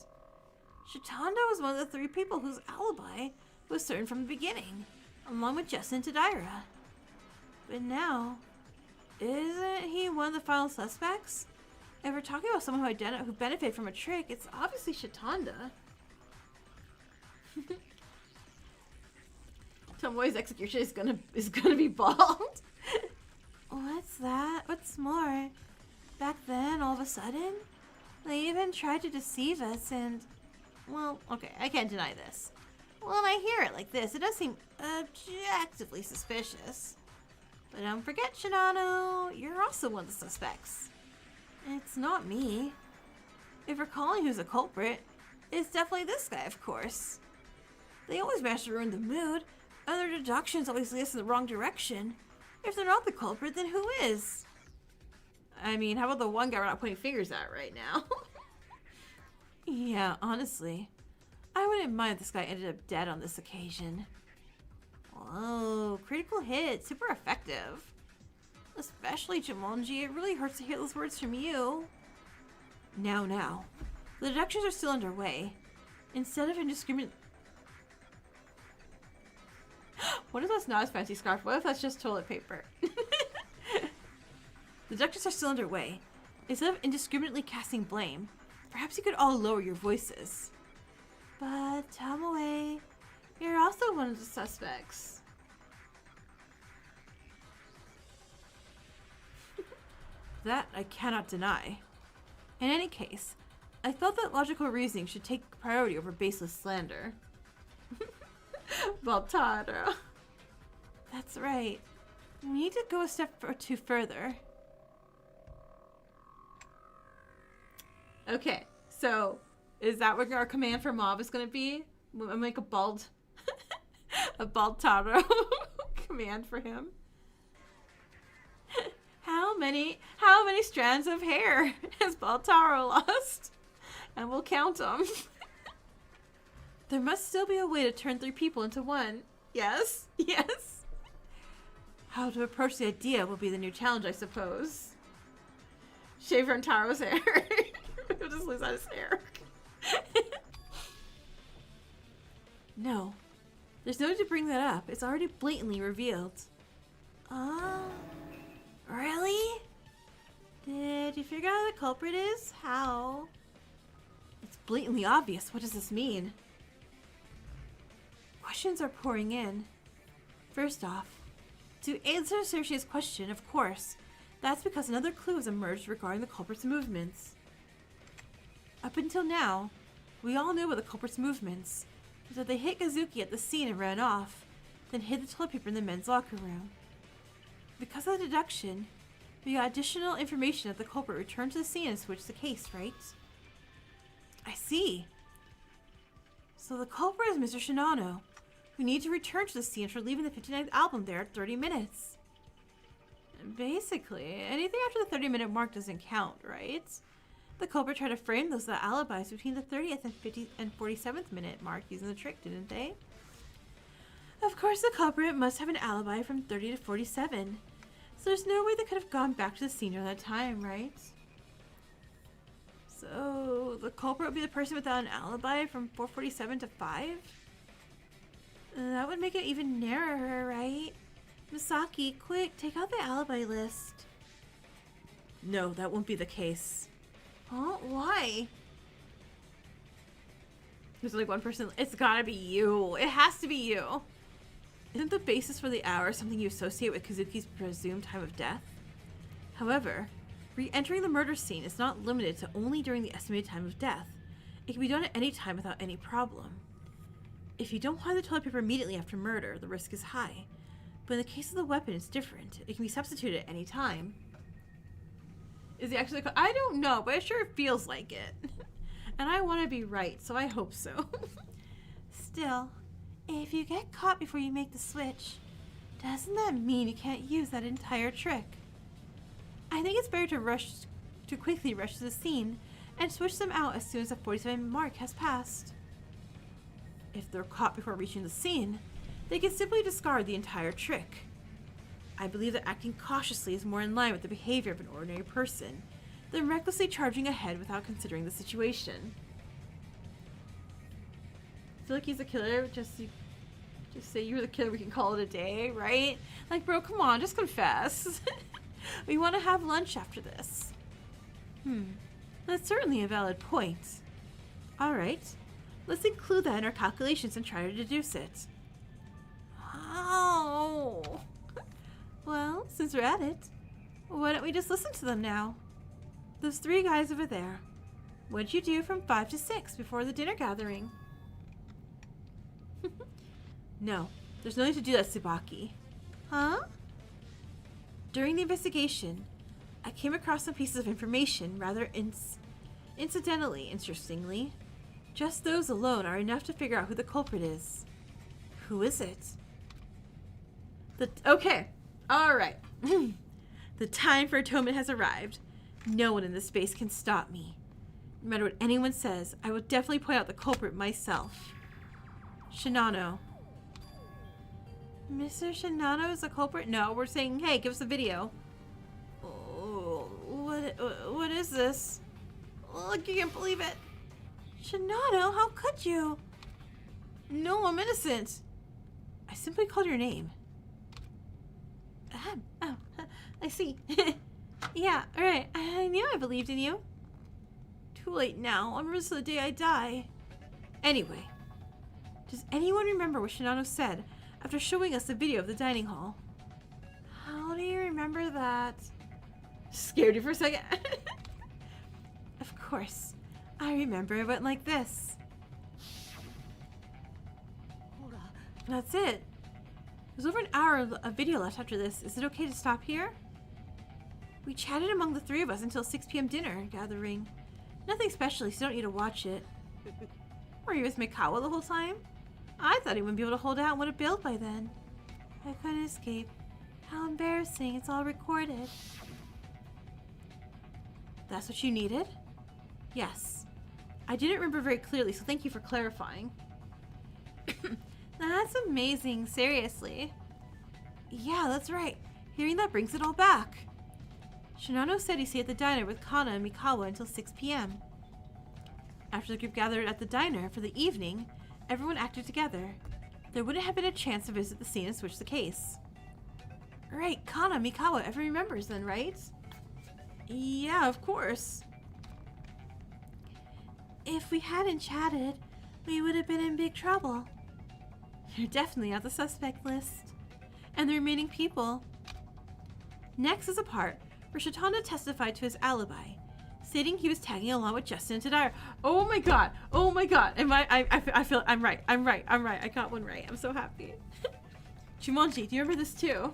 Shitanda was one of the 3 people whose alibi was certain from the beginning, along with Justin and Tadaira. But now, isn't he one of the final suspects? If we're talking about someone who benefited from a trick, it's obviously Shitanda. Tomoe's execution is gonna be bald. What's that? What's more? Back then, all of a sudden, they even tried to deceive us and... Well, okay, I can't deny this. When I hear it like this, it does seem objectively suspicious. But don't forget, Shinano, you're also one of the suspects. It's not me. If we're calling who's a culprit, it's definitely this guy, of course. They always manage to ruin the mood, and their deductions always lead us in the wrong direction. If they're not the culprit, then who is? I mean, how about the one guy we're not pointing fingers at right now? Yeah, honestly, I wouldn't mind if this guy ended up dead on this occasion. Whoa, critical hit, super effective. Especially Jumonji, it really hurts to hear those words from you. Now. The deductions are still underway. Instead of indiscriminate... What if that's not his fancy scarf? What if that's just toilet paper? The deductions are still underway. Instead of indiscriminately casting blame, perhaps you could all lower your voices. But Tomoe, you're also one of the suspects. That I cannot deny. In any case, I felt that logical reasoning should take priority over baseless slander. Baltaro. That's right. We need to go a step or 2 further. Okay, so is that what our command for Mauve is going to be? I'll make a bald Taro command for him. How many strands of hair has Baltaro lost? And we'll count them. There must still be a way to turn 3 people into one. Yes, yes. How to approach the idea will be the new challenge, I suppose. Shave Rantaro's hair. He'll just lose out his hair. No. There's no need to bring that up. It's already blatantly revealed. Really? Did you figure out who the culprit is? How? It's blatantly obvious. What does this mean? Questions are pouring in. First off, to answer Cersei's question, of course, that's because another clue has emerged regarding the culprit's movements. Up until now, we all knew about the culprit's movements, that they hit Kazuki at the scene and ran off, then hid the toilet paper in the men's locker room. Because of the deduction, we got additional information that the culprit returned to the scene and switched the case, right? I see. So the culprit is Mr. Shinano, who needed to return to the scene after leaving the 59th album there at 30 minutes. Basically, anything after the 30-minute mark doesn't count, right? The culprit tried to frame those alibis between the 30th and 47th minute mark using the trick, didn't they? Of course, the culprit must have an alibi from 30 to 47, so there's no way they could have gone back to the scene during that time, right? So, the culprit would be the person without an alibi from 447 to 5? That would make it even narrower, right? Misaki, quick, take out the alibi list. No, that won't be the case. Huh? Why? There's only one person. It's gotta be you. It has to be you. Isn't the basis for the hour something you associate with Kazuki's presumed time of death? However, re-entering the murder scene is not limited to only during the estimated time of death. It can be done at any time without any problem. If you don't hide the toilet paper immediately after murder, the risk is high. But in the case of the weapon, it's different. It can be substituted at any time. Is it actually? I don't know, but it sure feels like it. And I want to be right, so I hope so. Still, if you get caught before you make the switch, doesn't that mean you can't use that entire trick? I think it's better to quickly rush to the scene and switch them out as soon as the 47 mark has passed. If they're caught before reaching the scene, they can simply discard the entire trick. I believe that acting cautiously is more in line with the behavior of an ordinary person than recklessly charging ahead without considering the situation. I feel like he's a killer, just say you're the killer, we can call it a day, right? Like, bro, come on, just confess. We want to have lunch after this. That's certainly a valid point. Alright, let's include that in our calculations and try to deduce it. Oh. Well, since we're at it, why don't we just listen to them now? Those three guys over there. What'd you do from 5 to 6 before the dinner gathering? No, there's no need to do that, Tsubaki. Huh? During the investigation, I came across some pieces of information rather incidentally, interestingly. Just those alone are enough to figure out who the culprit is. Who is it? Okay. Alright. The time for atonement has arrived. No one in this space can stop me. No matter what anyone says, I will definitely point out the culprit myself. Shinano. Mr. Shinano is the culprit? No, we're saying, hey, give us a video. Oh, what is this? Oh, I can't believe it. Shinano, how could you? No, I'm innocent. I simply called your name. Oh, I see. Yeah, alright. I knew I believed in you. Too late now. I'm risking the day I die. Anyway, does anyone remember what Shinano said after showing us the video of the dining hall? How do you remember that? Scared you for a second? Of course. I remember it went like this. That's it. There's over an hour of video left after this. Is it okay to stop here? We chatted among the three of us until 6 p.m. dinner gathering. Nothing special, so you don't need to watch it. Were you with Mikawa the whole time? I thought he wouldn't be able to hold out and would have bailed by then. I couldn't escape. How embarrassing, it's all recorded. That's what you needed? Yes. I didn't remember very clearly, so thank you for clarifying. That's amazing, seriously. Yeah, that's right. Hearing that brings it all back. Shinano said he stayed at the diner with Kana and Mikawa until 6 p.m. After the group gathered at the diner for the evening, everyone acted together. There wouldn't have been a chance to visit the scene and switch the case. Right, Kana, Mikawa, everyone remembers then, right? Yeah, of course. If we hadn't chatted, we would have been in big trouble. You're definitely on the suspect list. And the remaining people. Next is a part where Shitanda testified to his alibi, stating he was tagging along with Justin into Dyer. Oh my god! Oh my god! I feel I'm right. I got one right. I'm so happy. Jumonji, do you remember this too?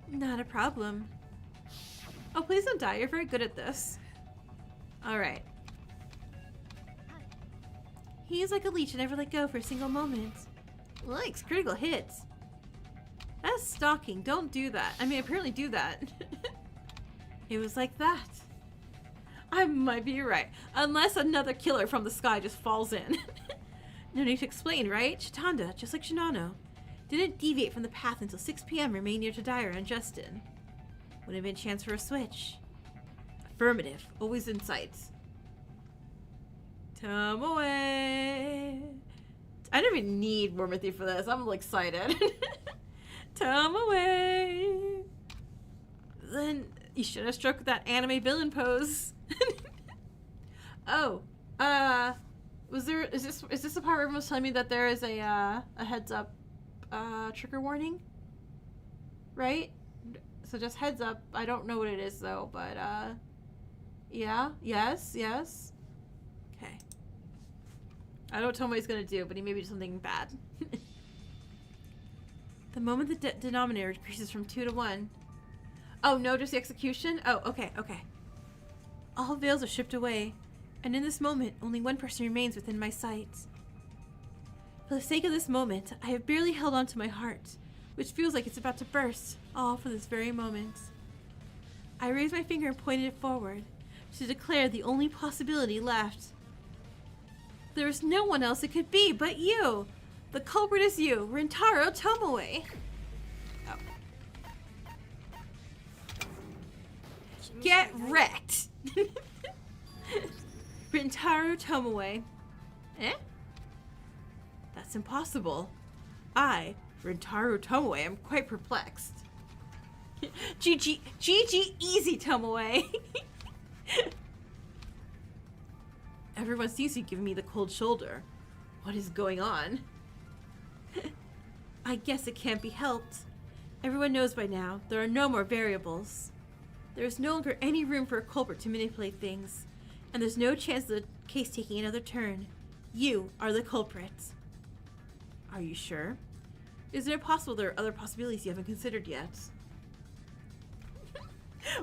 Not a problem. Oh, please don't die. You're very good at this. Alright. He is like a leech and never let go for a single moment. Likes critical hits. That's stalking. Don't do that. I mean, apparently do that. It was like that. I might be right. Unless another killer from the sky just falls in. No need to explain, right? Chitanda, just like Shinano, didn't deviate from the path until 6 p.m. remained near to Dyer and Justin. Would have been a chance for a switch. Affirmative. Always in sight. Tomoe. I don't even need Wormothy for this. I'm excited. Tomoe. Then you should have struck with that anime villain pose. Oh, is this the part where everyone was telling me that there is a heads up trigger warning? Right? So just heads up. I don't know what it is though, but yeah, yes. Okay. I don't know what Tomoe's gonna do, but he may be something bad. The moment the denominator decreases from 2 to 1. Oh, no, just the execution? Oh, okay. All veils are stripped away, and in this moment, only one person remains within my sight. For the sake of this moment, I have barely held on to my heart, which feels like it's about to burst, all for this very moment. I raised my finger and pointed it forward, to declare the only possibility left. There is no one else it could be but you! The culprit is you, Rintaro Tomoe! Oh. Get wrecked! Rintaro Tomoe. Eh? That's impossible. I, Rintaro Tomoe, am quite perplexed. GG easy, Tomoe! Everyone sees you giving me the cold shoulder. What is going on? I guess it can't be helped. Everyone knows by now there are no more variables. There is no longer any room for a culprit to manipulate things, and there's no chance of the case taking another turn. You are the culprit. Are you sure? Is it possible there are other possibilities you haven't considered yet?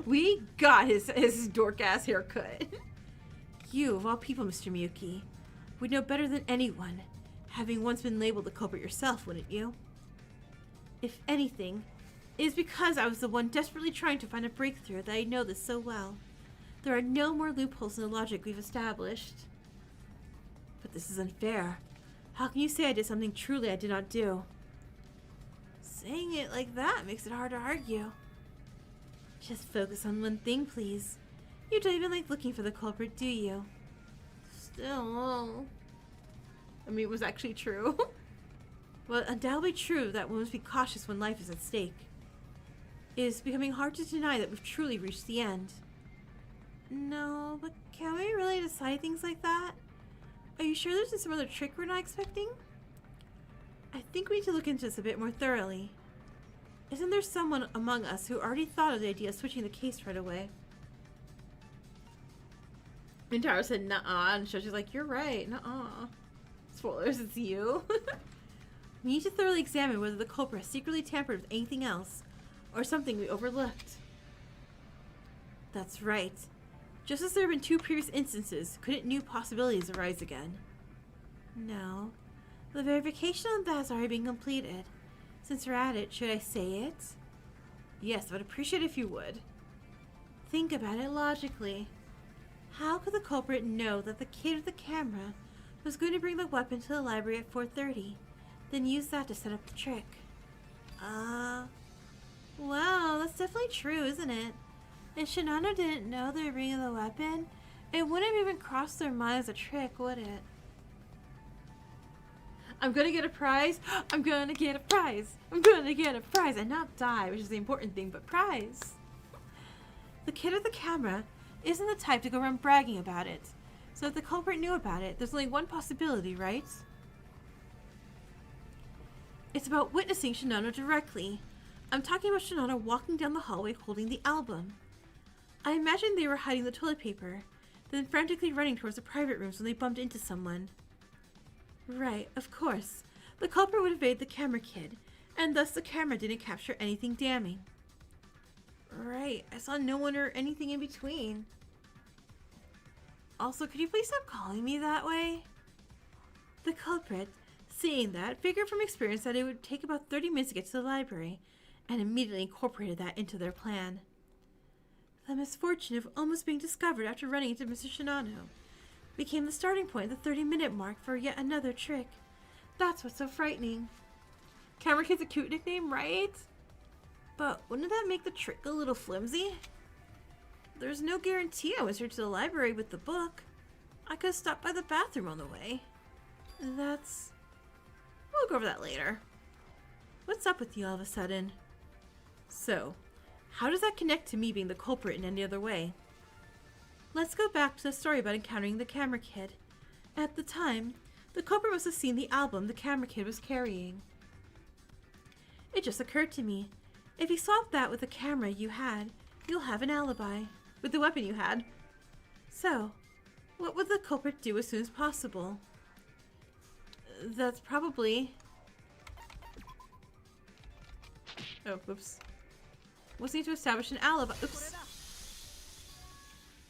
We got his dork-ass haircut. You, of all people, Mr. Miyuki, would know better than anyone, having once been labeled the culprit yourself, wouldn't you? If anything, it is because I was the one desperately trying to find a breakthrough that I know this so well. There are no more loopholes in the logic we've established. But this is unfair. How can you say I did something truly I did not do? Saying it like that makes it hard to argue. Just focus on one thing, please. You don't even like looking for the culprit, do you? Still. I mean, it was actually true. Well, undoubtedly true that one must be cautious when life is at stake. It is becoming hard to deny that we've truly reached the end. No, but can we really decide things like that? Are you sure there's some other trick we're not expecting? I think we need to look into this a bit more thoroughly. Isn't there someone among us who already thought of the idea of switching the case right away? And Taro said, nuh-uh, and Shoshi's like, you're right, nuh-uh. Spoilers, it's you. We need to thoroughly examine whether the culprit has secretly tampered with anything else, or something we overlooked. That's right. Just as there have been 2 previous instances, couldn't new possibilities arise again? No. The verification on that has already been completed. Since we're at it, should I say it? Yes, I would appreciate it if you would. Think about it logically. How could the culprit know that the kid with the camera was going to bring the weapon to the library at 4:30, then use that to set up the trick. Wow, that's definitely true, isn't it? If Shinano didn't know they were bringing the weapon, it wouldn't have even crossed their mind as a trick, would it? I'm gonna get a prize. I'm gonna get a prize. I'm gonna get a prize. And not die, which is the important thing, but prize. The kid with the camera isn't the type to go around bragging about it. So if the culprit knew about it, there's only one possibility, right? It's about witnessing Shinano directly. I'm talking about Shinano walking down the hallway holding the album. I imagine they were hiding the toilet paper, then frantically running towards the private rooms when they bumped into someone. Right, of course. The culprit would evade the camera kid, and thus the camera didn't capture anything damning. Right, I saw no one or anything in between. Also, could you please stop calling me that way? The culprit, seeing that, figured from experience that it would take about 30 minutes to get to the library, and immediately incorporated that into their plan. The misfortune of almost being discovered after running into Mr. Shinano became the starting point at the 30-minute mark for yet another trick. That's what's so frightening. Camera Kid's a cute nickname, right? But wouldn't that make the trick a little flimsy? There's no guarantee I was here to the library with the book. I could have stopped by the bathroom on the way. We'll go over that later. What's up with you all of a sudden? So, how does that connect to me being the culprit in any other way? Let's go back to the story about encountering the camera kid. At the time, the culprit must have seen the album the camera kid was carrying. It just occurred to me, if you swap that with the camera you had, you'll have an alibi. With the weapon you had. So, what would the culprit do as soon as possible? That's probably... Oh, whoops. Was need to establish an alibi. Oops.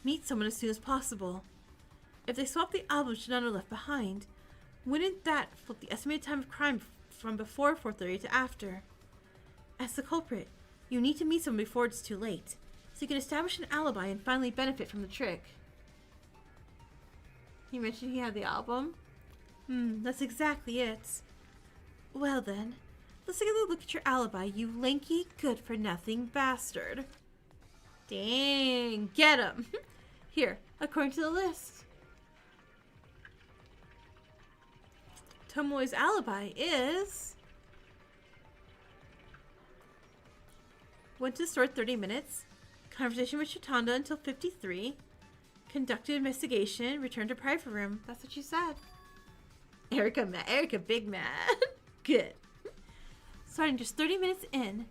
Meet someone as soon as possible. If they swap the album Shinano left behind, wouldn't that flip the estimated time of crime from before 4:30 to after? As the culprit, you need to meet someone before it's too late, so you can establish an alibi and finally benefit from the trick. He mentioned he had the album? That's exactly it. Well then, let's take a look at your alibi, you lanky, good-for-nothing bastard. Dang, get him! Here, according to the list. Tomoe's alibi is... went to the store 30 minutes, conversation with Shitanda until 53, conducted investigation, returned to private room. That's what you said. Erica big mad. Good. Starting just 30 minutes in,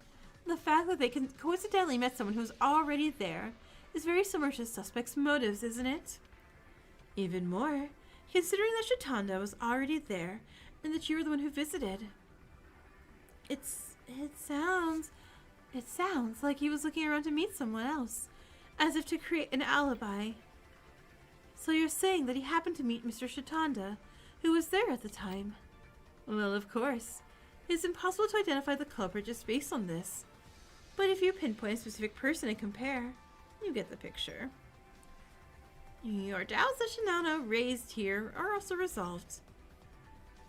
the fact that they coincidentally met someone who was already there is very similar to the suspect's motives, isn't it? Even more, considering that Shitanda was already there and that you were the one who visited. It sounds like he was looking around to meet someone else, as if to create an alibi. So you're saying that he happened to meet Mr. Shitanda, who was there at the time? Well, of course. It's impossible to identify the culprit just based on this. But if you pinpoint a specific person and compare, you get the picture. Your doubts that Shinano raised here are also resolved.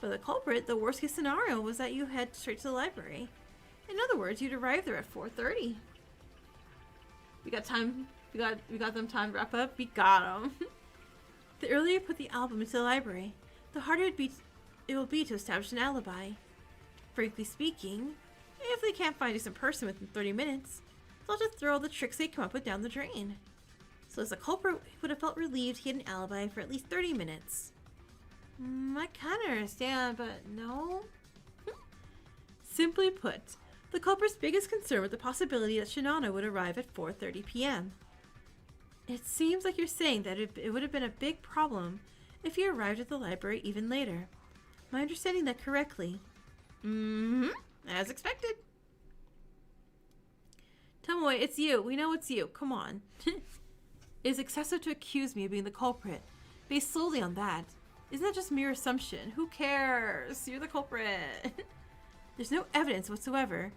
For the culprit, the worst case scenario was that you head straight to the library. In other words, you'd arrive there at 4:30. We got time. We got them time to wrap up. We got them. The earlier you put the album into the library, the harder it will be to establish an alibi. Frankly speaking, if they can't find a decent person within 30 minutes, they'll just throw all the tricks they come up with down the drain. So as a culprit, he would have felt relieved he had an alibi for at least 30 minutes. I kind of understand, but no. Simply put, the culprit's biggest concern was the possibility that Shinano would arrive at 4:30 p.m. It seems like you're saying that it would have been a big problem if he arrived at the library even later. Am I understanding that correctly? As expected. Tomoe, it's you. We know it's you. Come on. It is excessive to accuse me of being the culprit, based solely on that. Isn't that just mere assumption? Who cares? You're the culprit. There's no evidence whatsoever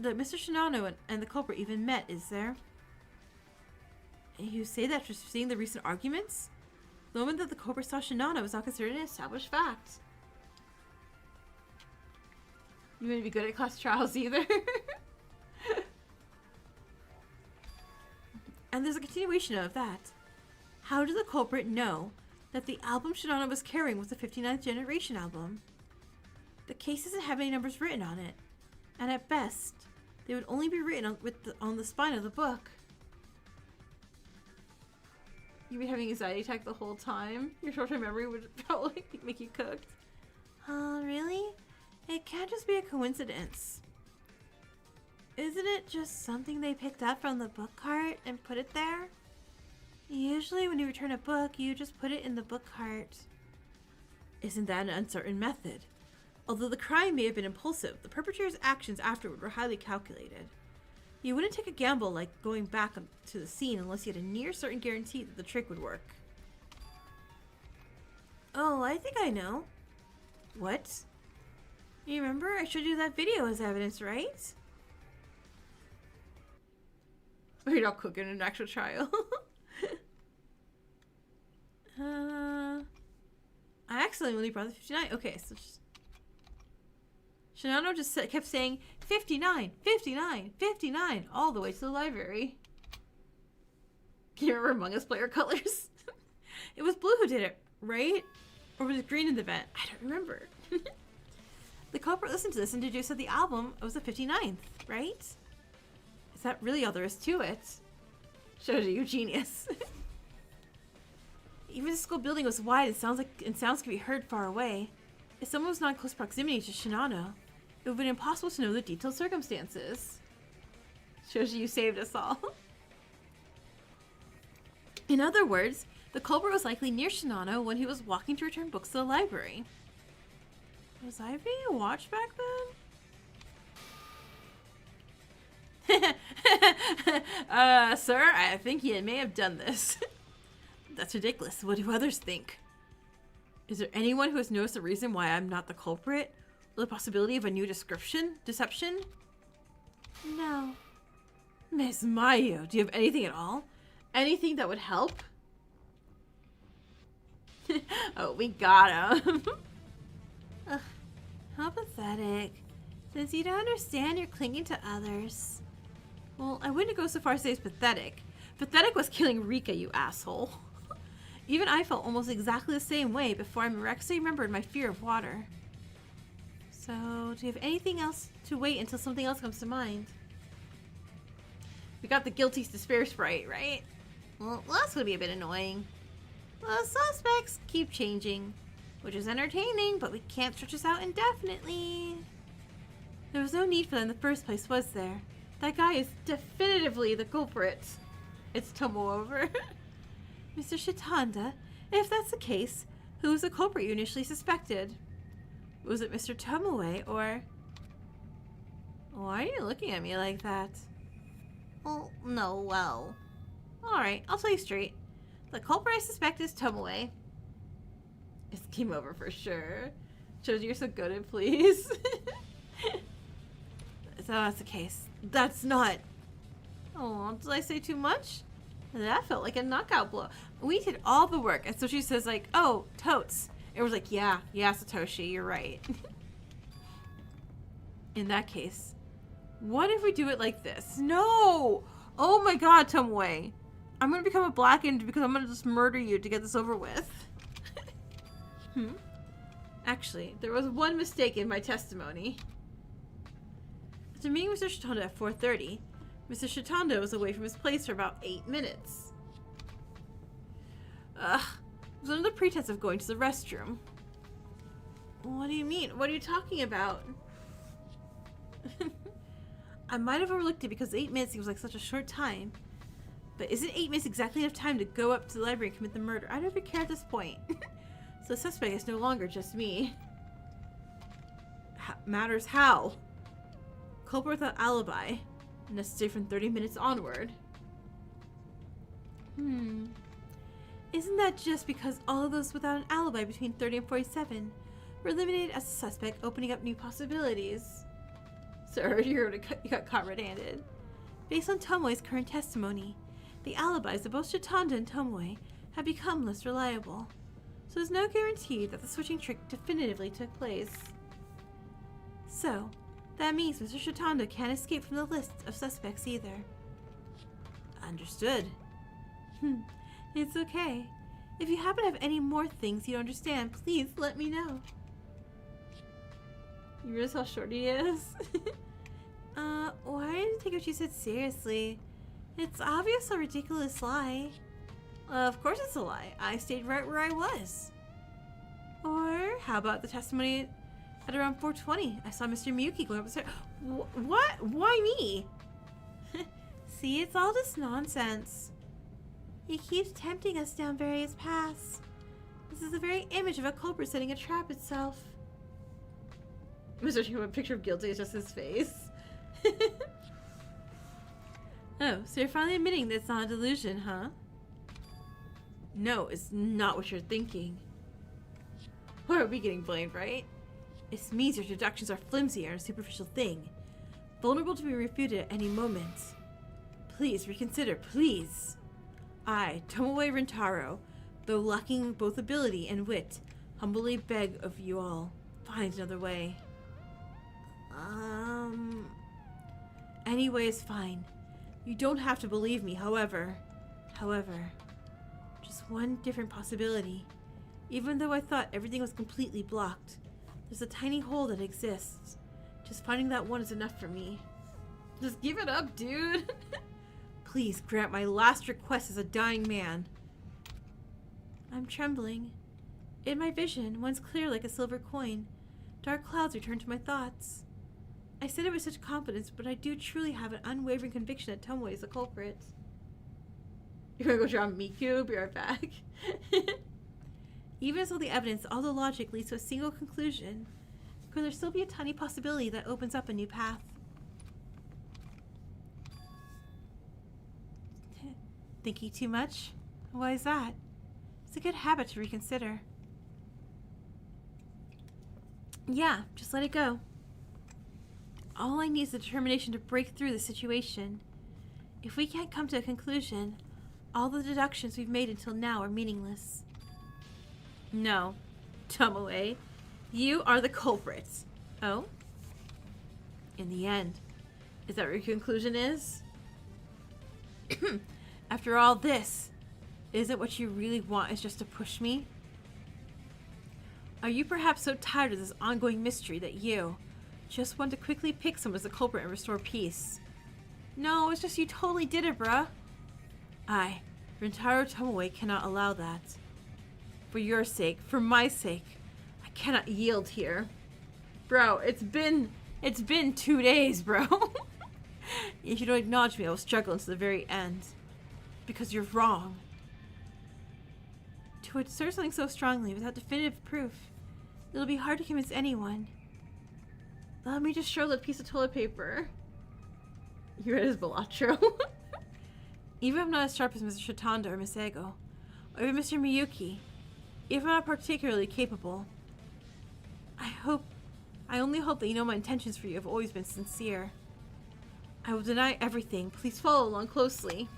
that Mr. Shinano and the culprit even met, is there? You say that after seeing the recent arguments? The moment that the culprit saw Shinano was not considered an established fact. You wouldn't be good at class trials either. And there's a continuation of that. How did the culprit know that the album Shinano was carrying was the 59th generation album? The case doesn't have any numbers written on it, and at best, they would only be written on the spine of the book. You've been having anxiety attack the whole time? Your short-term memory would probably make you cooked. Really? It can't just be a coincidence. Isn't it just something they picked up from the book cart and put it there? Usually when you return a book, you just put it in the book cart. Isn't that an uncertain method? Although the crime may have been impulsive, the perpetrator's actions afterward were highly calculated. You wouldn't take a gamble like going back to the scene unless you had a near certain guarantee that the trick would work. Oh, I think I know. What? You remember I showed you that video as evidence, right? You're not cooking an actual trial. I accidentally brought the 59. Okay, so Shinano just kept saying 59, 59, 59 all the way to the library. Can you remember Among Us player colors? It was blue who did it, right? Or was it green in the vent? I don't remember. The culprit listened to this and deduced that the album was the 59th, right? Is that really all there is to it? Shows you genius. Even the school building was wide and sounds could be heard far away. If someone was not in close proximity to Shinano, it would have been impossible to know the detailed circumstances. Shows you saved us all. In other words, the culprit was likely near Shinano when he was walking to return books to the library. Was I being watched back then? Sir, I think you may have done this. That's ridiculous. What do others think? Is there anyone who has noticed the reason why I'm not the culprit? Or the possibility of a new deception? No. Miss Mayu, do you have anything at all? Anything that would help? Oh, we got him. Ugh, how pathetic. Since you don't understand, you're clinging to others. Well, I wouldn't go so far as to say it's pathetic. Pathetic was killing Rika, you asshole. Even I felt almost exactly the same way before I miraculously remembered my fear of water. So, do you have anything else to wait until something else comes to mind? We got the guilty despair sprite, right? Well, that's gonna be a bit annoying. The suspects keep changing, which is entertaining, but we can't stretch this out indefinitely. There was no need for that in the first place, was there? That guy is definitively the culprit. It's Tomo over. Mr. Shitanda, if that's the case, who was the culprit you initially suspected? Was it Mr. Tomoe or... Why are you looking at me like that? Oh, no, well... Alright, I'll tell you straight. The culprit I suspect is Tomoe. It's game over for sure. Shows you're so good at please. So that's the case. That's not... Oh, did I say too much? That felt like a knockout blow. We did all the work. And so she says like, oh, totes. And we're like, yeah, Satoshi, you're right. In that case, what if we do it like this? No! Oh my god, Tomoe. I'm gonna become a blackened because I'm gonna just murder you to get this over with. Actually, there was one mistake in my testimony. After meeting Mr. Shitanda at 4:30, Mr. Shitanda was away from his place for about 8 minutes. Ugh. It was under the pretense of going to the restroom. What do you mean? What are you talking about? I might have overlooked it because 8 minutes seems like such a short time. But isn't 8 minutes exactly enough time to go up to the library and commit the murder? I don't even care at this point. So the suspect is no longer just me. Matters how? Culprit without alibi. Necessary from 30 minutes onward. Isn't that just because all of those without an alibi between 30 and 47 were eliminated as a suspect, opening up new possibilities? Sir, you got caught red-handed. Based on Tomoe's current testimony, the alibis of both Shitanda and Tomoe have become less reliable, so there's no guarantee that the switching trick definitively took place. So, That means Mr. Shitanda can't escape from the list of suspects either. Understood. It's okay. If you happen to have any more things you don't understand, please let me know. You realize how short he is? Why did you take what you said seriously? It's obvious a ridiculous lie. Of course it's a lie. I stayed right where I was. Or how about the testimony at around 4:20? I saw Mr. Miyuki going up the stairs. What? Why me? See, it's all just nonsense. He keeps tempting us down various paths. This is the very image of a culprit setting a trap itself. I'm searching for a picture of guilty, it's just his face. Oh, so you're finally admitting that it's not a delusion, huh? No, it's not what you're thinking. Why are we getting blamed, right? It means your deductions are flimsy and a superficial thing, vulnerable to be refuted at any moment. Please reconsider, please. I, Tomoe Rintaro, though lacking both ability and wit, humbly beg of you all, find another way. Any way is fine. You don't have to believe me, however, just one different possibility. Even though I thought everything was completely blocked, there's a tiny hole that exists. Just finding that one is enough for me. Just give it up, dude. Please grant my last request as a dying man. I'm trembling. In my vision, one's clear like a silver coin. Dark clouds return to my thoughts. I said it with such confidence, but I do truly have an unwavering conviction that Tomoe is the culprit. You're gonna go draw Miku? Be right back. Even as all the evidence, all the logic leads to a single conclusion, could there still be a tiny possibility that opens up a new path? Thinking too much? Why is that? It's a good habit to reconsider. Yeah, just let it go. All I need is the determination to break through the situation. If we can't come to a conclusion, all the deductions we've made until now are meaningless. No, Tomoe, you are the culprit. Oh? In the end, is that what your conclusion is? After all this, isn't what you really want is just to push me? Are you perhaps so tired of this ongoing mystery that you just want to quickly pick someone as the culprit and restore peace? No, it's just you totally did it, bruh. I, Rintaro Tomoe, cannot allow that. For your sake, for my sake, I cannot yield here. Bro, it's been 2 days, bro. If you don't acknowledge me, I will struggle until the very end. Because you're wrong. To assert something so strongly without definitive proof, it'll be hard to convince anyone. Let me just show the piece of toilet paper. You read his Balatro. Even if I'm not as sharp as Mr. Shitanda or Miss Ego, or even Mr. Miyuki, if I'm not particularly capable, I only hope that you know my intentions for you have always been sincere. I will deny everything. Please follow along closely.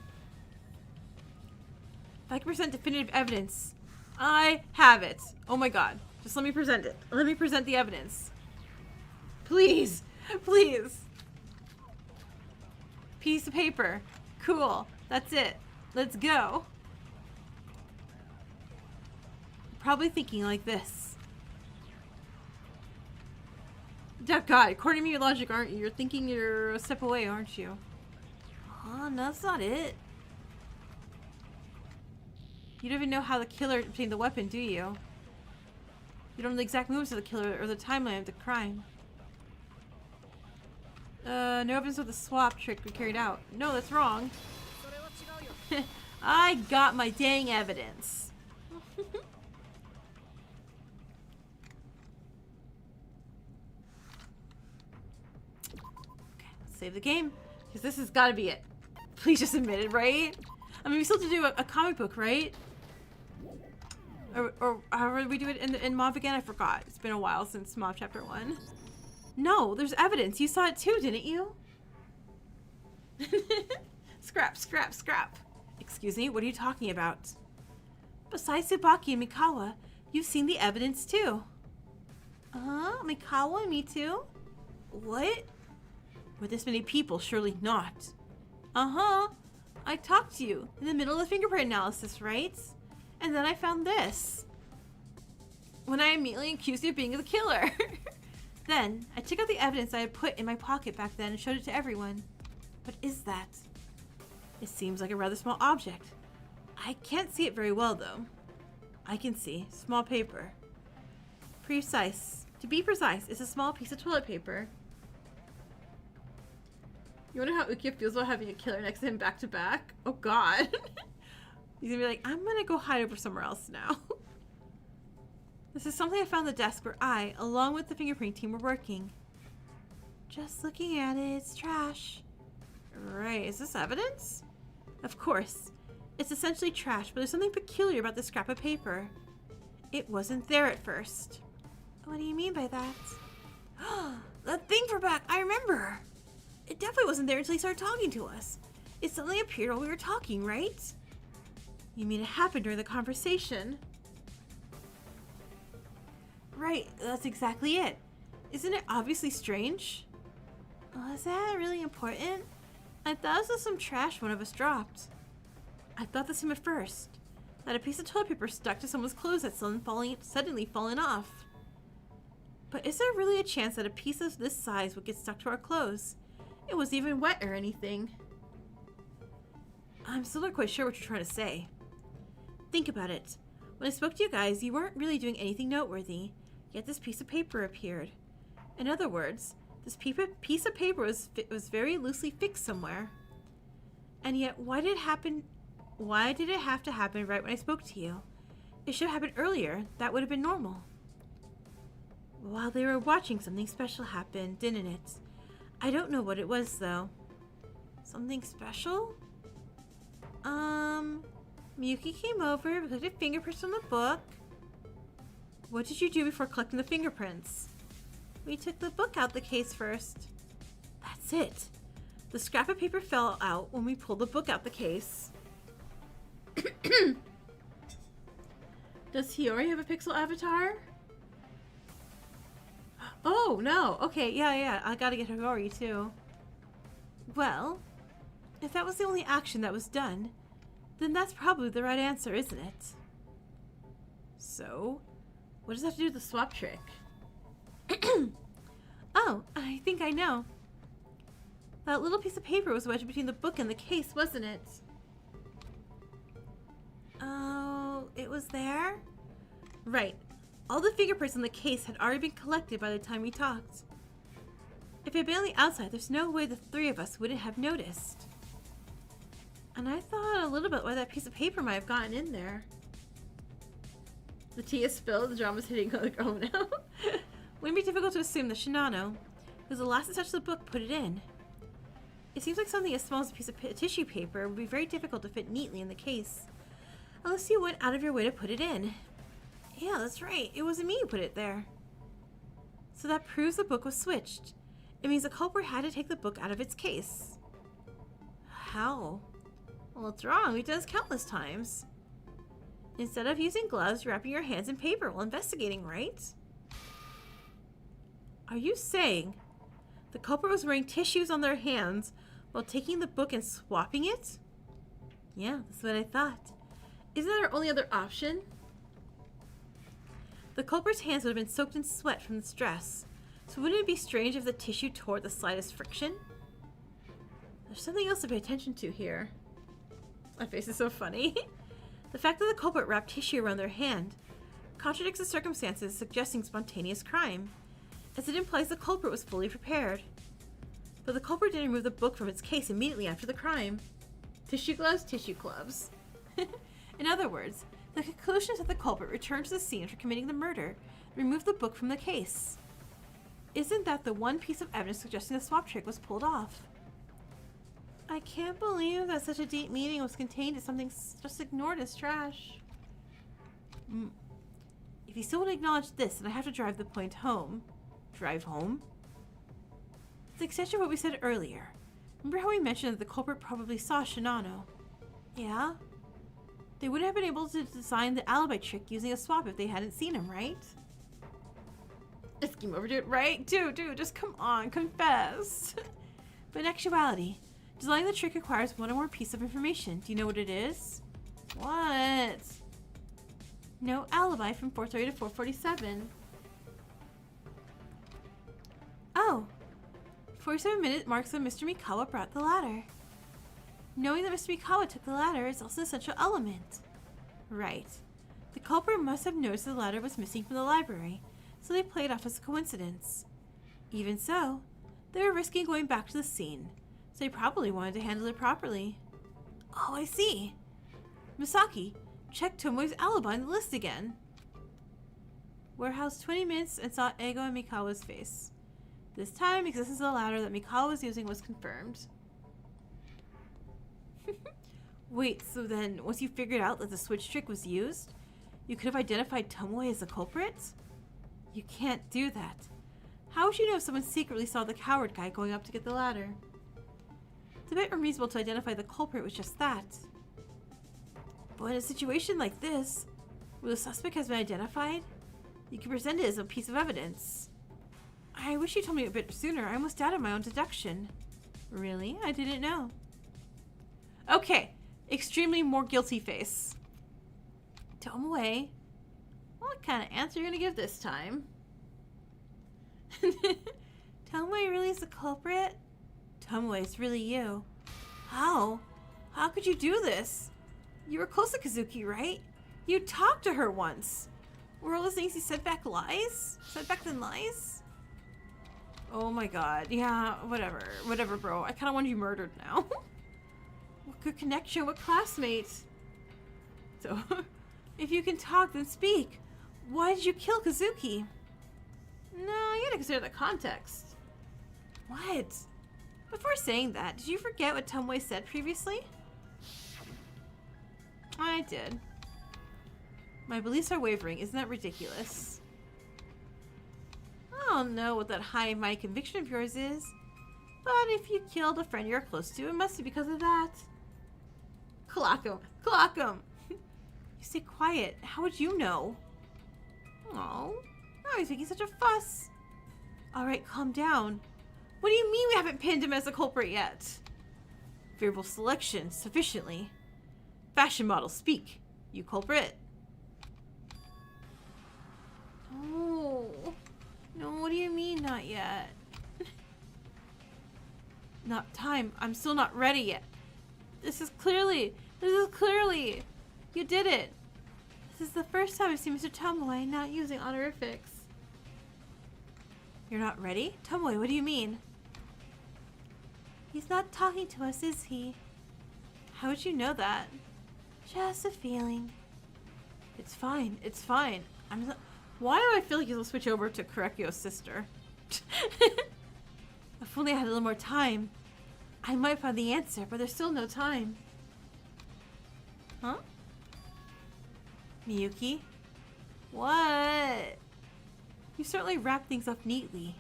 If I can present definitive evidence, I have it. Oh my god. Just let me present it. Let me present the evidence. Please. Please. Piece of paper. Cool. That's it. Let's go. Probably thinking like this. Oh god, according to your logic, aren't you? You're thinking you're a step away, aren't you? No, that's not it. You don't even know how the killer obtained the weapon, do you? You don't know the exact moves of the killer or the timeline of the crime. No evidence of the swap trick we carried out. No, that's wrong. I got my dang evidence. Okay, let's save the game. Because this has got to be it. Please just admit it, right? I mean, we still have to do a comic book, right? Or however we do it in Mauve again? I forgot. It's been a while since Mauve Chapter 1. No, there's evidence. You saw it too, didn't you? Scrap, scrap, scrap. Excuse me, what are you talking about? Besides Tsubaki and Mikawa, you've seen the evidence too. Mikawa and me too? What? With this many people, surely not. Uh-huh. I talked to you in the middle of the fingerprint analysis, right? And then I found this. When I immediately accused you of being the killer. Then, I took out the evidence I had put in my pocket back then and showed it to everyone. What is that? It seems like a rather small object. I can't see it very well, though. I can see. Small paper. Precise. To be precise, it's a small piece of toilet paper. You wonder how Ukiya feels about having a killer next to him back to back? Oh god. He's gonna be like, I'm gonna go hide over somewhere else now. This is something I found on the desk where I, along with the fingerprint team, were working. Just looking at it, it's trash. Right, is this evidence? Of course. It's essentially trash, but there's something peculiar about this scrap of paper. It wasn't there at first. What do you mean by that? That thing for back, I remember. It definitely wasn't there until he started talking to us. It suddenly appeared while we were talking, right? You mean it happened during the conversation? Right, that's exactly it. Isn't it obviously strange? Oh, is that really important? I thought this was some trash one of us dropped. I thought the same at first. That a piece of toilet paper stuck to someone's clothes had suddenly fallen off. But is there really a chance that a piece of this size would get stuck to our clothes? It wasn't even wet or anything. I'm still not quite sure what you're trying to say. Think about it. When I spoke to you guys, you weren't really doing anything noteworthy, yet this piece of paper appeared. In other words, this piece of paper was very loosely fixed somewhere. And yet, why did it happen? Why did it have to happen right when I spoke to you? It should have happened earlier. That would have been normal. While they were watching, something special happened, didn't it? I don't know what it was, though. Something special? Miyuki came over, collected fingerprints from the book. What did you do before collecting the fingerprints? We took the book out the case first. That's it. The scrap of paper fell out when we pulled the book out the case. Does Hiyori have a pixel avatar? Oh, no. Okay, yeah. I gotta get Hiyori, too. Well, if that was the only action that was done, then that's probably the right answer, isn't it? So, what does that have to do with the swap trick? Oh, I think I know. That little piece of paper was wedged between the book and the case, wasn't it? Oh, it was there? Right. All the fingerprints in the case had already been collected by the time we talked. If it had been on the outside, there's no way the three of us wouldn't have noticed. And I thought a little bit why that piece of paper might have gotten in there. The tea is spilled, the drama's hitting like, oh no. Wouldn't be difficult to assume that Shinano, who was the last to touch the book, put it in. It seems like something as small as a piece of tissue paper would be very difficult to fit neatly in the case, unless you went out of your way to put it in. Yeah, that's right. It wasn't me who put it there. So that proves the book was switched. It means the culprit had to take the book out of its case. How? Well, it's wrong. We've done this countless times. Instead of using gloves, you're wrapping your hands in paper while investigating, right? Are you saying the culprit was wearing tissues on their hands while taking the book and swapping it? Yeah, that's what I thought. Isn't that our only other option? The culprit's hands would have been soaked in sweat from the stress, so wouldn't it be strange if the tissue tore at the slightest friction? There's something else to pay attention to here. My face is so funny. The fact that the culprit wrapped tissue around their hand contradicts the circumstances suggesting spontaneous crime, as it implies the culprit was fully prepared. But the culprit didn't remove the book from its case immediately after the crime. Tissue gloves, tissue gloves. In other words, the conclusion is that the culprit returned to the scene after committing the murder and removed the book from the case. Isn't that the one piece of evidence suggesting the swap trick was pulled off? I can't believe that such a deep meaning was contained in something just ignored as trash. If you still want to acknowledge this, then I have to drive the point home. Drive home? It's the extension of what we said earlier. Remember how we mentioned that the culprit probably saw Shinano? Yeah? They wouldn't have been able to design the alibi trick using a swap if they hadn't seen him, right? Is Game Over, dude, right? Dude, just come on, confess. But in actuality, designing the trick requires one or more piece of information. Do you know what it is? What? No alibi from 4:30 to 4:47. Oh. 47 minutes marks when Mr. Mikawa brought the ladder. Knowing that Mr. Mikawa took the ladder is also an essential element. Right. The culprit must have noticed the ladder was missing from the library, so they played off as a coincidence. Even so, they were risking going back to the scene, so they probably wanted to handle it properly. Oh, I see. Misaki, check Tomoe's alibi on the list again. Warehouse 20 minutes and saw Ego and Mikawa's face. This time, existence of the ladder that Mikawa was using was confirmed. Wait, so then, once you figured out that the switch trick was used, you could have identified Tomoe as the culprit? You can't do that. How would you know if someone secretly saw the coward guy going up to get the ladder? It's a bit unreasonable to identify the culprit with just that. But in a situation like this, where the suspect has been identified, you can present it as a piece of evidence. I wish you told me a bit sooner. I almost doubted my own deduction. Really? I didn't know. Okay. Extremely more guilty face. Tomoe. What kind of answer are you going to give this time? Tomoe really is the culprit? Tomoe, it's really you. How? How could you do this? You were close to Kazuki, right? You talked to her once. Were all the things he said back lies? Said back then lies? Oh my god. Yeah, whatever. Whatever, bro. I kind of want you murdered now. What good connection. What classmates? So, if you can talk, then speak. Why did you kill Kazuki? No, you gotta consider the context. What? Before saying that, did you forget what Tomoe said previously? I did. My beliefs are wavering. Isn't that ridiculous? I don't know what that high and mighty conviction of yours is, but if you killed a friend you're close to, it must be because of that. Clock him! Clock him! You stay quiet. How would you know? Oh, now he's making such a fuss. Alright, calm down. What do you mean we haven't pinned him as a culprit yet? Variable selection, sufficiently. Fashion model, speak. You culprit. Oh, no, what do you mean not yet? Not time. I'm still not ready yet. This is clearly, you did it. This is the first time I've seen Mr. Tomoe not using honorifics. You're not ready? Tomoe, what do you mean? He's not talking to us, is he? How would you know that? Just a feeling. It's fine. It's fine. Why do I feel like he'll switch over to Korekio's sister? If only I had a little more time. I might find the answer, but there's still no time. Huh? Miyuki? What? You certainly wrap things up neatly.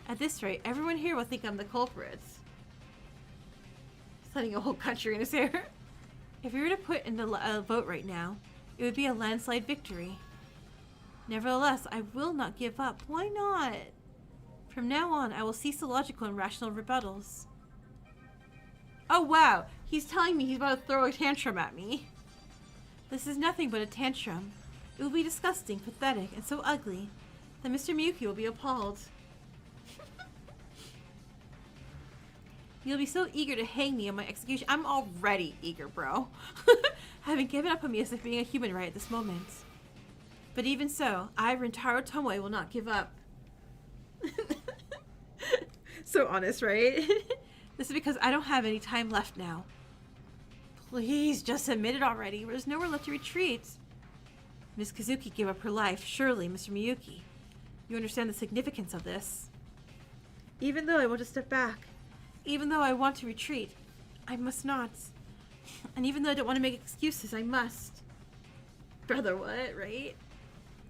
At this rate, everyone here will think I'm the culprit. Setting a whole country in his hair. If we were to put in a vote right now, it would be a landslide victory. Nevertheless, I will not give up. Why not? From now on, I will cease the logical and rational rebuttals. Oh wow, he's telling me he's about to throw a tantrum at me. This is nothing but a tantrum. It will be disgusting, pathetic, and so ugly that Mr. Miyuki will be appalled. You'll be so eager to hang me on my execution. I'm already eager, bro. Having given up on me as if being a human right at this moment. But even so, I, Rintaro Tomoe, will not give up. So honest, right? This is because I don't have any time left now. Please, just admit it already. There's nowhere left to retreat. Miss Kazuki gave up her life. Surely, Mr. Miyuki, you understand the significance of this. Even though I want to step back, even though I want to retreat, I must not. And even though I don't want to make excuses, I must. Brother, what, right?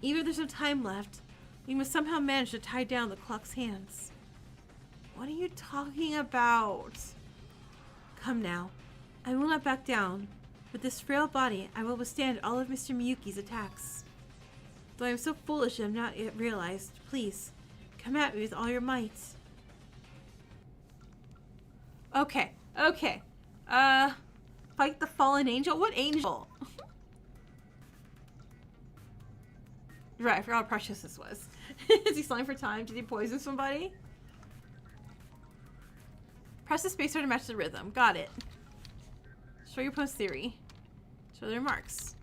Even if there's no time left, we must somehow manage to tie down the clock's hands. What are you talking about? Come now. I will not back down. With this frail body, I will withstand all of Mr. Miyuki's attacks. Though I am so foolish I have not yet realized, please, Come at me with all your might. Okay, okay. Fight the fallen angel? What angel? Right, I forgot how precious this was. Is he slowing for time? Did he poison somebody? Press the spacebar to match the rhythm. Got it. Show your post theory. Show the remarks.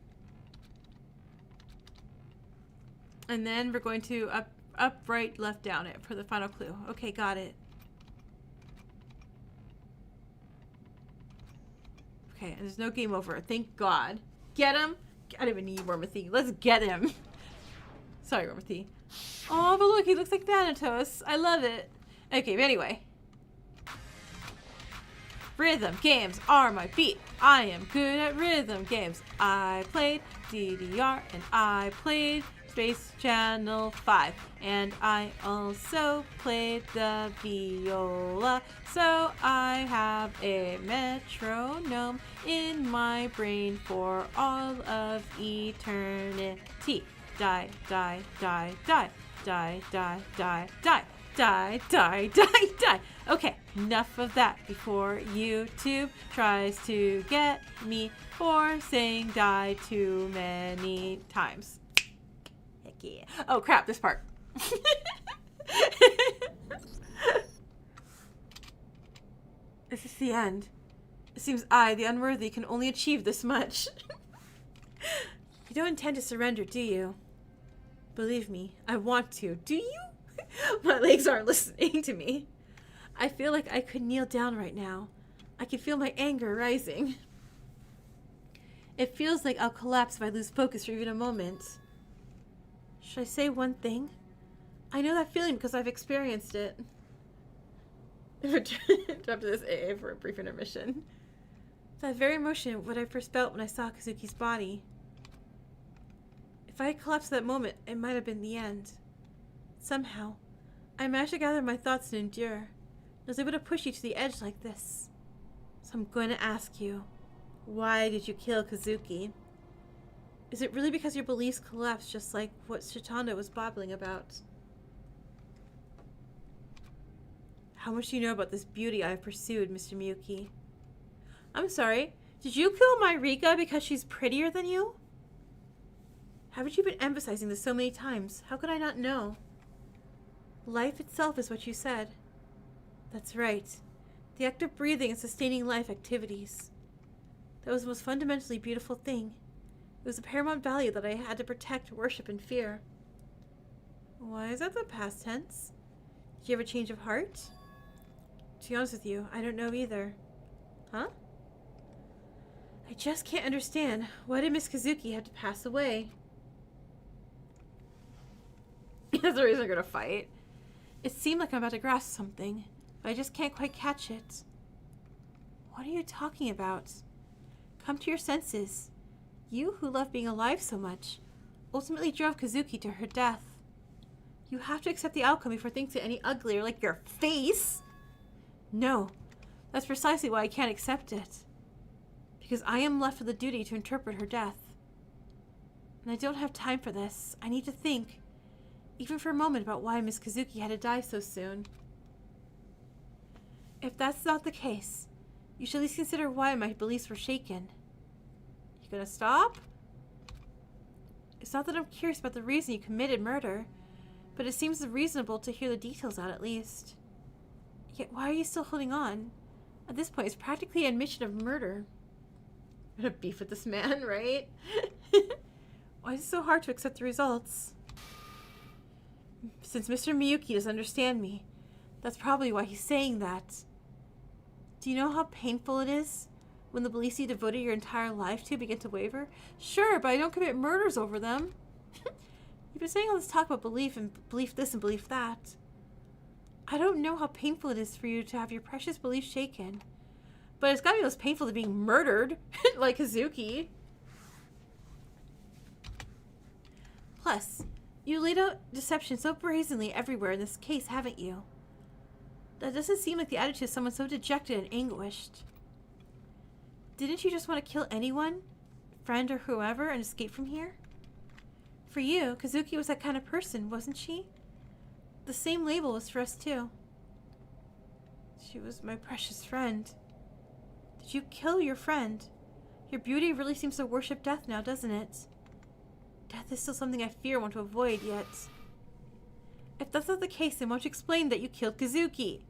And then we're going to up, right, left, down it for the final clue. Okay, got it. Okay, and there's no game over. Thank God. Get him. I don't even need Wormathy. Let's get him. Sorry, Wormathy. Oh, but look, he looks like Thanatos. I love it. Okay, but anyway. Rhythm games are my beat. I am good at rhythm games. I played DDR and I played Space Channel 5. And I also played the viola. So I have a metronome in my brain for all of eternity. Die, die, die, die, die, die, die, die. Die, die, die, die. Okay, enough of that before YouTube tries to get me for saying die too many times. Heck yeah. Oh crap, this part. This is the end. It seems I, the unworthy, can only achieve this much. You don't intend to surrender, do you? Believe me, I want to. Do you? My legs aren't listening to me. I feel like I could kneel down right now. I can feel my anger rising. It feels like I'll collapse if I lose focus for even a moment. Should I say one thing? I know that feeling because I've experienced it. Drop to this AA for a brief intermission. That very emotion, what I first felt when I saw Kazuki's body. If I had collapsed at that moment, it might have been the end. Somehow, I managed to gather my thoughts and endure. I was able to push you to the edge like this. So I'm going to ask you, why did you kill Kazuki? Is it really because your beliefs collapsed just like what Shitanda was babbling about? How much do you know about this beauty I've pursued, Mr. Miyuki? I'm sorry, did you kill my Rika because she's prettier than you? Haven't you been emphasizing this so many times? How could I not know? Life itself is what you said. That's right. The act of breathing and sustaining life activities. That was the most fundamentally beautiful thing. It was a paramount value that I had to protect, worship, and fear. Why is that the past tense? Did you have a change of heart? To be honest with you, I don't know either. Huh? I just can't understand. Why did Miss Kazuki have to pass away? That's the reason we're gonna fight. It seemed like I'm about to grasp something, but I just can't quite catch it. What are you talking about? Come to your senses. You who love being alive so much ultimately drove Kazuki to her death. You have to accept the outcome before things get any uglier, like your face. No, that's precisely why I can't accept it. Because I am left with the duty to interpret her death. And I don't have time for this. I need to think, even for a moment, about why Miss Kazuki had to die so soon. If that's not the case, you should at least consider why my beliefs were shaken. You gonna stop? It's not that I'm curious about the reason you committed murder, but it seems reasonable to hear the details out at least. Yet why are you still holding on? At this point, it's practically an admission of murder. I'm gonna beef with this man, right? Why is it so hard to accept the results? Since Mr. Miyuki doesn't understand me, that's probably why he's saying that. Do you know how painful it is when the beliefs you devoted your entire life to begin to waver? Sure, but I don't commit murders over them. You've been saying all this talk about belief and belief this and belief that. I don't know how painful it is for you to have your precious beliefs shaken, but it's gotta be less painful than being murdered, like Kazuki. Plus, you laid out deception so brazenly everywhere in this case, haven't you? That doesn't seem like the attitude of someone so dejected and anguished. Didn't you just want to kill anyone, friend or whoever, and escape from here? For you, Kazuki was that kind of person, wasn't she? The same label was for us too. She was my precious friend. Did you kill your friend? Your beauty really seems to worship death now, doesn't it? Death is still something I fear and want to avoid, yet... If that's not the case, then won't you explain that you killed Kazuki?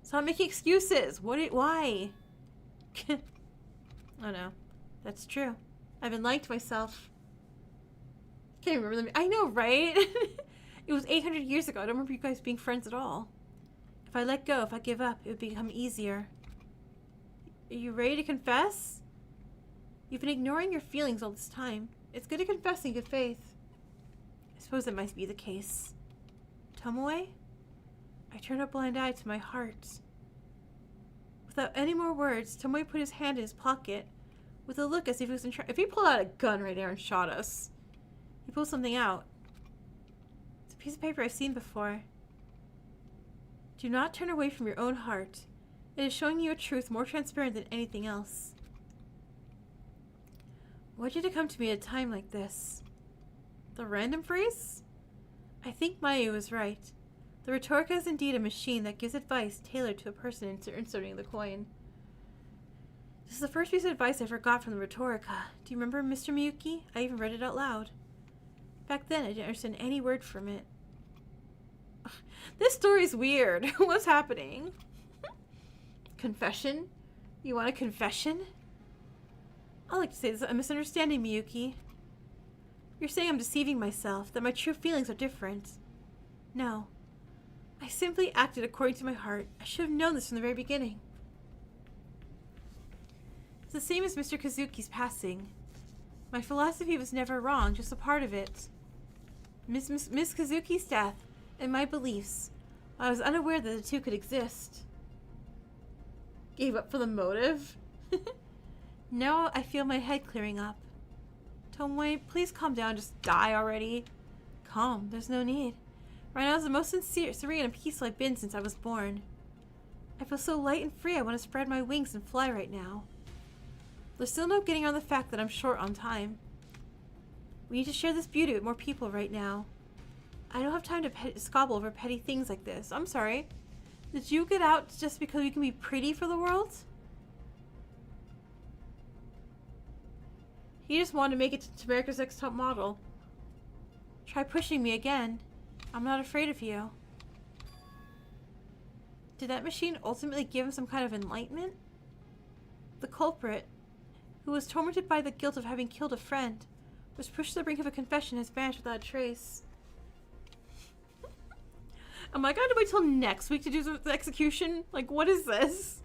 Stop making excuses! Why? Oh no. That's true. I've been lying to myself. Can't remember them. I know, right? It was 800 years ago. I don't remember you guys being friends at all. If I let go, if I give up, it would become easier. Are you ready to confess? You've been ignoring your feelings all this time. It's good to confess in good faith. I suppose that might be the case. Tomoe? I turned a blind eye to my heart. Without any more words, Tomoe put his hand in his pocket with a look as if he was if he pulled out a gun right there and shot us. He pulled something out. It's a piece of paper I've seen before. Do not turn away from your own heart. It is showing you a truth more transparent than anything else. Why did it come to me at a time like this? The random phrase? I think Mayu was right. The Rhetorica is indeed a machine that gives advice tailored to a person inserting the coin. This is the first piece of advice I ever got from the Rhetorica. Do you remember, Mr. Miyuki? I even read it out loud. Back then, I didn't understand any word from it. This story's weird. What's happening? Confession? You want a confession? I like to say this is a misunderstanding, Miyuki. You're saying I'm deceiving myself, that my true feelings are different. No. I simply acted according to my heart. I should have known this from the very beginning. It's the same as Mr. Kazuki's passing. My philosophy was never wrong, just a part of it. Miss Kazuki's death and my beliefs. I was unaware that the two could exist. Gave up for the motive? Now I feel my head clearing up. Tomoe, please calm down. Just die already. Calm. There's no need. Right now is the most sincere, serene, and peaceful I've been since I was born. I feel so light and free I want to spread my wings and fly right now. There's still no getting around the fact that I'm short on time. We need to share this beauty with more people right now. I don't have time to squabble over petty things like this. I'm sorry. Did you get out just because you can be pretty for the world? He just wanted to make it to America's Next Top Model. Try pushing me again. I'm not afraid of you. Did that machine ultimately give him some kind of enlightenment? The culprit, who was tormented by the guilt of having killed a friend, was pushed to the brink of a confession and has vanished without a trace. Am I going to wait till next week to do the execution? Like, what is this?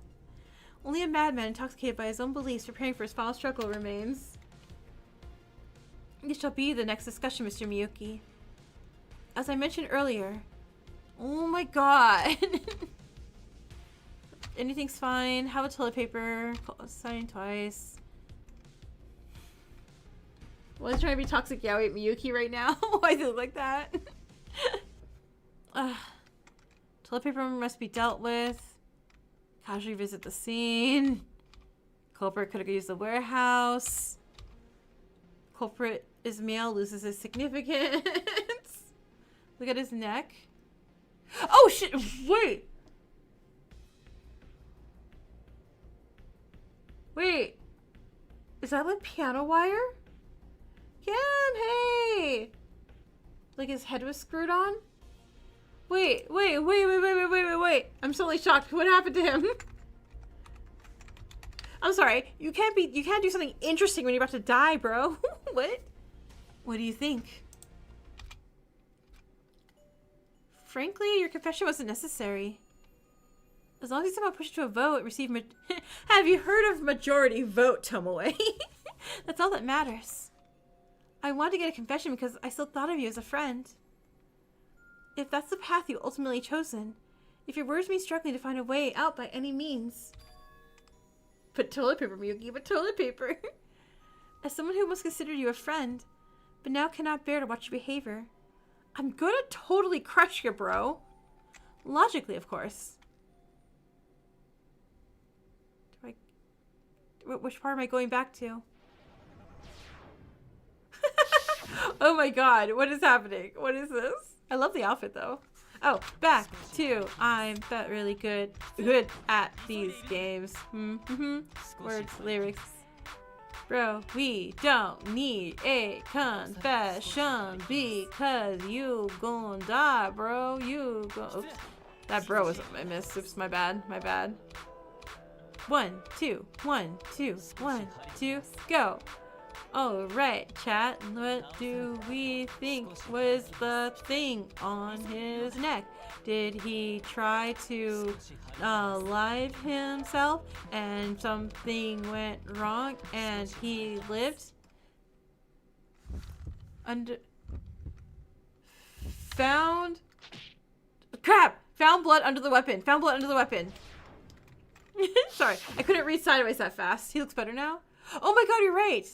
Only a madman intoxicated by his own beliefs preparing for his final struggle remains. This shall be the next discussion, Mr. Miyuki. As I mentioned earlier... Oh my god! Anything's fine. Have a toilet paper. Sign twice. Well, I'm trying to be toxic yaoi Miyuki right now. Why does it look like that? Toilet paper must be dealt with. Casually visit the scene. Culprit could have used the warehouse. Culprit is male, loses his significance. Look at his neck. Oh shit! Wait! Wait! Is that like piano wire? Kim, hey! Like his head was screwed on? Wait. I'm totally shocked. What happened to him? I'm sorry. You can't do something interesting when you're about to die, bro. What? What do you think? Frankly, your confession wasn't necessary. As long as you somehow pushed to a vote, receive have you heard of majority vote, Tomoe? That's all that matters. I wanted to get a confession because I still thought of you as a friend. If that's the path you ultimately chosen, if your words mean struggling to find a way out by any means. Put toilet paper, Miyuki, but toilet paper. As someone who must consider you a friend, but now cannot bear to watch your behavior, I'm gonna totally crush you, bro. Logically, of course. Which part am I going back to? Oh my god, what is happening? What is this? I love the outfit, though. Oh, back to I'm really good at these games. Words, lyrics. Bro, we don't need a confession because you gon' die, bro. You gon'. Oops. That bro was I missed. Oops, my bad. My bad. 1, 2, 1, 2, 1, 2, go. Alright, chat. What do we think was the thing on his neck? Did he try to live himself and something went wrong and he lived? Found... Crap! Found blood under the weapon. Found blood under the weapon. Sorry, I couldn't read sideways that fast. He looks better now? Oh my god, you're right!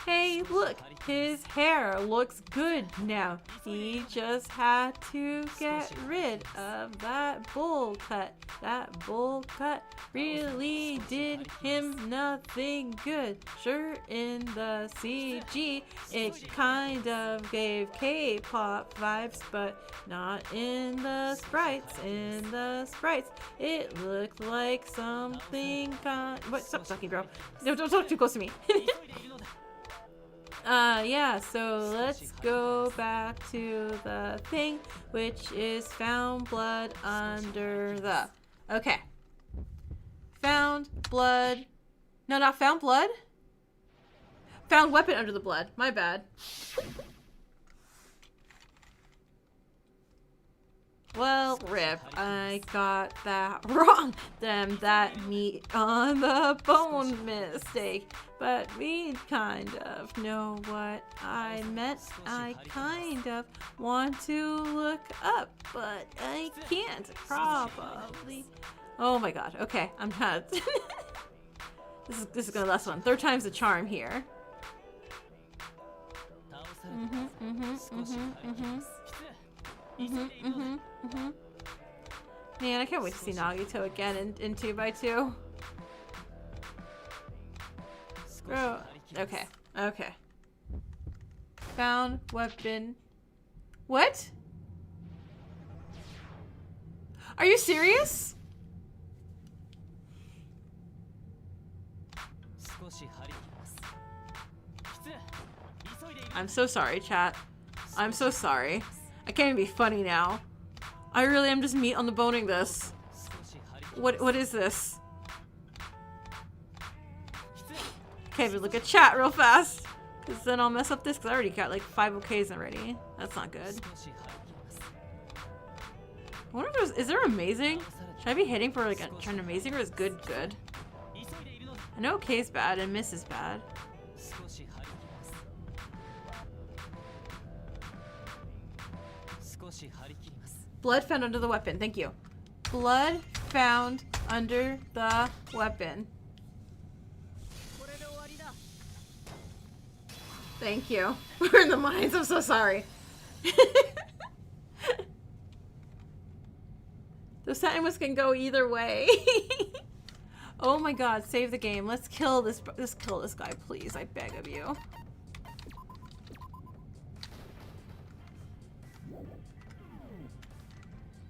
Hey, look, his hair looks good now. He just had to get rid of that bowl cut. That bowl cut really did him nothing good. Sure, in the CG, it kind of gave K-pop vibes, but not in the sprites. In the sprites, it looked like something What? Stop talking, bro. Don't talk too close to me. Yeah, so let's go back to the thing, which is found blood under the... Okay. Found blood... No, not found blood. Found weapon under the blood. My bad. Well, rip. I got that wrong. Damn, that meat on the bone mistake. But we kind of know what I meant. I kind of want to look up, but I can't. Probably. Oh my god. Okay, I'm not. This is gonna last one. Third time's the charm here. Man, I can't wait to see Nagito again in 2x2. Bro. Okay. Okay. Found weapon. What? Are you serious? I'm so sorry, chat. I'm so sorry. I can't even be funny now. I really am just meat on the boning this. What is this? Okay, but look at chat real fast. Because then I'll mess up this because I already got like 5 OKs already. That's not good. I wonder if there's... Is there amazing? Should I be hitting for like an amazing or is good good? I know OK is bad and miss is bad. Blood found under the weapon. Thank you. Blood found under the weapon. Thank you. We're in the mines. I'm so sorry. Those sentences can go either way. Oh my god, save the game. Let's kill this. Let's kill this guy, please. I beg of you.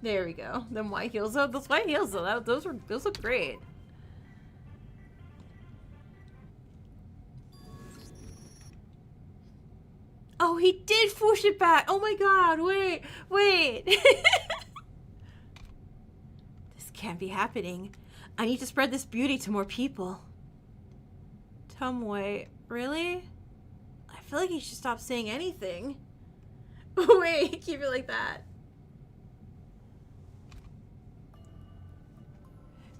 There we go. Them white heels though. Those white heels though. Those look great. Oh, he did push it back. Oh my god. Wait. This can't be happening. I need to spread this beauty to more people. Tomoe, really? I feel like he should stop saying anything. Wait, keep it like that.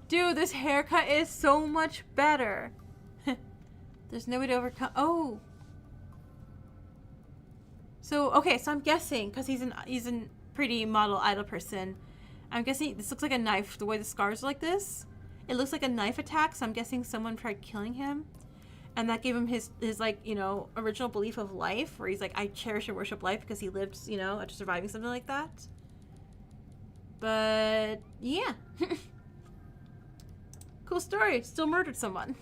Dude, this haircut is so much better. There's no way to overcome. Oh. So, okay, so I'm guessing, because he's a pretty model idol person, I'm guessing this looks like a knife, the way the scars are like this. It looks like a knife attack, so I'm guessing someone tried killing him. And that gave him his like, you know, original belief of life, where he's like, I cherish and worship life because he lived, you know, after surviving something like that. But, yeah. Cool story. Still murdered someone.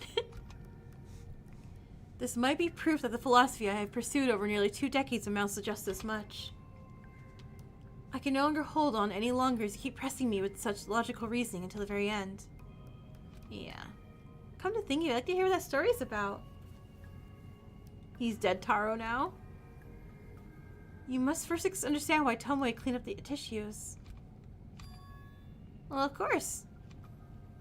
This might be proof that the philosophy I have pursued over nearly 2 decades amounts to just this much. I can no longer hold on any longer as you keep pressing me with such logical reasoning until the very end. Yeah. Come to think of it, I'd like to hear what that story's about. He's dead Taro now. You must first understand why Tomoe cleaned up the tissues. Well, of course.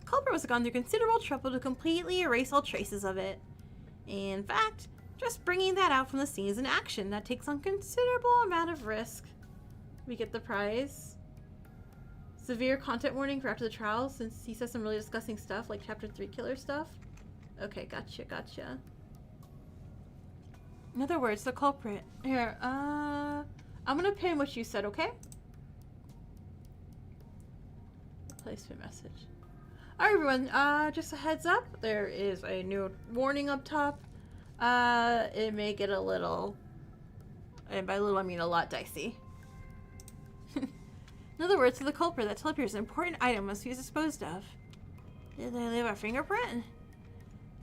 The culprit must have gone through considerable trouble to completely erase all traces of it. In fact, just bringing that out from the scene is an action that takes on considerable amount of risk. We get the prize. Severe content warning for after the trial, since he says some really disgusting stuff, like chapter 3 killer stuff. Okay, gotcha. In other words, the culprit. Here, I'm gonna pin what you said, okay? Placement message. Alright everyone, just a heads up, there is a new warning up top. It may get a little, and by little I mean a lot, dicey. In other words, to the culprit, that teleport is an important item must be disposed of. Did they leave our fingerprint?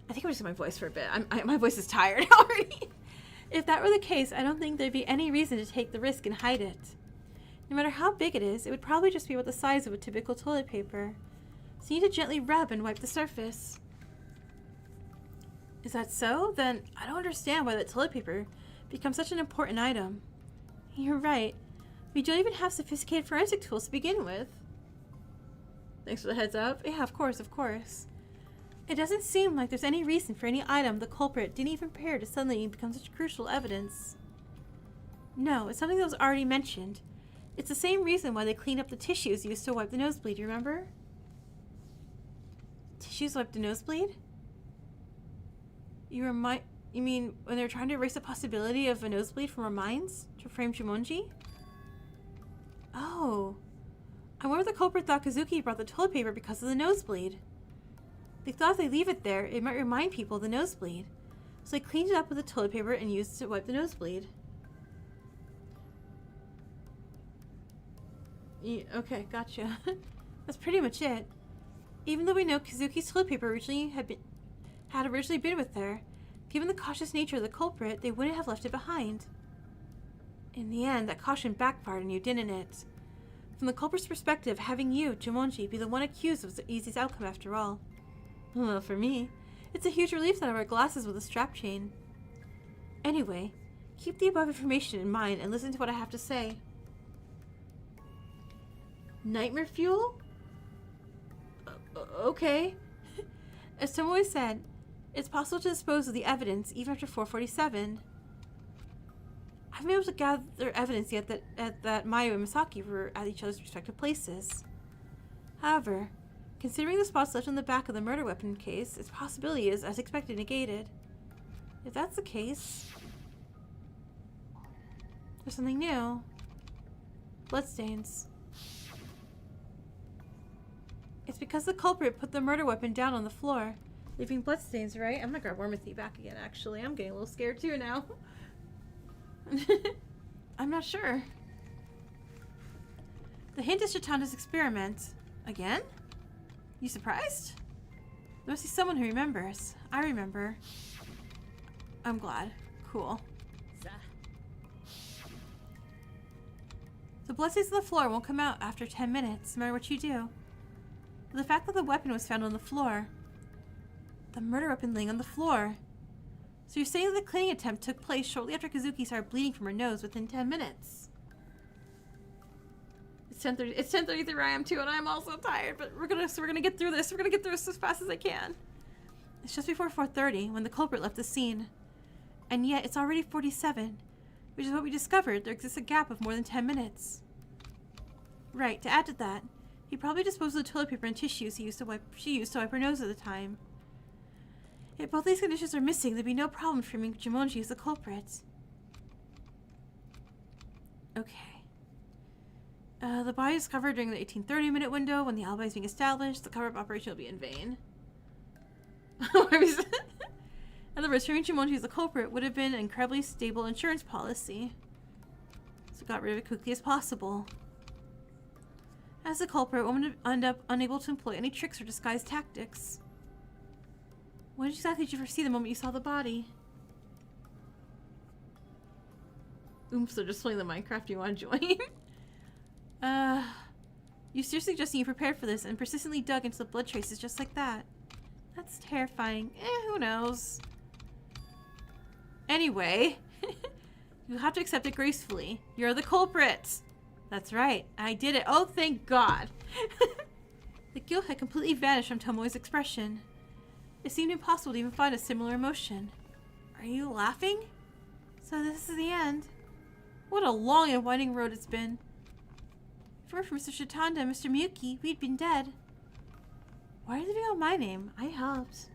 I think I'm just my voice for a bit. My voice is tired already. If that were the case, I don't think there'd be any reason to take the risk and hide it. No matter how big it is, it would probably just be about the size of a typical toilet paper. So you need to gently rub and wipe the surface. Is that so? Then I don't understand why that toilet paper becomes such an important item. You're right. We don't even have sophisticated forensic tools to begin with. Thanks for the heads up. Yeah, of course. It doesn't seem like there's any reason for any item the culprit didn't even prepare to suddenly become such crucial evidence. No, it's something that was already mentioned. It's the same reason why they cleaned up the tissues used to wipe the nosebleed, remember? Tissues wipe the nosebleed? You mean when they were trying to erase the possibility of a nosebleed from our minds to frame Jumonji? Oh. I wonder if the culprit thought Kazuki brought the toilet paper because of the nosebleed. They thought if they leave it there, it might remind people of the nosebleed. So they cleaned it up with the toilet paper and used it to wipe the nosebleed. Yeah, okay, gotcha. That's pretty much it. Even though we know Kazuki's toilet paper originally had originally been with her, given the cautious nature of the culprit, they wouldn't have left it behind. In the end, that caution backfired on you, didn't it? From the culprit's perspective, having you, Jumonji, be the one accused was the easiest outcome after all. Well, for me, it's a huge relief that I wear glasses with a strap chain. Anyway, keep the above information in mind and listen to what I have to say. Nightmare fuel? Okay. As Tomoe said, it's possible to dispose of the evidence even after 447. I haven't been able to gather evidence yet that Mayu and Misaki were at each other's respective places. However, considering the spots left on the back of the murder weapon case, its possibility is, as expected, negated. If that's the case, there's something new. Bloodstains. It's because the culprit put the murder weapon down on the floor, leaving bloodstains, right? I'm gonna grab Wormothy back again, actually. I'm getting a little scared too now. I'm not sure. The hint is Chitanda's experiment. Again? You surprised? There must be someone who remembers. I remember. I'm glad. Cool. The bloodstains on the floor won't come out after 10 minutes, no matter what you do. The fact that the weapon was found on the floor. The murder weapon laying on the floor. So you're saying that the cleaning attempt took place shortly after Kazuki started bleeding from her nose within 10 minutes. It's 10:30. It's 10:33 where I am too, and I'm also tired. But we're gonna get through this. We're gonna get through this as fast as I can. It's just before 4:30 when the culprit left the scene, and yet it's already 47, which is what we discovered. There exists a gap of more than 10 minutes. Right. To add to that, he probably disposed of the toilet paper and tissues she used to wipe her nose at the time. If both these conditions are missing, there'd be no problem framing Jumonji as the culprit. Okay. The body is covered during the 1830 minute window when the alibi is being established. The cover-up operation will be in vain. In other words, framing Jumonji as the culprit would have been an incredibly stable insurance policy. So got rid of it quickly as possible. As the culprit, one would end up unable to employ any tricks or disguise tactics. When exactly did you foresee the moment you saw the body? Oops, they're just playing the Minecraft you want to join. You seriously just need prepared for this and persistently dug into the blood traces just like that. That's terrifying. Who knows? Anyway, you have to accept it gracefully. You're the culprit. That's right. I did it. Oh, thank God. The guilt had completely vanished from Tomoe's expression. It seemed impossible to even find a similar emotion. Are you laughing? So this is the end. What a long and winding road it's been. If it weren't for Mr. Shitanda and Mr. Miyuki, we'd been dead. Why are they leaving out my name? I helped.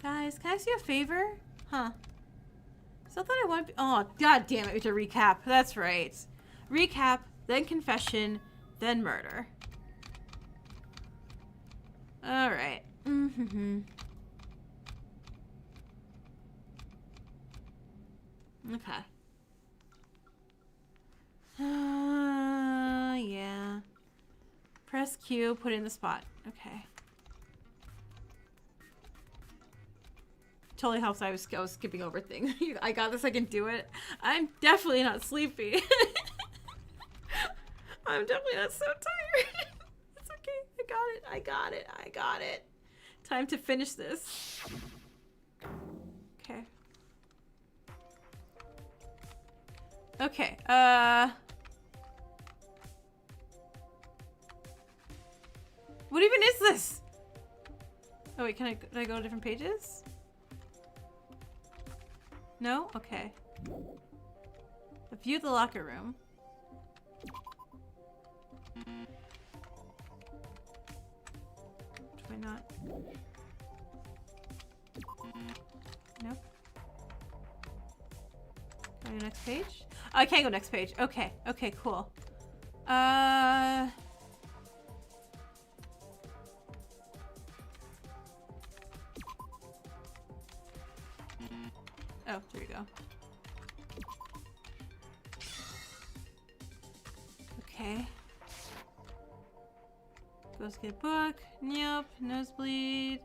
Guys, can I ask you a favor? Huh. It's not that I want to be— oh, God damn it, we have to recap. That's right. Recap, then confession, then murder. Alright. Okay. Yeah. Press Q, put it in the spot. Okay. Totally helps. I was skipping over things. I got this. I can do it. I'm definitely not sleepy. I'm definitely not so tired. It's okay. I got it. I got it. I got it. Time to finish this. Okay. Okay. What even is this? Oh wait, can I go to different pages? No? Okay. The view of the locker room. Why not? Nope. Can I go next page? Oh, I can't go next page. Okay. Okay, cool. Oh, there you go. Okay. Let's get a book. Yep. Nosebleed.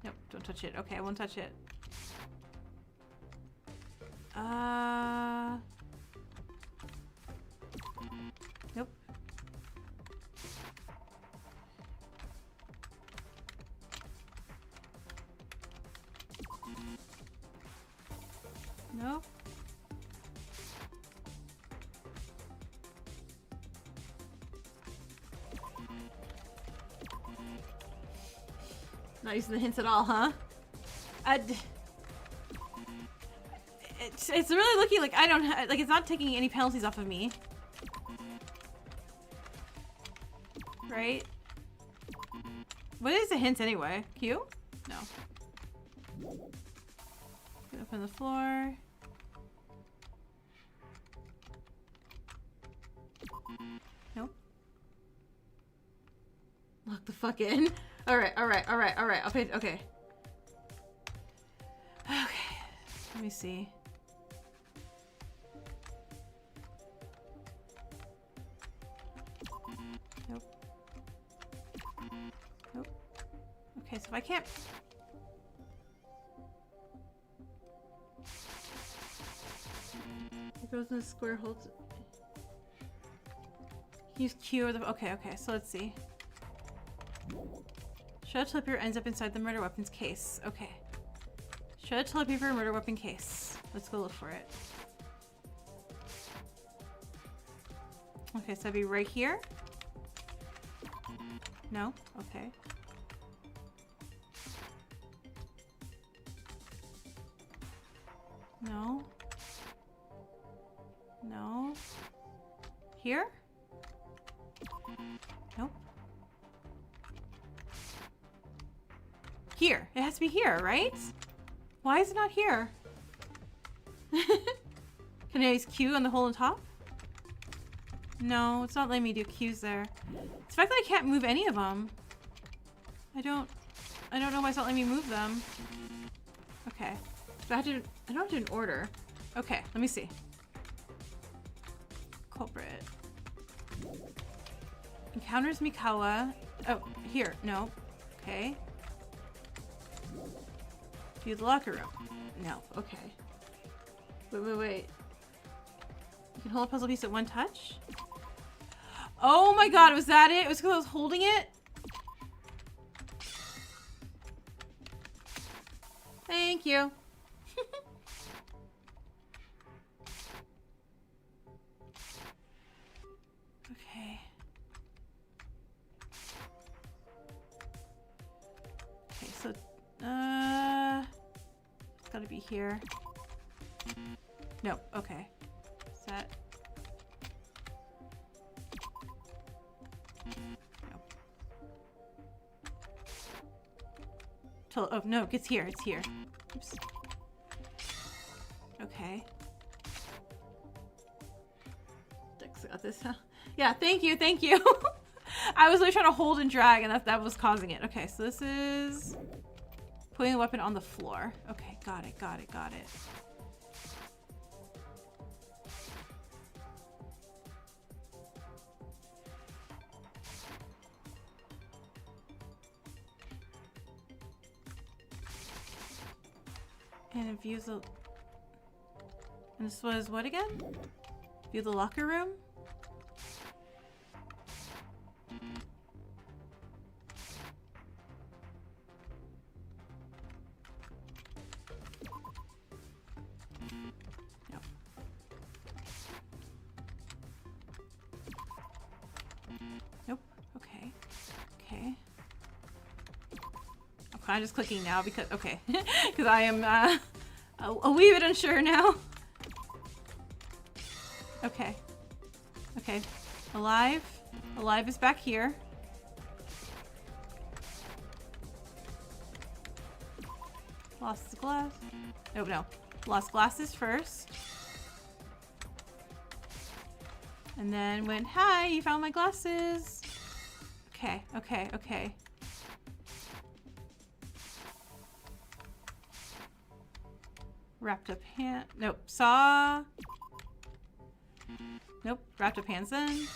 Nope. Don't touch it. Okay, I won't touch it. Nope. Nope. Not using the hints at all, huh? It's really looking like I don't like it's not taking any penalties off of me. Right? What is the hint anyway? Q? No. Open the floor. Nope. Lock the fuck in. Alright. Okay. Okay. Let me see. Nope. Nope. Okay, so if I can't... It goes in the square, holds it. Use Q or the... Okay, so let's see. Shred toilet paper ends up inside the murder weapons case. Okay. Shred toilet paper, murder weapon case. Let's go look for it. Okay, so that'd be right here. No? Okay. No. No. Here? Nope. Here. It has to be here, right? Why is it not here? Can I use Q on the hole on top? No, it's not letting me do Q's there. It's the fact that I can't move any of them. I don't know why it's not letting me move them. Okay. So I don't have to do an order. Okay, let me see. Culprit. Encounters Mikawa. Oh, here. No. Okay. View the locker room. No. Okay. Wait. You can hold a puzzle piece at one touch? Oh my god, was that it? It was because I was holding it? Thank you. Okay. Okay, so, it's gotta be here. No, okay. Set. Oh no, it's here, it's here. Oops. Okay. Dex got this, huh? Yeah, thank you. I was really trying to hold and drag and that was causing it. Okay, so this is putting the weapon on the floor. Okay, got it. And it views the... And this was what again? View the locker room? No. Nope. Okay. I'm just clicking now because, okay. Because I am a wee bit unsure now. Okay. Alive is back here. Lost the glass. Oh no. Lost glasses first. And then went, hi, you found my glasses. Okay. Wrapped up hand. Nope. Saw. Nope. Wrapped up hands then.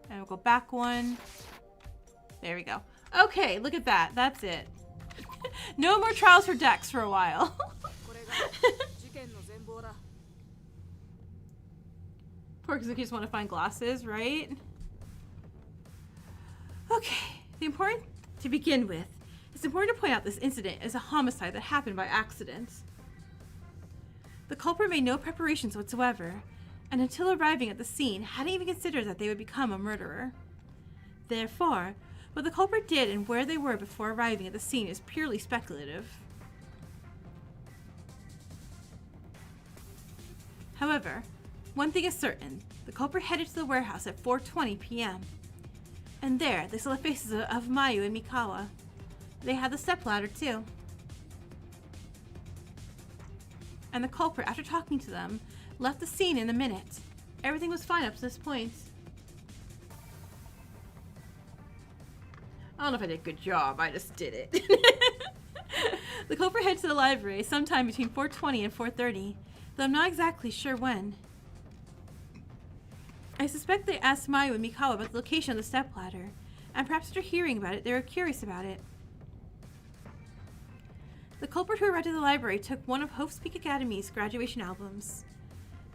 And we'll go back one. There we go. Okay, look at that. That's it. No more trials for Dex for a while. Poor Kazuki just want to find glasses, right? Okay. To begin with, it's important to point out this incident is a homicide that happened by accident. The culprit made no preparations whatsoever, and until arriving at the scene, hadn't even considered that they would become a murderer. Therefore, what the culprit did and where they were before arriving at the scene is purely speculative. However, one thing is certain, the culprit headed to the warehouse at 4:20 p.m. And there, they saw the faces of Mayu and Mikawa. They had the stepladder too. And the culprit, after talking to them, left the scene in a minute. Everything was fine up to this point. I don't know if I did a good job, I just did it. The culprit headed to the library sometime between 4:20 and 4:30, though I'm not exactly sure when. I suspect they asked Mayu and Mikawa about the location of the stepladder, and perhaps after hearing about it, they were curious about it. The culprit who arrived at the library took one of Hope's Peak Academy's graduation albums.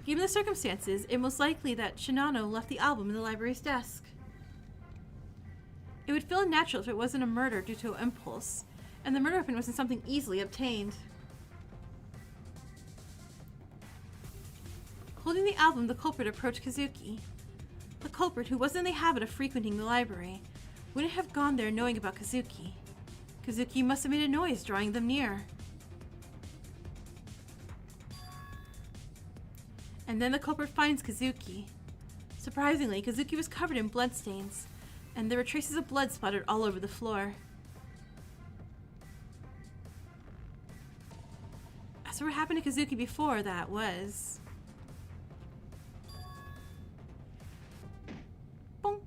Given the circumstances, it most likely that Shinano left the album in the library's desk. It would feel unnatural if it wasn't a murder due to an impulse, and the murder weapon wasn't something easily obtained. Holding the album, the culprit approached Kazuki. The culprit, who wasn't in the habit of frequenting the library, wouldn't have gone there knowing about Kazuki. Kazuki must have made a noise drawing them near. And then the culprit finds Kazuki. Surprisingly, Kazuki was covered in bloodstains, and there were traces of blood splattered all over the floor. As for what happened to Kazuki before that was... bonk.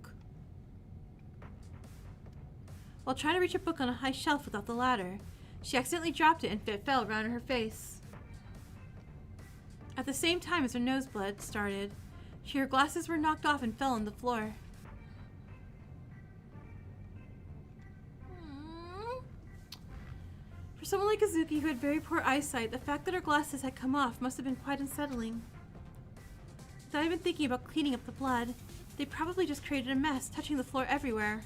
While trying to reach a book on a high shelf without the ladder, she accidentally dropped it and it fell around her face. At the same time as her nosebleed started, her glasses were knocked off and fell on the floor. someone like Kazuki who had very poor eyesight, the fact that her glasses had come off must have been quite unsettling. Without even thinking about cleaning up the blood, they probably just created a mess, touching the floor everywhere.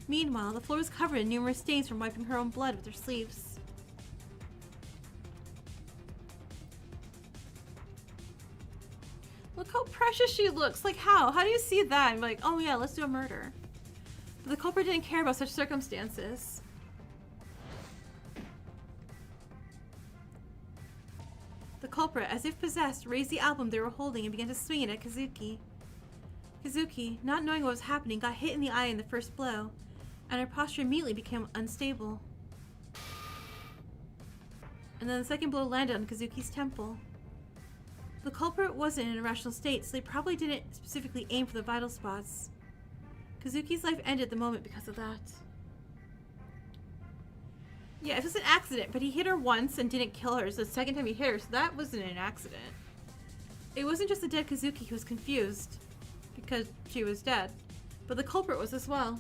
Meanwhile, the floor was covered in numerous stains from wiping her own blood with her sleeves. Look how precious she looks. Like how? How do you see that? I'm like, oh yeah, let's do a murder. But the culprit didn't care about such circumstances. The culprit, as if possessed, raised the album they were holding and began to swing it at Kazuki. Kazuki, not knowing what was happening, got hit in the eye in the first blow, and her posture immediately became unstable. And then the second blow landed on Kazuki's temple. The culprit wasn't in a rational state, so they probably didn't specifically aim for the vital spots. Kazuki's life ended the moment because of that. Yeah, it was an accident, but he hit her once and didn't kill her, so the second time he hit her, so that wasn't an accident. It wasn't just the dead Kazuki who was confused, because she was dead, but the culprit was as well.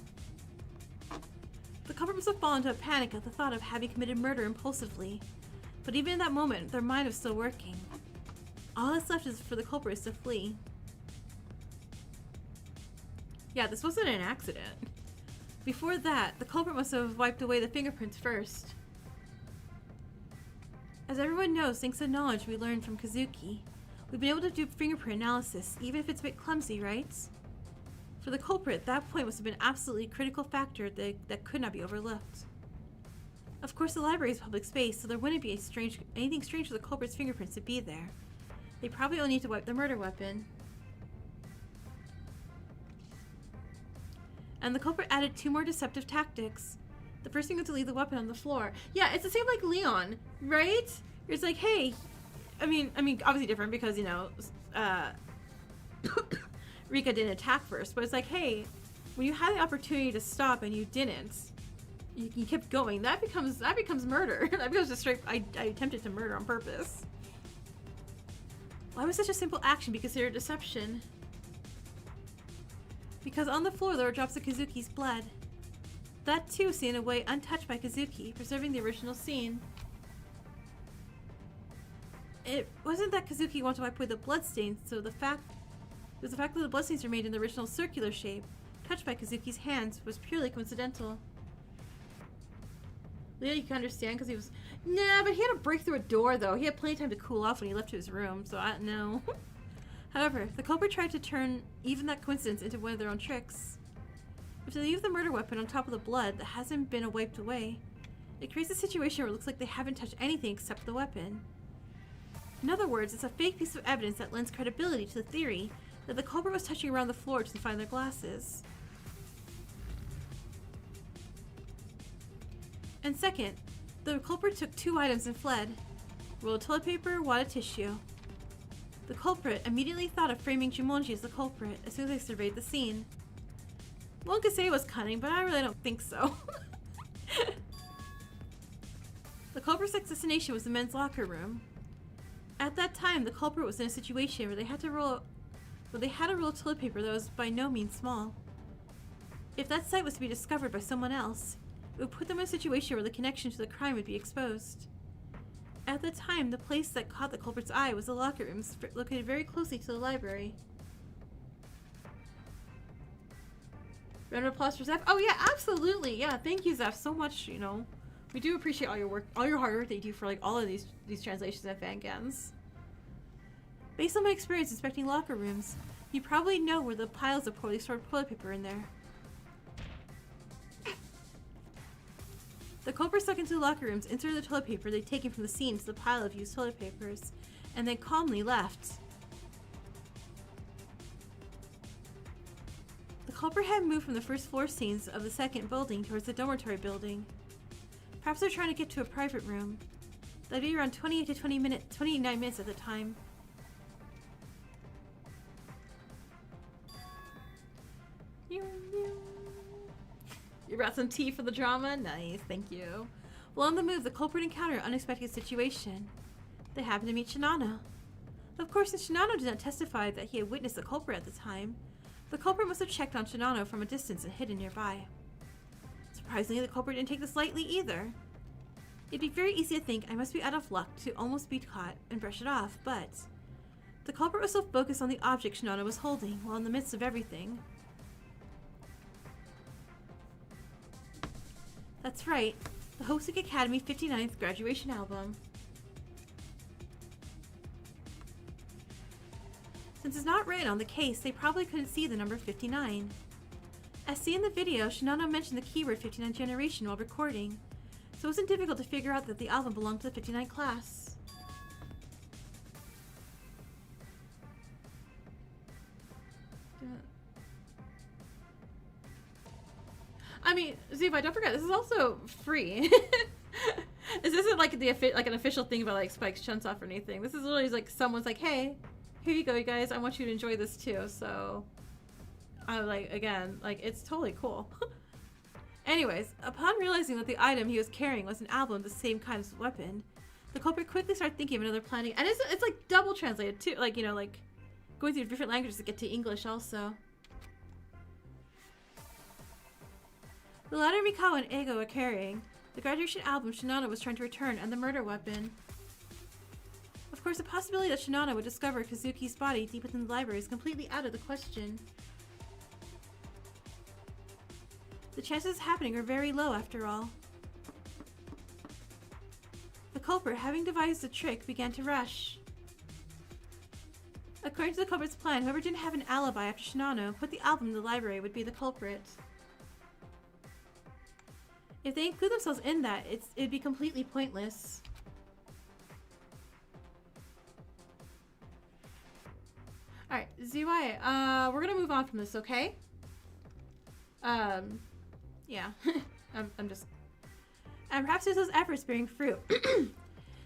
The culprit must have fallen into a panic at the thought of having committed murder impulsively, but even in that moment, their mind was still working. All that's left is for the culprit to flee. Yeah, this wasn't an accident. Before that, the culprit must have wiped away the fingerprints first. As everyone knows, thanks to knowledge we learned from Kazuki, we've been able to do fingerprint analysis, even if it's a bit clumsy, right? For the culprit, that point must have been an absolutely critical factor that could not be overlooked. Of course, the library is public space, so there wouldn't be anything strange for the culprit's fingerprints to be there. They probably only need to wipe the murder weapon. And the culprit added 2 more deceptive tactics. The first thing was to leave the weapon on the floor. Yeah, it's the same like Leon, right? It's like, hey, I mean, obviously different because, you know, Rika didn't attack first, but it's like, hey, when you had the opportunity to stop and you didn't, you kept going. That becomes murder. That becomes just straight. I attempted to murder on purpose. Why was such a simple action be considered deception? Because on the floor there were drops of Kazuki's blood. That too seen away untouched by Kazuki, preserving the original scene. It wasn't that Kazuki wanted to wipe away the bloodstains, so the fact that the bloodstains were made in the original circular shape, touched by Kazuki's hands, was purely coincidental. Leah, you can understand because he was... Nah, but he had to break through a door, though. He had plenty of time to cool off when he left to his room, so I don't know. However, the culprit tried to turn even that coincidence into one of their own tricks. If they leave the murder weapon on top of the blood that hasn't been wiped away, it creates a situation where it looks like they haven't touched anything except the weapon. In other words, it's a fake piece of evidence that lends credibility to the theory that the culprit was touching around the floor to find their glasses. And second, the culprit took 2 items and fled: rolled toilet paper, wadded tissue. The culprit immediately thought of framing Jumonji as the culprit as soon as they surveyed the scene. One could say it was cunning, but I really don't think so. The culprit's destination was the men's locker room. At that time, the culprit was in a situation where they had to roll toilet paper that was by no means small. If that site was to be discovered by someone else, it would put them in a situation where the connection to the crime would be exposed. At the time, the place that caught the culprit's eye was the locker rooms, located very closely to the library. Round of applause for Zeph. Oh yeah, absolutely. Yeah, thank you, Zeph, so much. You know, we do appreciate all your work, all your hard work that you do for like all of these translations and fangams. Based on my experience inspecting locker rooms, you probably know where the piles of poorly stored toilet paper in there. The culprit stuck into the locker rooms, inserted the toilet paper they'd taken from the scene into the pile of used toilet papers, and then calmly left. The culprit had moved from the first floor scenes of the second building towards the dormitory building. Perhaps they're trying to get to a private room. That'd be around 28 to 29 minutes at the time. You brought some tea for the drama? Nice, thank you. While on the move, the culprit encountered an unexpected situation. They happened to meet Shinano. Of course, since Shinano did not testify that he had witnessed the culprit at the time, the culprit must have checked on Shinano from a distance and hidden nearby. Surprisingly, the culprit didn't take this lightly either. It'd be very easy to think I must be out of luck to almost be caught and brush it off, but the culprit was so focused on the object Shinano was holding while in the midst of everything. That's right, the Hopesuke Academy 59th graduation album. Since it's not written on the case, they probably couldn't see the number 59. As seen in the video, Shinano mentioned the keyword 59 generation while recording, so it wasn't difficult to figure out that the album belonged to the 59 class. I mean, Ziva, don't forget, this is also free. This isn't like an official thing about like Spike's Chunsoft or anything. This is literally like someone's like, hey, here you go, you guys. I want you to enjoy this too. So, again, it's totally cool. Anyways, upon realizing that the item he was carrying was an album, the same kind of weapon, the culprit quickly started thinking of another planning, and it's like double translated too, going through different languages to get to English also. The latter Mikao and Eigo are carrying the graduation album Shinano was trying to return and the murder weapon. Of course, the possibility that Shinano would discover Kazuki's body deep within the library is completely out of the question. The chances of happening are very low after all. The culprit, having devised the trick, began to rush. According to the culprit's plan, whoever didn't have an alibi after Shinano put the album in the library would be the culprit. If they include themselves in that, it'd be completely pointless. Alright, ZY, we're gonna move on from this, okay? Yeah. I'm just... And perhaps there's those efforts bearing fruit.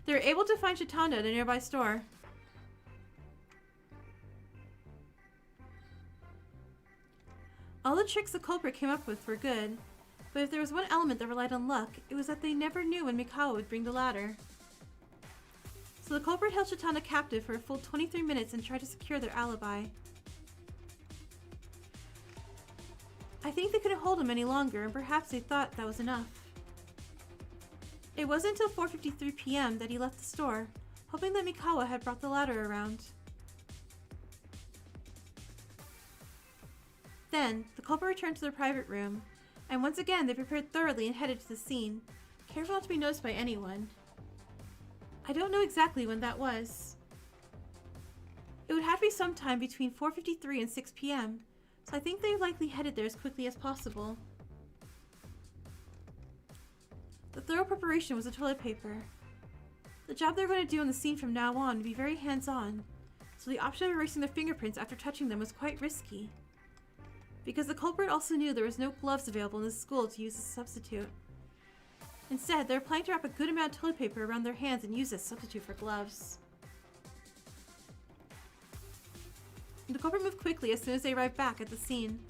They were able to find Chitanda at a nearby store. All the tricks the culprit came up with were good, but if there was one element that relied on luck, it was that they never knew when Mikao would bring the ladder. So the culprit held Chitanda captive for a full 23 minutes and tried to secure their alibi. I think they couldn't hold him any longer, and perhaps they thought that was enough. It wasn't until 4:53 p.m. that he left the store, hoping that Mikawa had brought the ladder around. Then, the culprit returned to their private room, and once again they prepared thoroughly and headed to the scene, careful not to be noticed by anyone. I don't know exactly when that was. It would have to be sometime between 4:53 and 6 p.m., so I think they likely headed there as quickly as possible. The thorough preparation was the toilet paper. The job they were going to do on the scene from now on would be very hands-on, so the option of erasing their fingerprints after touching them was quite risky. Because the culprit also knew there was no gloves available in the school to use as a substitute. Instead, they were planning to wrap a good amount of toilet paper around their hands and use it as a substitute for gloves. The culprit moved quickly as soon as they arrived back at the scene.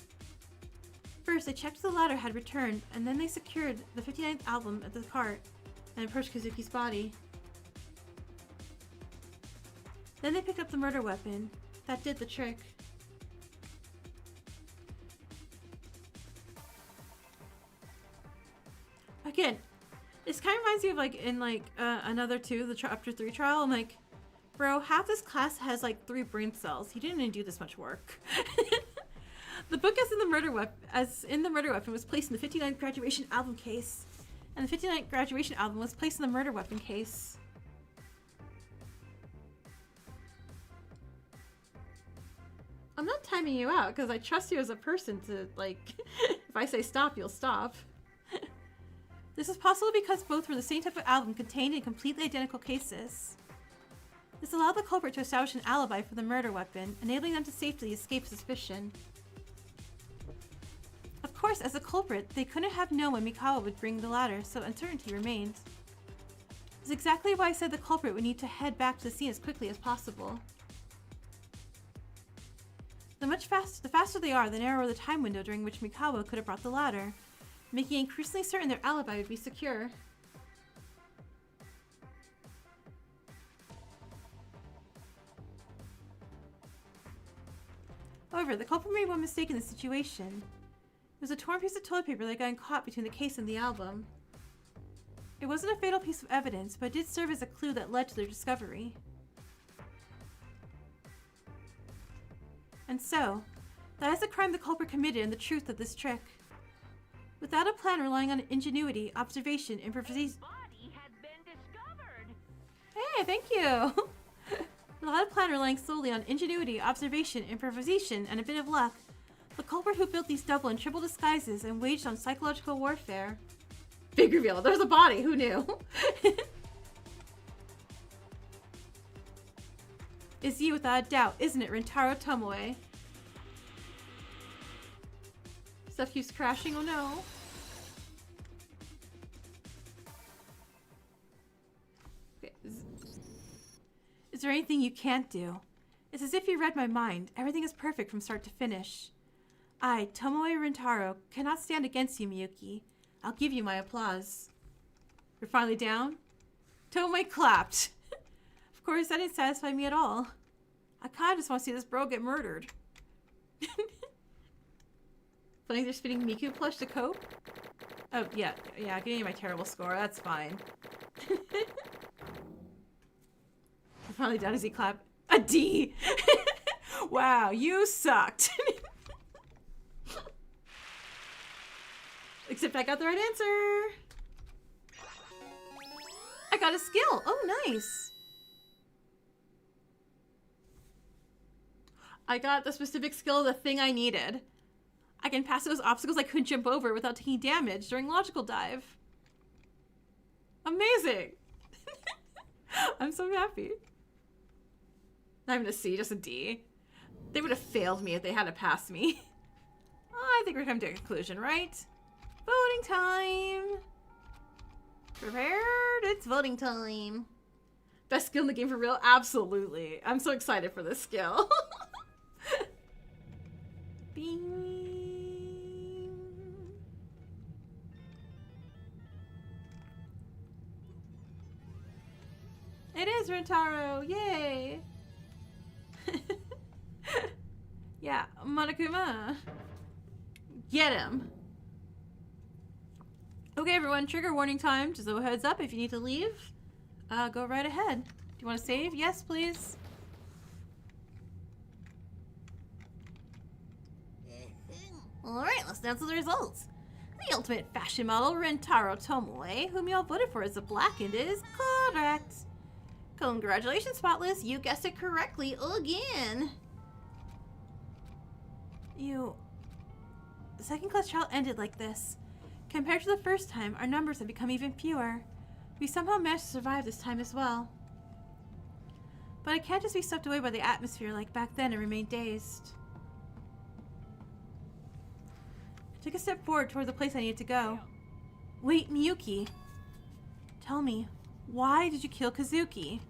First, they checked if the ladder had returned, and then they secured the 59th album at the cart and approached Kazuki's body. Then they picked up the murder weapon. That did the trick. Again, this kind of reminds me of in another 2, the chapter 3 trial. I'm like, bro, half this class has 3 brain cells. He didn't even do this much work. The book as in the murder weapon was placed in the 59th graduation album case, and the 59th graduation album was placed in the murder weapon case. I'm not timing you out because I trust you as a person to if I say stop, you'll stop. This is possible because both were the same type of album contained in completely identical cases. This allowed the culprit to establish an alibi for the murder weapon, enabling them to safely escape suspicion. Of course, as a culprit, they couldn't have known when Mikawa would bring the ladder, so uncertainty remained. This is exactly why I said the culprit would need to head back to the scene as quickly as possible. The faster they are, the narrower the time window during which Mikawa could have brought the ladder, making it increasingly certain their alibi would be secure. However, the culprit made one mistake in the situation. was a torn piece of toilet paper that got caught between the case and the album. It wasn't a fatal piece of evidence, but it did serve as a clue that led to their discovery. And so, that is the crime the culprit committed and the truth of this trick. Without a plan relying on ingenuity, observation, improvisation. Hey, thank you! Without a plan relying solely on ingenuity, observation, improvisation, and a bit of luck, the culprit who built these double and triple disguises and waged on psychological warfare. Big reveal, there's a body, who knew? Is you without a doubt, isn't it, Rintaro Tomoe? Stuff keeps crashing, oh no. Okay. Is there anything you can't do? It's as if you read my mind. Everything is perfect from start to finish. I, Tomoe Rintaro, cannot stand against you, Miyuki. I'll give you my applause. You're finally down? Tomoe clapped. Of course, that didn't satisfy me at all. I kinda just want to see this bro get murdered. Funny they're spinning Miku plush to cope? Oh, yeah, give me my terrible score, that's fine. I'm finally done as he clapped. A D! Wow, you sucked. Except I got the right answer. I got a skill. Oh, nice. I got the specific skill of the thing I needed. I can pass those obstacles I couldn't jump over without taking damage during logical dive. Amazing. I'm so happy. Not even a C, just a D. They would have failed me if they had to pass me. Oh, I think we're coming to a conclusion, right? Voting time! Prepared? It's voting time. Best skill in the game for real? Absolutely. I'm so excited for this skill. Bing. It is Rintaro! Yay! Yeah, Monokuma. Get him. Okay, everyone, trigger warning time. Just a heads up if you need to leave. Go right ahead. Do you want to save? Yes, please. Alright, let's announce the results. The ultimate fashion model, Rintaro Tomoe, whom you all voted for as a blackened, is correct. Congratulations, Spotless. You guessed it correctly again. The second class trial ended like this. Compared to the first time, our numbers have become even fewer. We somehow managed to survive this time as well. But I can't just be swept away by the atmosphere like back then and remain dazed. I took a step forward toward the place I needed to go. Wait, Miyuki. Tell me, why did you kill Kazuki?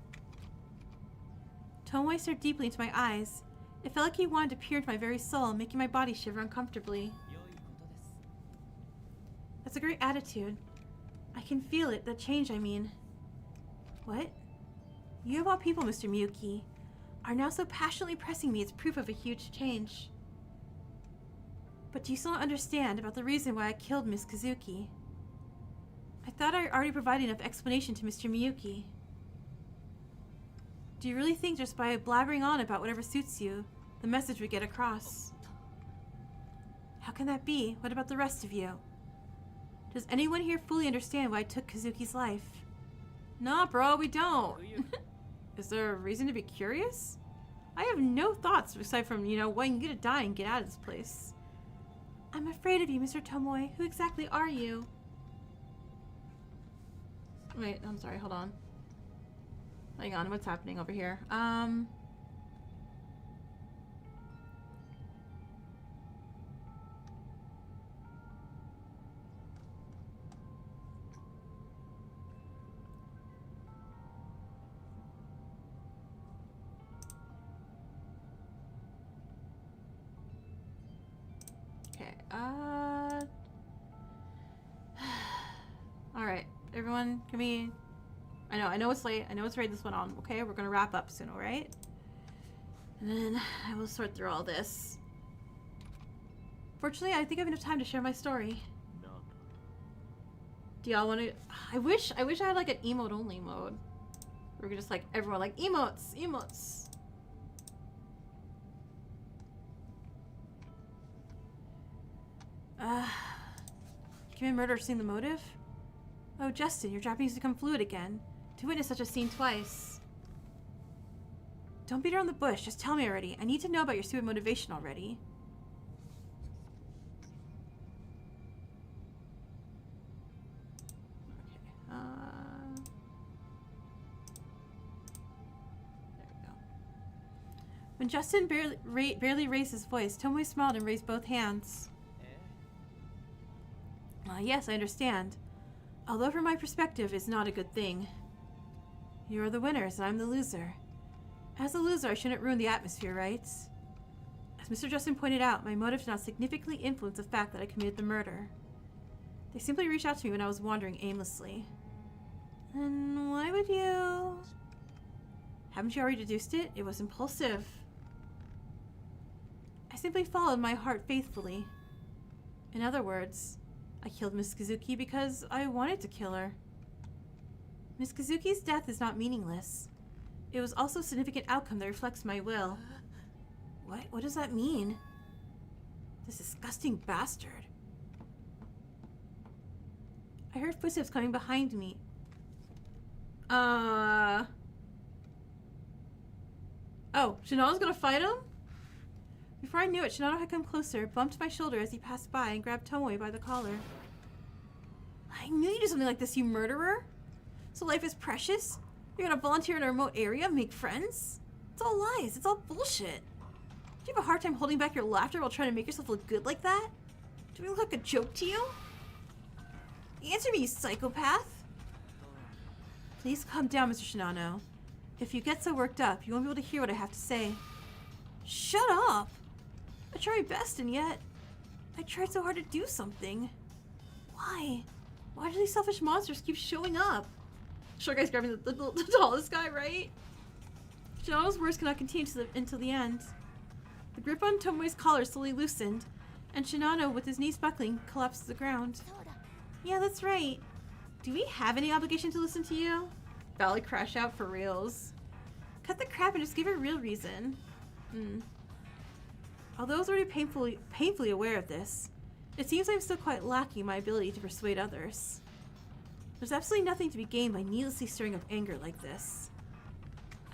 Tomoe stared deeply into my eyes. It felt like he wanted to peer into my very soul, making my body shiver uncomfortably. That's a great attitude. I can feel it, that change, I mean. What? You of all people, Mr. Miyuki, are now so passionately pressing me as proof of a huge change. But do you still not understand about the reason why I killed Miss Kazuki? I thought I already provided enough explanation to Mr. Miyuki. Do you really think just by blabbering on about whatever suits you, the message would get across? How can that be? What about the rest of you? Does anyone here fully understand why I took Kazuki's life? Nah, bro, we don't. Is there a reason to be curious? I have no thoughts aside from, wanting you to die and get out of this place. I'm afraid of you, Mr. Tomoe. Who exactly are you? Wait, I'm sorry, hold on. Hang on, what's happening over here? Okay, Alright, everyone, can we... I know it's late. I know it's ready this one on. Okay, we're gonna wrap up soon, alright? And then I will sort through all this. Fortunately, I think I have enough time to share my story. Do y'all want to... I wish I had like an emote only mode. Where we could just like everyone like emotes, emotes. Can murder seen the motive? Oh, Justin, your Japanese become fluid again. To witness such a scene twice. Don't beat around the bush. Just tell me already. I need to know about your stupid motivation already. When Justin barely raised his voice, Tomoe smiled and raised both hands. Yes, I understand. Although from my perspective, it's not a good thing. You are the winners and I'm the loser. As a loser, I shouldn't ruin the atmosphere, right? As Mr. Justin pointed out, my motive did not significantly influence the fact that I committed the murder. They simply reached out to me when I was wandering aimlessly. And why would you... Haven't you already deduced it? It was impulsive. I simply followed my heart faithfully. In other words, I killed Miss Kazuki because I wanted to kill her. Miss Kazuki's death is not meaningless. It was also a significant outcome that reflects my will. What? What does that mean? This disgusting bastard. I heard footsteps coming behind me. Oh, Shinano's gonna fight him? Before I knew it, Shinano had come closer, bumped my shoulder as he passed by, and grabbed Tomoe by the collar. I knew you'd do something like this, you murderer! So life is precious? You're gonna volunteer in a remote area, make friends? It's all lies, it's all bullshit. Do you have a hard time holding back your laughter while trying to make yourself look good like that? Do we look like a joke to you? Answer me, you psychopath! Please calm down, Mr. Shinano. If you get so worked up, you won't be able to hear what I have to say. Shut up! I try my best, and yet I tried so hard to do something. Why? Why do these selfish monsters keep showing up? Short guy's grabbing the tallest guy, right? Shinano's words cannot continue until the end. The grip on Tomoe's collar slowly loosened, and Shinano, with his knees buckling, collapsed to the ground. Yeah, that's right. Do we have any obligation to listen to you? Valley crash out for reals. Cut the crap and just give a real reason. Although I was already painfully aware of this, it seems I'm still quite lacking my ability to persuade others. There's absolutely nothing to be gained by needlessly stirring up anger like this.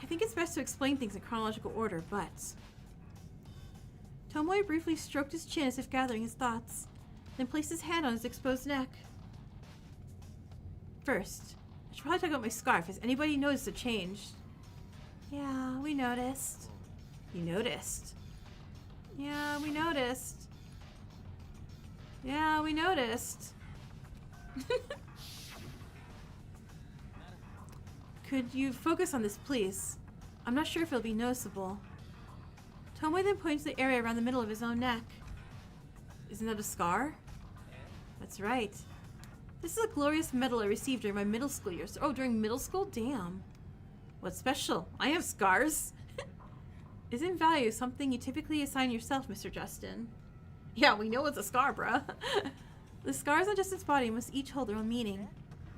I think it's best to explain things in chronological order, but... Tomoe briefly stroked his chin as if gathering his thoughts, then placed his hand on his exposed neck. First, I should probably talk about my scarf. Has anybody noticed a change? Yeah, we noticed. You noticed? Yeah, we noticed. Yeah, we noticed. Could you focus on this, please? I'm not sure if it'll be noticeable. Tomoe then points to the area around the middle of his own neck. Isn't that a scar? That's right. This is a glorious medal I received during my middle school years. Oh, during middle school? Damn. What's special? I have scars. Isn't value something you typically assign yourself, Mr. Justin? Yeah, we know it's a scar, bruh. The scars on Justin's body must each hold their own meaning.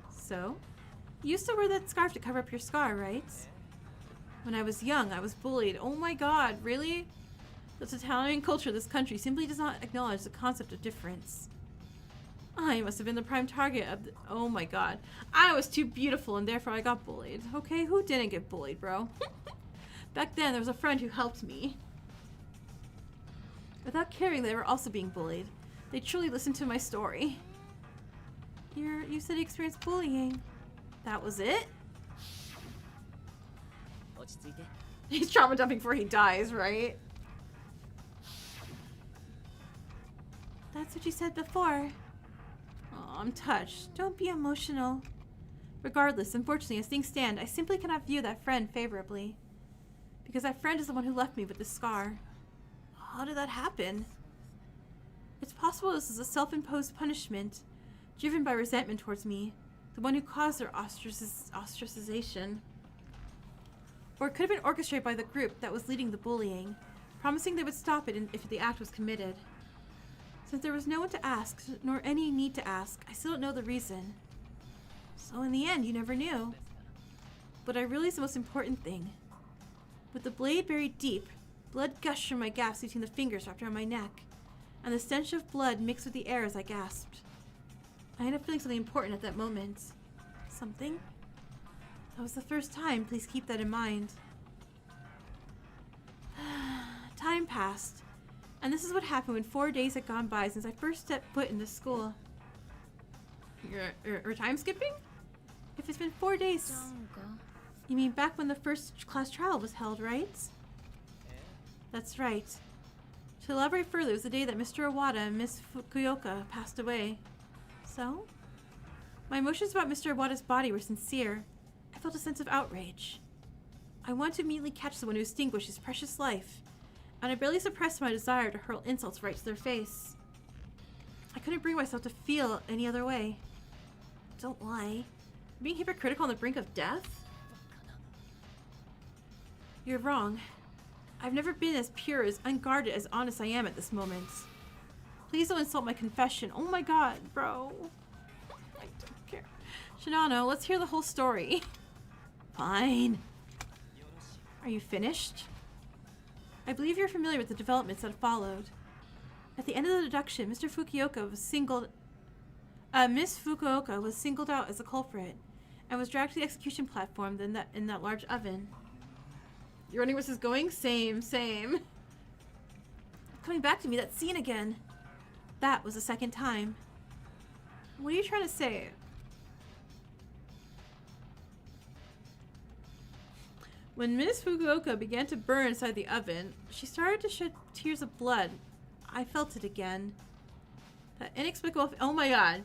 So, you used to wear that scarf to cover up your scar, right? When I was young, I was bullied. Oh my god, really? The totalitarian culture of this country simply does not acknowledge the concept of difference. I must have been the prime target of the... Oh my god. I was too beautiful and therefore I got bullied. Okay, who didn't get bullied, bro? Back then, there was a friend who helped me. Without caring they were also being bullied, they truly listened to my story. You said you experienced bullying. That was it? He's trauma dumping before he dies, right? That's what you said before. Oh, I'm touched. Don't be emotional. Regardless, unfortunately, as things stand, I simply cannot view that friend favorably. Because that friend is the one who left me with this scar. How did that happen? It's possible this is a self-imposed punishment, driven by resentment towards me, the one who caused their ostracization. Or it could have been orchestrated by the group that was leading the bullying, promising they would stop it if the act was committed. Since there was no one to ask, nor any need to ask, I still don't know the reason. So in the end, you never knew. But I realized the most important thing. With the blade buried deep, blood gushed from my gaps between the fingers wrapped around my neck, and the stench of blood mixed with the air as I gasped. I ended up feeling something important at that moment. Something? That was the first time, please keep that in mind. Time passed, and this is what happened when 4 days had gone by since I first stepped foot in this school. You're time skipping? If it's been 4 days... You mean back when the first class trial was held, right? That's right. To elaborate further, it was the day that Mr. Iwata and Miss Fukuoka passed away. So? My emotions about Mr. Iwata's body were sincere. I felt a sense of outrage. I wanted to immediately catch someone who extinguished his precious life, and I barely suppressed my desire to hurl insults right to their face. I couldn't bring myself to feel any other way. Don't lie. Being hypocritical on the brink of death? You're wrong. I've never been as pure, as unguarded, as honest I am at this moment. Please don't insult my confession. Oh my god, bro. I don't care. Shinano, let's hear the whole story. Fine. Are you finished? I believe you're familiar with the developments that followed. At the end of the deduction, Miss Fukuoka was singled out as the culprit and was dragged to the execution platform in that large oven. You're wondering where this is going? Same. Coming back to me, that scene again. That was the second time. What are you trying to say? When Miss Fukuoka began to burn inside the oven, she started to shed tears of blood. I felt it again. That inexplicable... Oh my god.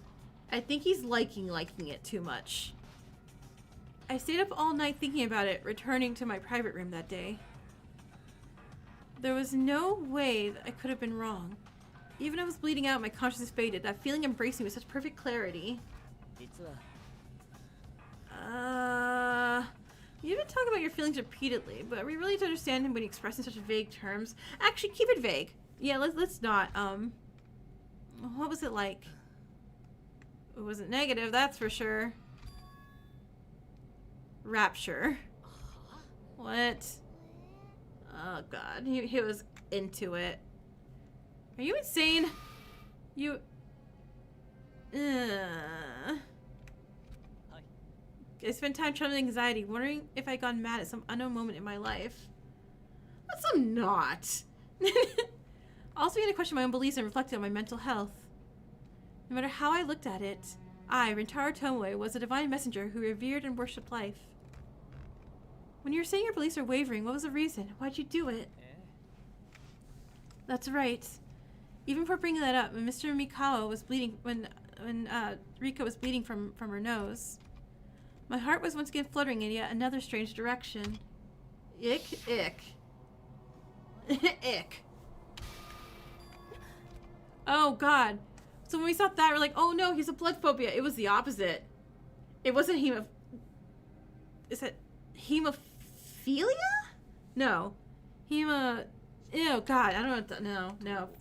I think he's liking it too much. I stayed up all night thinking about it, returning to my private room that day. There was no way that I could have been wrong. Even if I was bleeding out, my consciousness faded. That feeling embraced me with such perfect clarity. You've been talking about your feelings repeatedly, but are we really to understand him when he expresses in such vague terms? Actually, keep it vague. Yeah, let's not. What was it like? It wasn't negative, that's for sure. Rapture. What? Oh god, he was into it. Are you insane? You... I spent time trembling with anxiety, wondering if I'd gone mad at some unknown moment in my life. That's I'm not. Also began to question my own beliefs and reflected on my mental health. No matter how I looked at it, I, Rintaro Tomoe, was a divine messenger who revered and worshipped life. When you were saying your beliefs are wavering, what was the reason? Why'd you do it? That's right. Even for bringing that up, when Mr. Mikawa was bleeding, when Rika was bleeding from her nose, my heart was once again fluttering in yet another strange direction. Ick. Ick. Oh god. So when we saw that, we're like, oh no, he's a blood phobia. It was the opposite. It wasn't Is it hemophilia? No. Ew, god, I don't know. Nope.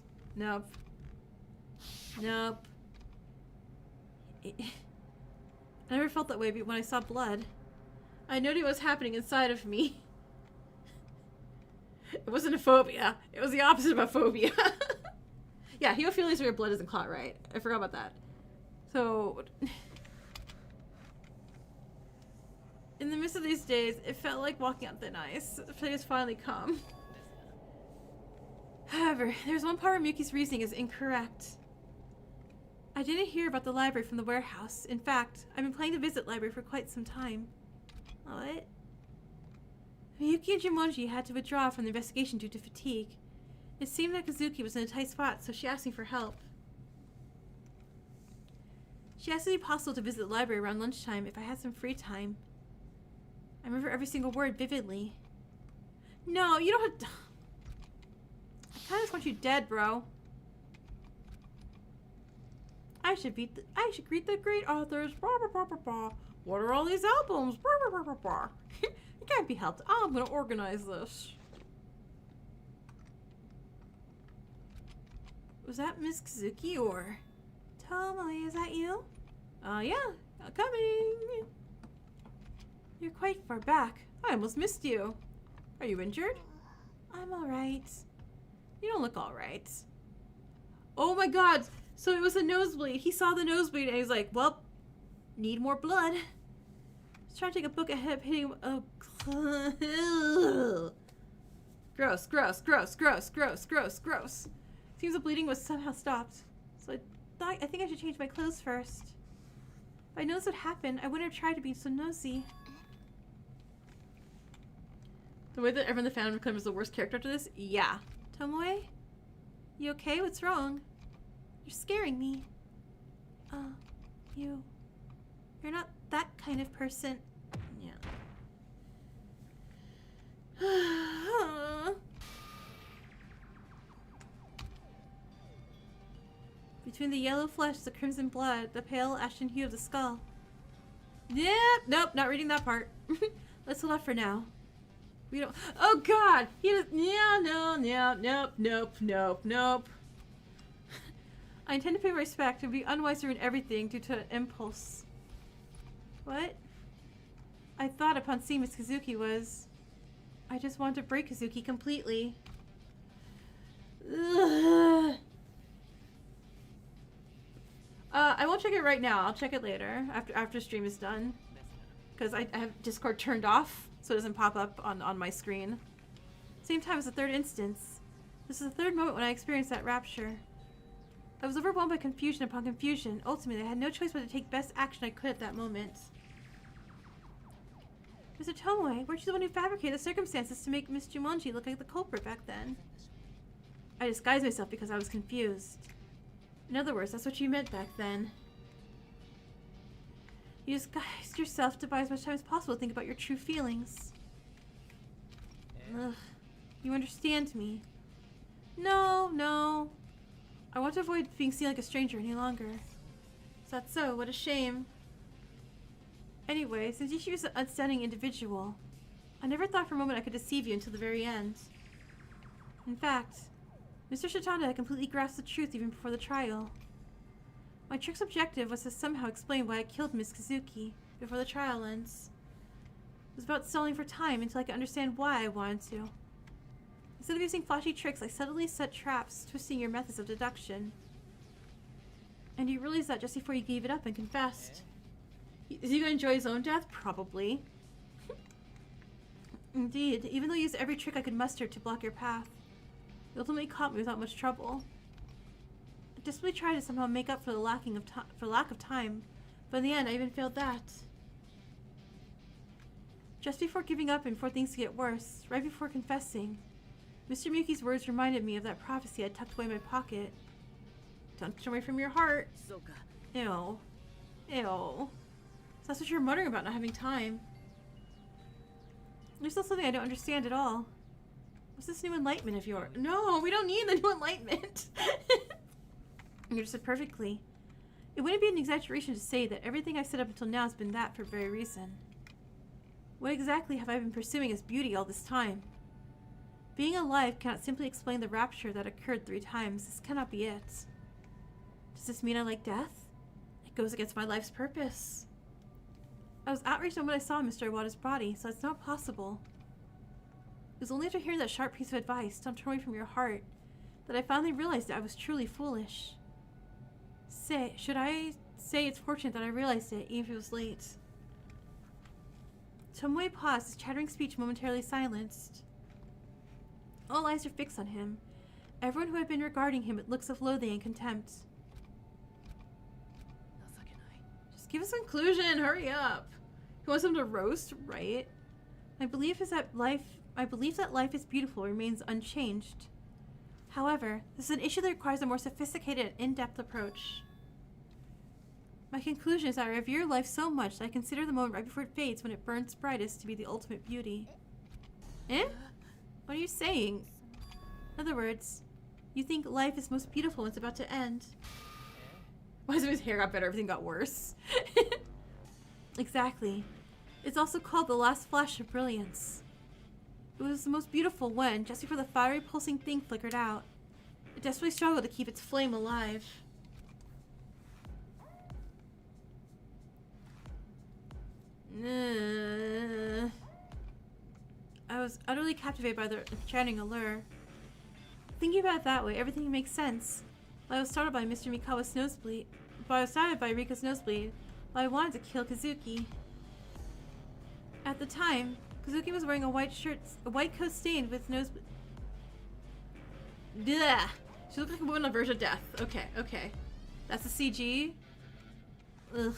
I never felt that way when I saw blood. I noted what was happening inside of me. It wasn't a phobia. It was the opposite of a phobia. Yeah, hemophilia is where your blood doesn't clot, right? I forgot about that. So... in the midst of these days, it felt like walking on thin ice. The day has finally come. However, there's one part where Miyuki's reasoning is incorrect. I didn't hear about the library from the warehouse. In fact, I've been planning to visit the library for quite some time. What? Miyuki and Jumonji had to withdraw from the investigation due to fatigue. It seemed that Kazuki was in a tight spot, so she asked me for help. She asked if it would be possible to visit the library around lunchtime if I had some free time. I remember every single word vividly. No, you don't have to... I kinda just want you dead, bro. I should greet the great authors. Blah, blah, blah, blah, blah. What are all these albums? Blah, blah, blah, blah, blah. It can't be helped. I'm gonna organize this. Was that Miss Kazuki or... Tomoe, is that you? Yeah, coming. You're quite far back. I almost missed you. Are you injured? I'm alright. You don't look alright. Oh my god! So it was a nosebleed. He saw the nosebleed and he was like, well, need more blood. I was trying to take a book ahead of hitting him. Oh, gross, gross, gross, gross, gross, gross, gross. Seems the bleeding was somehow stopped. So I think I should change my clothes first. If I noticed what happened, I wouldn't have tried to be so nosy. The way that everyone in the fandom becomes the worst character after this? Yeah. Tomoe? You okay? What's wrong? You're scaring me. You're not that kind of person. Yeah. Between the yellow flesh, the crimson blood, the pale ashen hue of the skull. Yep, nope, not reading that part. Let's hold off for now. We don't. Oh God! He does. Yeah, no, nope, nope, nope, nope. I intend to pay respect. It would be unwise to ruin everything due to an impulse. What? I thought upon seeing Miss Kazuki was... I just wanted to break Kazuki completely. Ugh. I won't check it right now. I'll check it later after stream is done. Because I have Discord turned off so it doesn't pop up on my screen. Same time as the third instance. This is the third moment when I experienced that rapture. I was overwhelmed by confusion upon confusion. Ultimately, I had no choice but to take best action I could at that moment. Mr. Tomoe, weren't you the one who fabricated the circumstances to make Miss Jumonji look like the culprit back then? I disguised myself because I was confused. In other words, that's what you meant back then. You disguised yourself to buy as much time as possible to think about your true feelings. Ugh. You understand me. No. I want to avoid being seen like a stranger any longer. Is that so? What a shame. Anyway, since you was an outstanding individual, I never thought for a moment I could deceive you until the very end. In fact, Mr. Shitanda had completely grasped the truth even before the trial. My trick's objective was to somehow explain why I killed Miss Kazuki before the trial ends. It was about stalling for time until I could understand why I wanted to. Instead of using flashy tricks, I subtly set traps, twisting your methods of deduction. And you realized that just before you gave it up and confessed. Is he going to enjoy his own death? Probably. Indeed, even though I used every trick I could muster to block your path, you ultimately caught me without much trouble. I desperately tried to somehow make up for the lack of time, but in the end I even failed that. Just before giving up and before things get worse, right before confessing, Mr. Miyuki's words reminded me of that prophecy I tucked away in my pocket. Don't turn away from your heart. Ew. Ew. So that's what you're muttering about not having time. There's still something I don't understand at all. What's this new enlightenment of yours? No, we don't need the new enlightenment. You understood perfectly. It wouldn't be an exaggeration to say that everything I've said up until now has been that for a very reason. What exactly have I been pursuing as beauty all this time? Being alive cannot simply explain the rapture that occurred 3 times. This cannot be it. Does this mean I like death? It goes against my life's purpose. I was outraged on what I saw in Mr. Iwata's body, so it's not possible. It was only after hearing that sharp piece of advice, don't turn away from your heart, that I finally realized that I was truly foolish. Should I say it's fortunate that I realized it, even if it was late? Tomoe paused, his chattering speech momentarily silenced. All eyes are fixed on him. Everyone who had been regarding him with looks of loathing and contempt. Just give us a conclusion, hurry up. He wants him to roast, right? My belief that life is beautiful remains unchanged. However, this is an issue that requires a more sophisticated and in-depth approach. My conclusion is that I revere life so much that I consider the moment right before it fades when it burns brightest to be the ultimate beauty. Eh? What are you saying? In other words, you think life is most beautiful when it's about to end. Why is his hair got better, everything got worse? Exactly. It's also called the last flash of brilliance. It was the most beautiful when, just before the fiery pulsing thing flickered out, it desperately struggled to keep its flame alive. I was utterly captivated by the enchanting allure. Thinking about it that way, everything makes sense. While I was startled by Mr. Mikawa's nosebleed, while I was startled by Rika's nosebleed, while I wanted to kill Kazuki. At the time, Kazuki was wearing a white coat stained with nosebleed. Blah. She looked like a woman on the verge of death. Okay, okay. That's a CG? Ugh.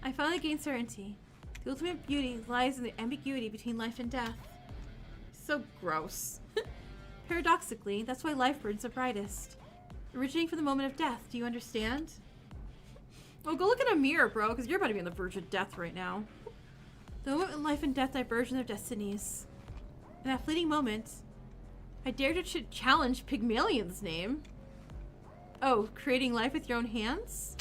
I finally gained certainty. The ultimate beauty lies in the ambiguity between life and death. So gross. Paradoxically, that's why life burns the brightest. Originating from the moment of death, do you understand? Well, go look in a mirror, bro, because you're about to be on the verge of death right now. The moment when life and death diverge in their destinies. In that fleeting moment, I dared to challenge Pygmalion's name. Oh, creating life with your own hands?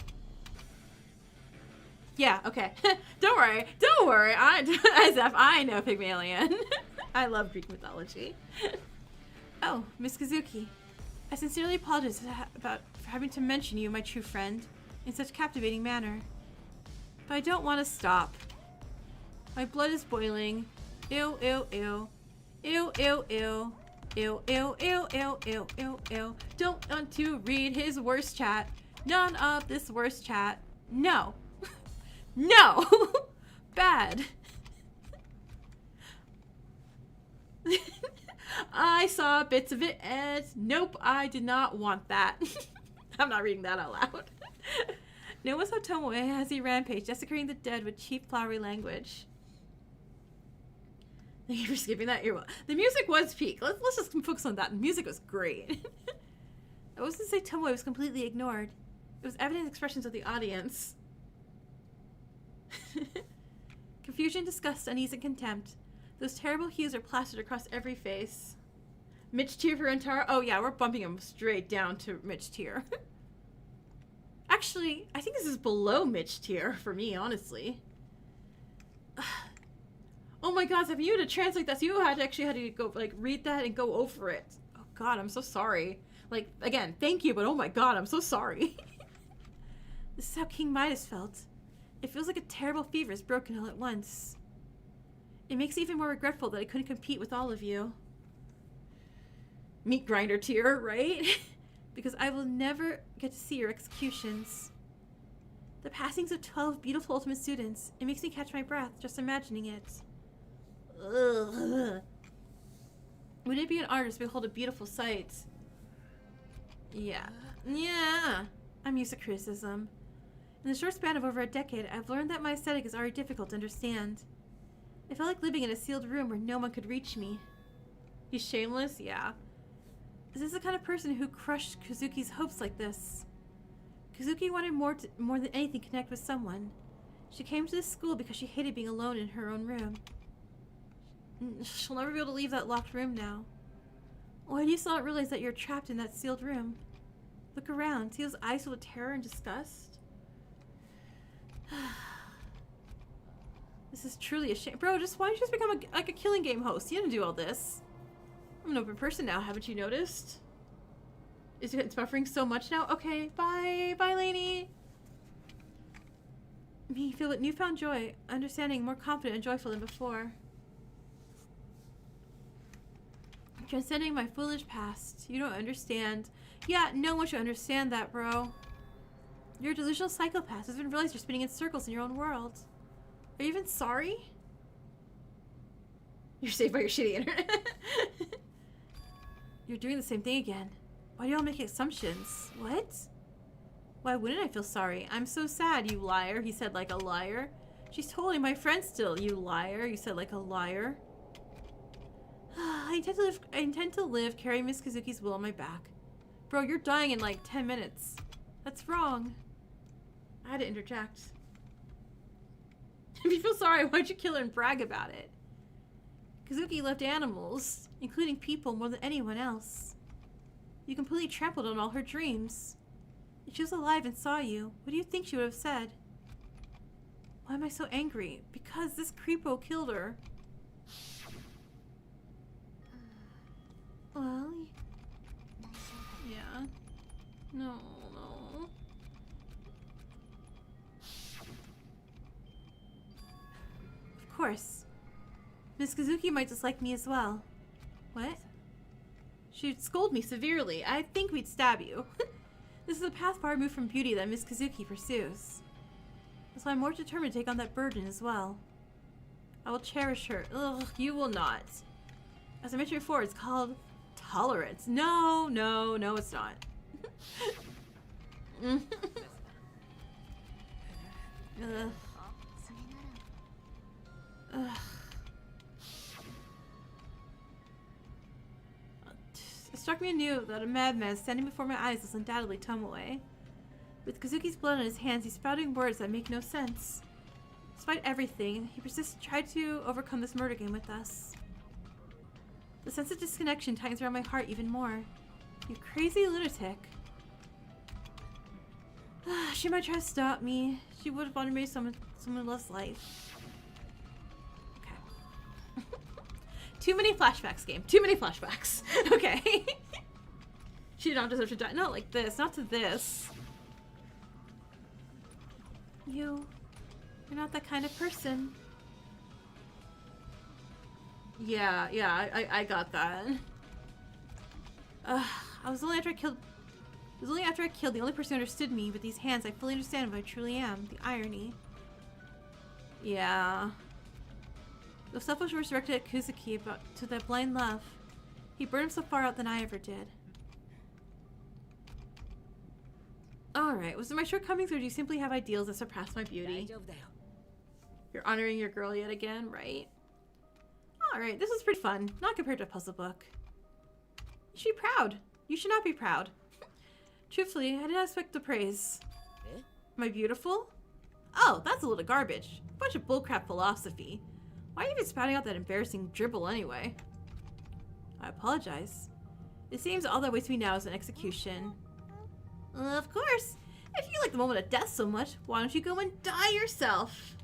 Yeah, okay. Don't worry. Don't worry. As if I know Pygmalion. I love Greek mythology. Oh, Miss Kazuki. I sincerely apologize for having to mention you, my true friend, in such a captivating manner. But I don't want to stop. My blood is boiling. Ew, ew, ew. Ew, ew, ew. Ew, ew, ew, ew, ew, ew, ew. Don't want to read his worst chat. None of this worst chat. No. No! Bad. I saw bits of it and nope, I did not want that. I'm not reading that out loud. No one saw Tomoe as he rampaged, desecrating the dead with cheap, flowery language. Thank you for skipping that. The music was peak. Let's just focus on that. The music was great. I wasn't to say Tomoe was completely ignored. It was evident in expressions of the audience. Confusion, disgust, unease, and contempt. Those terrible hues are plastered across every face. Mitch tier for Rentaro? Oh yeah, we're bumping him straight down to Mitch tier. Actually, I think this is below Mitch tier for me, honestly. Oh my god, if you had to translate that, so you actually had to go, like, read that and go over it. Oh god, I'm so sorry. Like, again, thank you, but oh my god, I'm so sorry. This is how King Midas felt. It feels like a terrible fever is broken all at once. It makes it even more regretful that I couldn't compete with all of you. Meat grinder tier, right? Because I will never get to see your executions. The passings of 12 beautiful ultimate students. It makes me catch my breath just imagining it. Ugh. Would it be an honor to behold a beautiful sight? Yeah. Yeah. I'm used to criticism. In the short span of over a decade, I've learned that my aesthetic is already difficult to understand. I felt like living in a sealed room where no one could reach me. He's shameless? Yeah. Is this the kind of person who crushed Kazuki's hopes like this? Kazuki wanted more than anything to connect with someone. She came to this school because she hated being alone in her own room. She'll never be able to leave that locked room now. Why do you still not realize that you're trapped in that sealed room? Look around. See those eyes full of terror and disgust? This is truly a shame. Bro, why don't you just become a killing game host? You didn't do all this. I'm an open person now, haven't you noticed? It's buffering so much now? Okay, bye. Bye, lady. Me feel with newfound joy, understanding, more confident and joyful than before. Transcending my foolish past. You don't understand. Yeah, no one should understand that, bro. You're a delusional psychopath. Doesn't even realize you're spinning in circles in your own world. Are you even sorry? You're saved by your shitty internet. You're doing the same thing again. Why do y'all make assumptions? What? Why wouldn't I feel sorry? I'm so sad, you liar. He said like a liar. She's totally my friend still, you liar. You said like a liar. I intend to live carrying Miss Kazuki's will on my back. Bro, you're dying in like 10 minutes. That's wrong. I had to interject. If you feel sorry, why'd you kill her and brag about it? Kazuki loved animals, including people, more than anyone else. You completely trampled on all her dreams. If she was alive and saw you, what do you think she would have said? Why am I so angry? Because this creepo killed her. Well, yeah. No, no. Of course. Miss Kazuki might dislike me as well. What? She'd scold me severely. I think we'd stab you. This is a path far removed from beauty that Miss Kazuki pursues. That's why I'm more determined to take on that burden as well. I will cherish her. Ugh, you will not. As I mentioned before, it's called tolerance. No, no, no, it's not. Ugh. Ugh. It struck me anew that a madman standing before my eyes was undoubtedly Tomoe. With Kazuki's blood on his hands, he's spouting words that make no sense. Despite everything, he persists to try to overcome this murder game with us. The sense of disconnection tightens around my heart even more. You crazy lunatic. She might try to stop me. She would have wanted me someone else's life. Okay. Too many flashbacks, game. Too many flashbacks. Okay. She did not deserve to die. Not like this. Not to this. You're not that kind of person. Yeah, I got that. It was only after I killed the only person who understood me. With these hands, I fully understand what I truly am. The irony. Yeah. Though selfish was directed at Kuzuki to that blind love, he burned him so far out than I ever did. Alright, was it my shortcomings or do you simply have ideals that surpass my beauty? You're honoring your girl yet again, right? Alright, this was pretty fun. Not compared to a puzzle book. You should be proud. You should not be proud. Truthfully, I did not expect the praise. Am I beautiful? Oh, that's a load of garbage. A bunch of bullcrap philosophy. Why are you even spouting out that embarrassing dribble anyway? I apologize. It seems all that waits me now is an execution. Of course. If you like the moment of death so much, why don't you go and die yourself?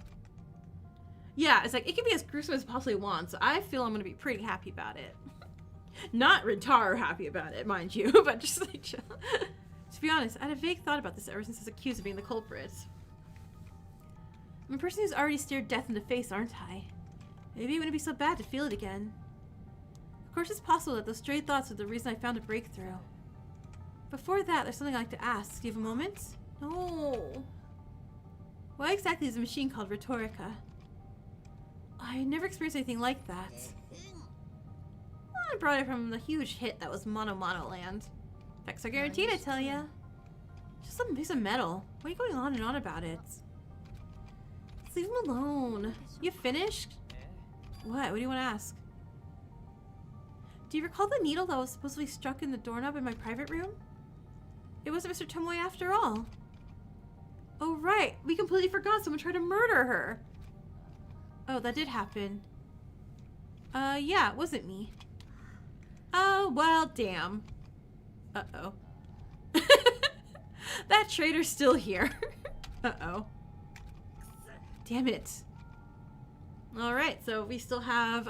Yeah, it's like, it can be as gruesome as it possibly wants, so I feel I'm gonna be pretty happy about it. Not retard happy about it, mind you, but just like chill. To be honest, I had a vague thought about this ever since I was accused of being the culprit. I'm a person who's already stared death in the face, aren't I? Maybe it wouldn't be so bad to feel it again. Of course, it's possible that those stray thoughts are the reason I found a breakthrough. Before that, there's something I'd like to ask. Do you have a moment? No. Why exactly is a machine called Rhetorica? I never experienced anything like that. Well, I brought it from the huge hit that was Mono Mono Land. Effects are guaranteed, I tell ya. Just some piece of metal. Why are you going on and on about it? Just leave him alone. You finished? What? What do you want to ask? Do you recall the needle that was supposedly struck in the doorknob in my private room? It wasn't Mr. Tomoe after all. Oh, right. We completely forgot someone tried to murder her. Oh, that did happen. Yeah, it wasn't me. Oh, well, damn. Uh-oh. That traitor's still here. Uh-oh. Damn it. Alright, so we still have,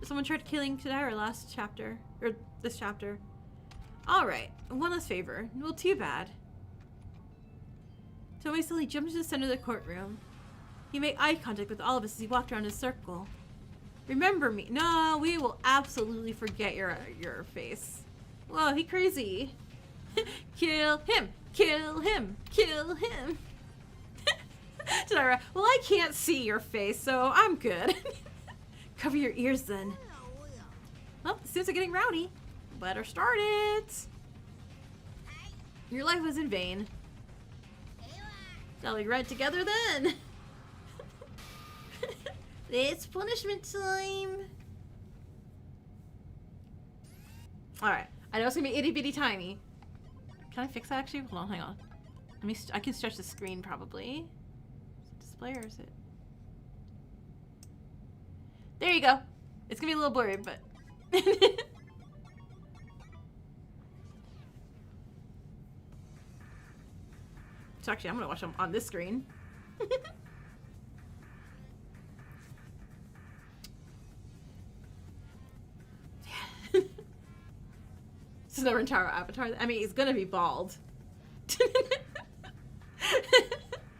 someone tried killing Tadara last chapter. Or this chapter. Alright, one less favor. Well, too bad. Tomoe slowly jumped into the center of the courtroom. He made eye contact with all of us as he walked around in a circle. Remember me. No, we will absolutely forget your face. Whoa, he crazy. Kill him! Kill him! Kill him! Tadara, well, I can't see your face, so I'm good. Cover your ears then. Well, the students are getting rowdy. Better start it. Your life was in vain. Shall we ride together then? It's punishment time. Alright. I know it's gonna be itty bitty tiny. Can I fix that actually? Hold on, hang on. I can stretch the screen probably. Is it display or is it? There you go. It's gonna be a little blurry, but. So actually, I'm gonna watch them on this screen. no Rentaro avatar. I mean, he's gonna be bald.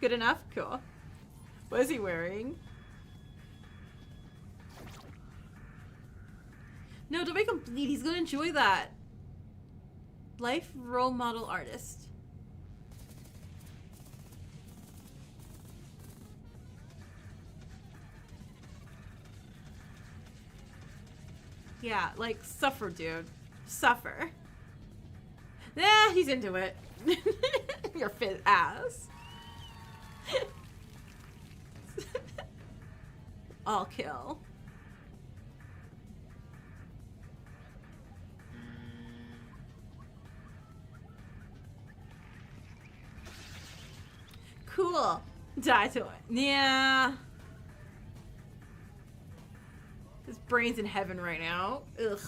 Good enough? Cool. What is he wearing? No, don't make him bleed. He's gonna enjoy that. Life role model artist. Yeah, like, suffer, dude. Suffer. Nah, he's into it. Your fit ass. I'll kill. Cool. Die to it. Yeah. His brain's in heaven right now. Ugh.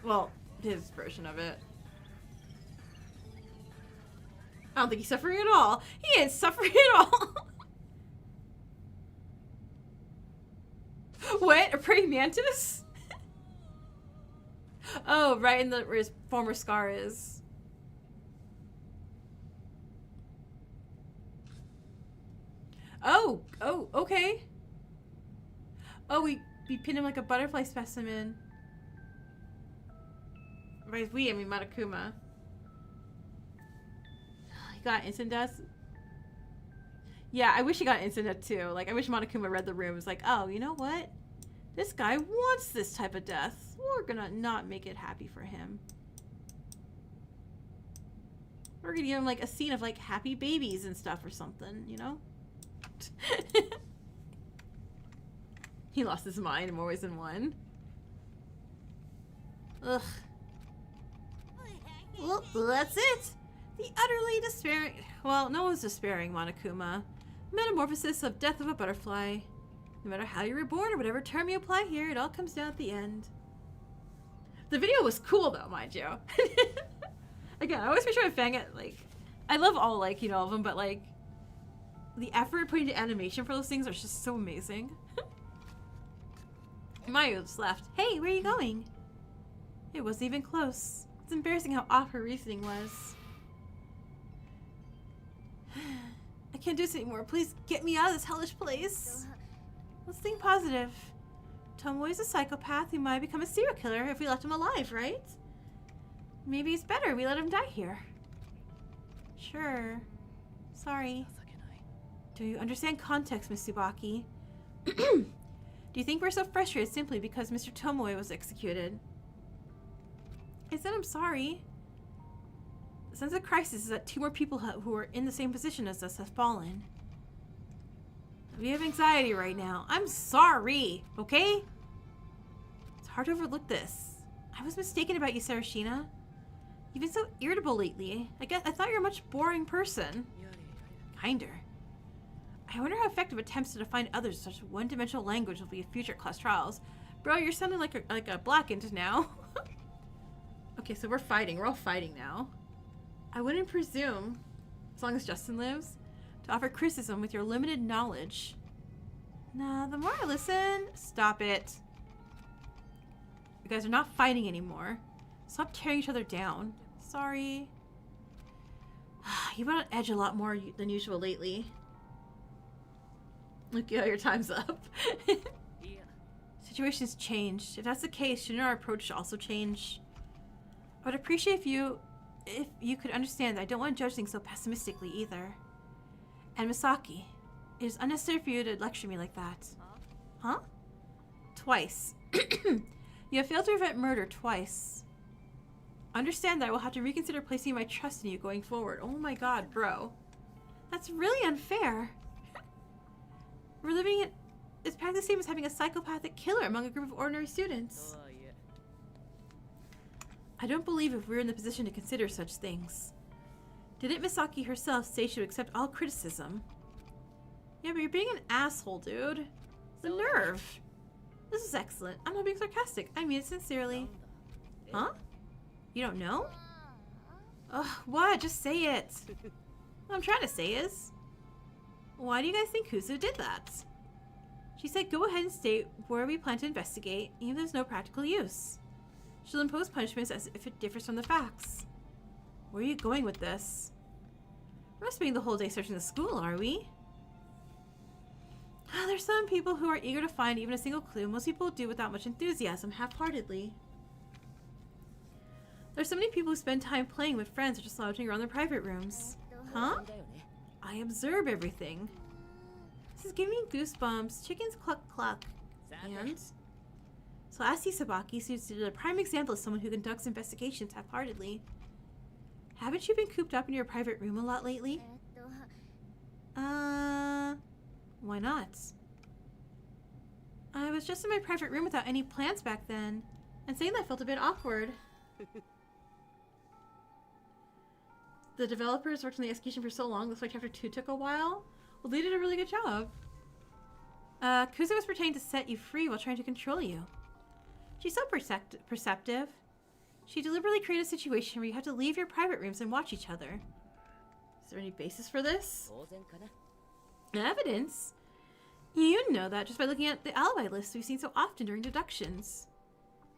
Well, his version of it. I don't think he's suffering at all. He ain't suffering at all. What? A praying mantis? Oh, right in the where his former scar is. Oh, okay. Oh, we pinned him like a butterfly specimen. By we, I mean Monokuma. He got instant death. Yeah, I wish he got instant death too. Like, I wish Monokuma read the room. It's like, oh, you know what? This guy wants this type of death. We're gonna not make it happy for him. We're gonna give him like a scene of like happy babies and stuff or something, you know? He lost his mind in more ways than one. Ugh. Well, that's it. The utterly despairing... Well, no one's despairing, Monokuma. Metamorphosis of death of a butterfly. No matter how you're reborn or whatever term you apply here, it all comes down at the end. The video was cool, though, mind you. Again, I always picture my fang at, like... I love all, like, you know, of them, but, like... The effort put into animation for those things are just so amazing. Mayu just left. Hey, where are you going? It wasn't even close. It's embarrassing how off her reasoning was. I can't do this anymore. Please get me out of this hellish place. Let's think positive. Tomoe is a psychopath who might become a serial killer if we left him alive, right? Maybe it's better we let him die here. Sure. Sorry. Do you understand context, Miss Tsubaki? Do you think we're so frustrated simply because Mr. Tomoe was executed? I said I'm sorry. The sense of crisis is that two more people who are in the same position as us have fallen. We have anxiety right now. I'm sorry, okay? It's hard to overlook this. I was mistaken about you, Sarashina. You've been so irritable lately. I thought you were a much boring person. Kinder. I wonder how effective attempts to define others in such one-dimensional language will be in future class trials. Bro, you're sounding like a Blackened now. Okay, so we're fighting. We're all fighting now. I wouldn't presume, as long as Justin lives, to offer criticism with your limited knowledge. Nah, the more I listen... Stop it. You guys are not fighting anymore. Stop tearing each other down. Sorry. You've been on edge a lot more than usual lately. Look, your time's up. Situation's changed. If that's the case, shouldn't our approach also change? I would appreciate if you could understand that I don't want to judge things so pessimistically either. And Misaki, it is unnecessary for you to lecture me like that. Huh? Twice. You have failed to prevent murder twice. Understand that I will have to reconsider placing my trust in you going forward. Oh my god, bro. That's really unfair. We're living in... It's practically the same as having a psychopathic killer among a group of ordinary students. I don't believe if we're in the position to consider such things. Didn't Misaki herself say she would accept all criticism? Yeah, but you're being an asshole, dude. The nerve. This is excellent. I'm not being sarcastic. I mean it sincerely. Huh? You don't know? Ugh, what? Just say it. What I'm trying to say is... Why do you guys think Kuzu did that? She said go ahead and state where we plan to investigate, even if there's no practical use. She'll impose punishments as if it differs from the facts. Where are you going with this? We're not spending the whole day searching the school, are we? There's some people who are eager to find even a single clue. Most people do without much enthusiasm, half-heartedly. There's so many people who spend time playing with friends or just lounging around their private rooms. Huh? I observe everything. This is giving me goosebumps. Chickens cluck cluck. And? So Asti Sabaki seems to be a prime example of someone who conducts investigations half-heartedly. Haven't you been cooped up in your private room a lot lately? Why not? I was just in my private room without any plans back then, and saying that felt a bit awkward. The developers worked on the execution for so long, that's why Chapter 2 took a while. Well, they did a really good job. Kuze was pretending to set you free while trying to control you. She's so perceptive. She deliberately created a situation where you had to leave your private rooms and watch each other. Is there any basis for this? Evidence? You know that just by looking at the alibi lists we've seen so often during deductions.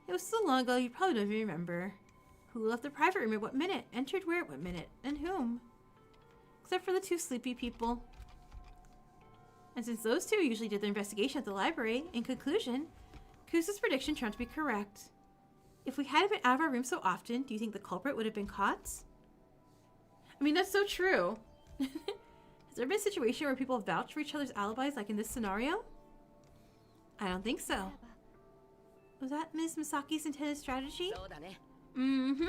It was so long ago you probably don't even remember. Who left the private room at what minute, entered where at what minute, and whom? Except for the two sleepy people. And since those two usually did their investigation at the library, in conclusion, Kuze's prediction turned out to be correct. If we hadn't been out of our room so often, do you think the culprit would have been caught? I mean, that's so true. Has there been a situation where people vouch for each other's alibis like in this scenario? I don't think so. Was that Ms. Misaki's intended strategy? Mm-hmm.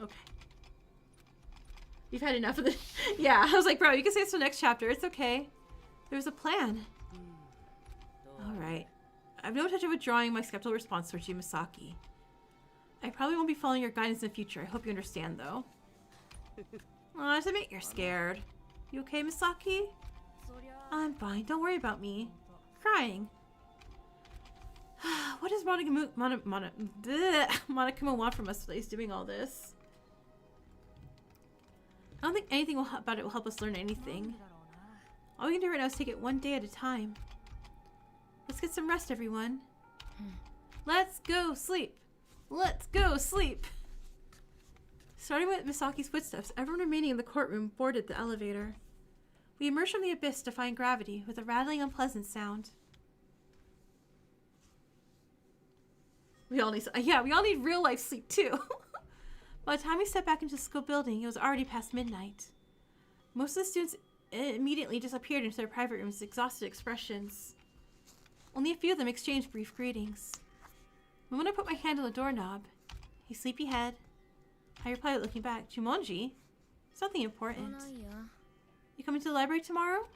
Okay. You've had enough of this. Yeah, I was like, bro, you can say this till next chapter. It's okay. There's a plan. Alright. I have no intention of withdrawing my skeptical response towards you, Misaki. I probably won't be following your guidance in the future. I hope you understand, though. Aw, just admit you're scared. You okay, Misaki? I'm fine. Don't worry about me. Crying. What does Monokuma want from us today? He's doing all this. I don't think anything about it will help us learn anything. All we can do right now is take it one day at a time. Let's get some rest, everyone. Let's go sleep. Let's go sleep. Starting with Misaki's footsteps, everyone remaining in the courtroom boarded the elevator. We emerged from the abyss defying gravity with a rattling, unpleasant sound. We all need real life sleep too. By the time we stepped back into the school building, it was already past midnight. Most of the students immediately disappeared into their private rooms with exhausted expressions. Only a few of them exchanged brief greetings. The moment I put my hand on the doorknob, "Hey, sleepyhead," I replied with looking back, "Jumonji? Something important. You coming to the library tomorrow?"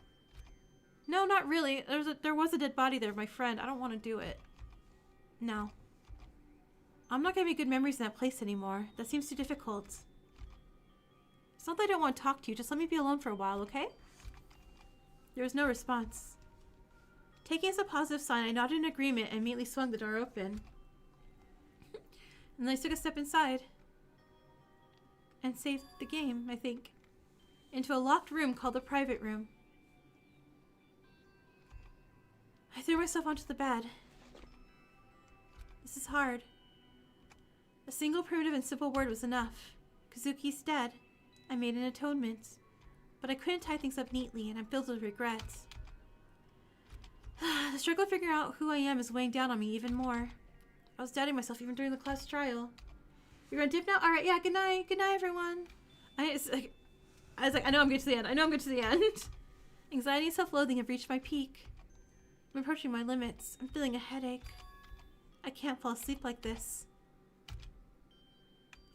"No, not really. There was a dead body there of my friend. I don't want to do it." "No. I'm not going to make good memories in that place anymore. That seems too difficult." "It's not that I don't want to talk to you. Just let me be alone for a while, okay?" There was no response. Taking as a positive sign, I nodded in agreement and immediately swung the door open. And then I took a step inside. And saved the game, I think. Into a locked room called the private room. I threw myself onto the bed. This is hard. A single primitive and simple word was enough. Kazuki's dead. I made an atonement. But I couldn't tie things up neatly, and I'm filled with regret. The struggle of figuring out who I am is weighing down on me even more. I was doubting myself even during the class trial. You're on dip now? Alright, yeah, good night. Good night, everyone. I was like, I know I'm good to the end. I know I'm good to the end. Anxiety and self-loathing have reached my peak. I'm approaching my limits. I'm feeling a headache. I can't fall asleep like this.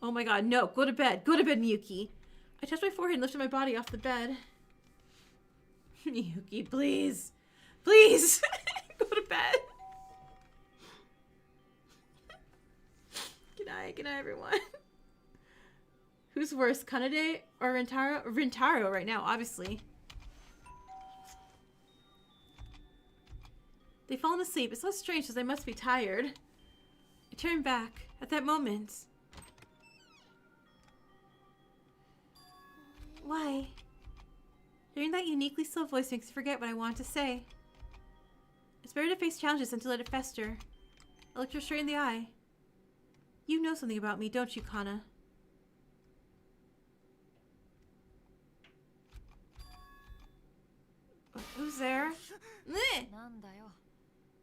Oh my god, no. Go to bed. Go to bed, Miyuki. I touched my forehead and lifted my body off the bed. Miyuki, please. Please! Go to bed. Good night, everyone. Who's worse, Kanade or Rintaro? Rintaro right now, obviously. They've fallen asleep. It's so strange as they must be tired. I turned back. At that moment. Why? Hearing that uniquely slow voice makes me forget what I want to say. It's better to face challenges than to let it fester. I looked her straight in the eye. You know something about me, don't you, Kana? Who's there?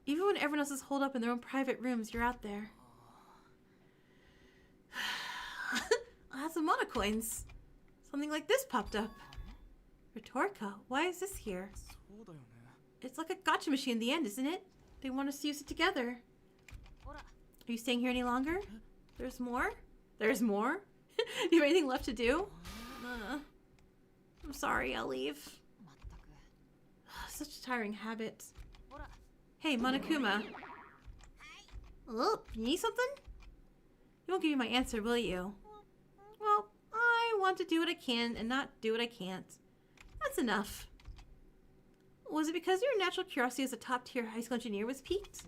Even when everyone else is holed up in their own private rooms, you're out there. I have some mana coins. Something like this popped up. Rhetorica, why is this here? It's like a gotcha machine in the end, isn't it? They want us to use it together. Are you staying here any longer? There's more? There's more? Do you have anything left to do? I'm sorry, I'll leave. Such a tiring habit. Hey, Monokuma. Oh, you need something? You won't give me my answer, will you? Well, I want to do what I can and not do what I can't. That's enough. Was it because your natural curiosity as a top-tier high school engineer was piqued?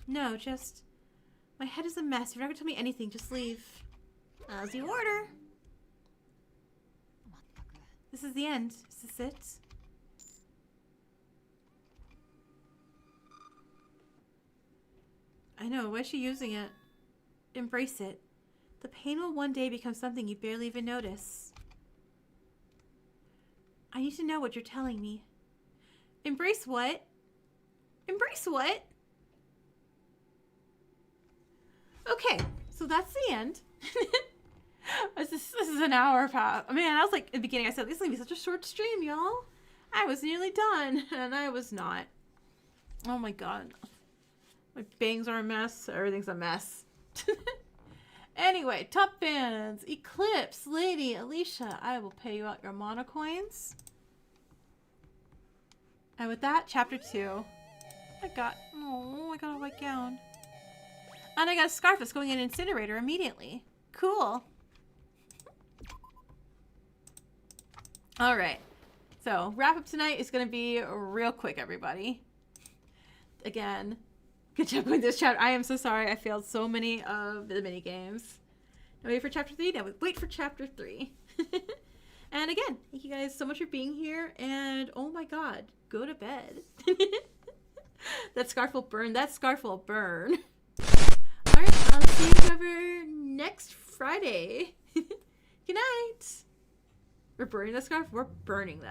No, just... My head is a mess. If you're not gonna tell me anything, just leave. As you order. This is the end. Is this it? I know. Why is she using it? Embrace it. The pain will one day become something you barely even notice. I need to know what you're telling me. Embrace what? Embrace what? Okay, so that's the end. This is an hour past. Man, I was like, in the beginning I said, this is going to be such a short stream, y'all. I was nearly done, and I was not. Oh my god. My bangs are a mess. Everything's a mess. Anyway, top fans. Eclipse, Lady, Alicia. I will pay you out your mana coins. And with that, chapter 2. I got a white gown. And I got a scarf that's going in an incinerator immediately. Cool. Alright. So, wrap up tonight is going to be real quick, everybody. Again, good job with this chapter. I am so sorry I failed so many of the mini games. Now wait for chapter 3. Now wait for chapter 3. And again, thank you guys so much for being here. And oh my god, go to bed. That scarf will burn. That scarf will burn. Alright, I'll see you over next Friday. Good night. We're burning that scarf? We're burning that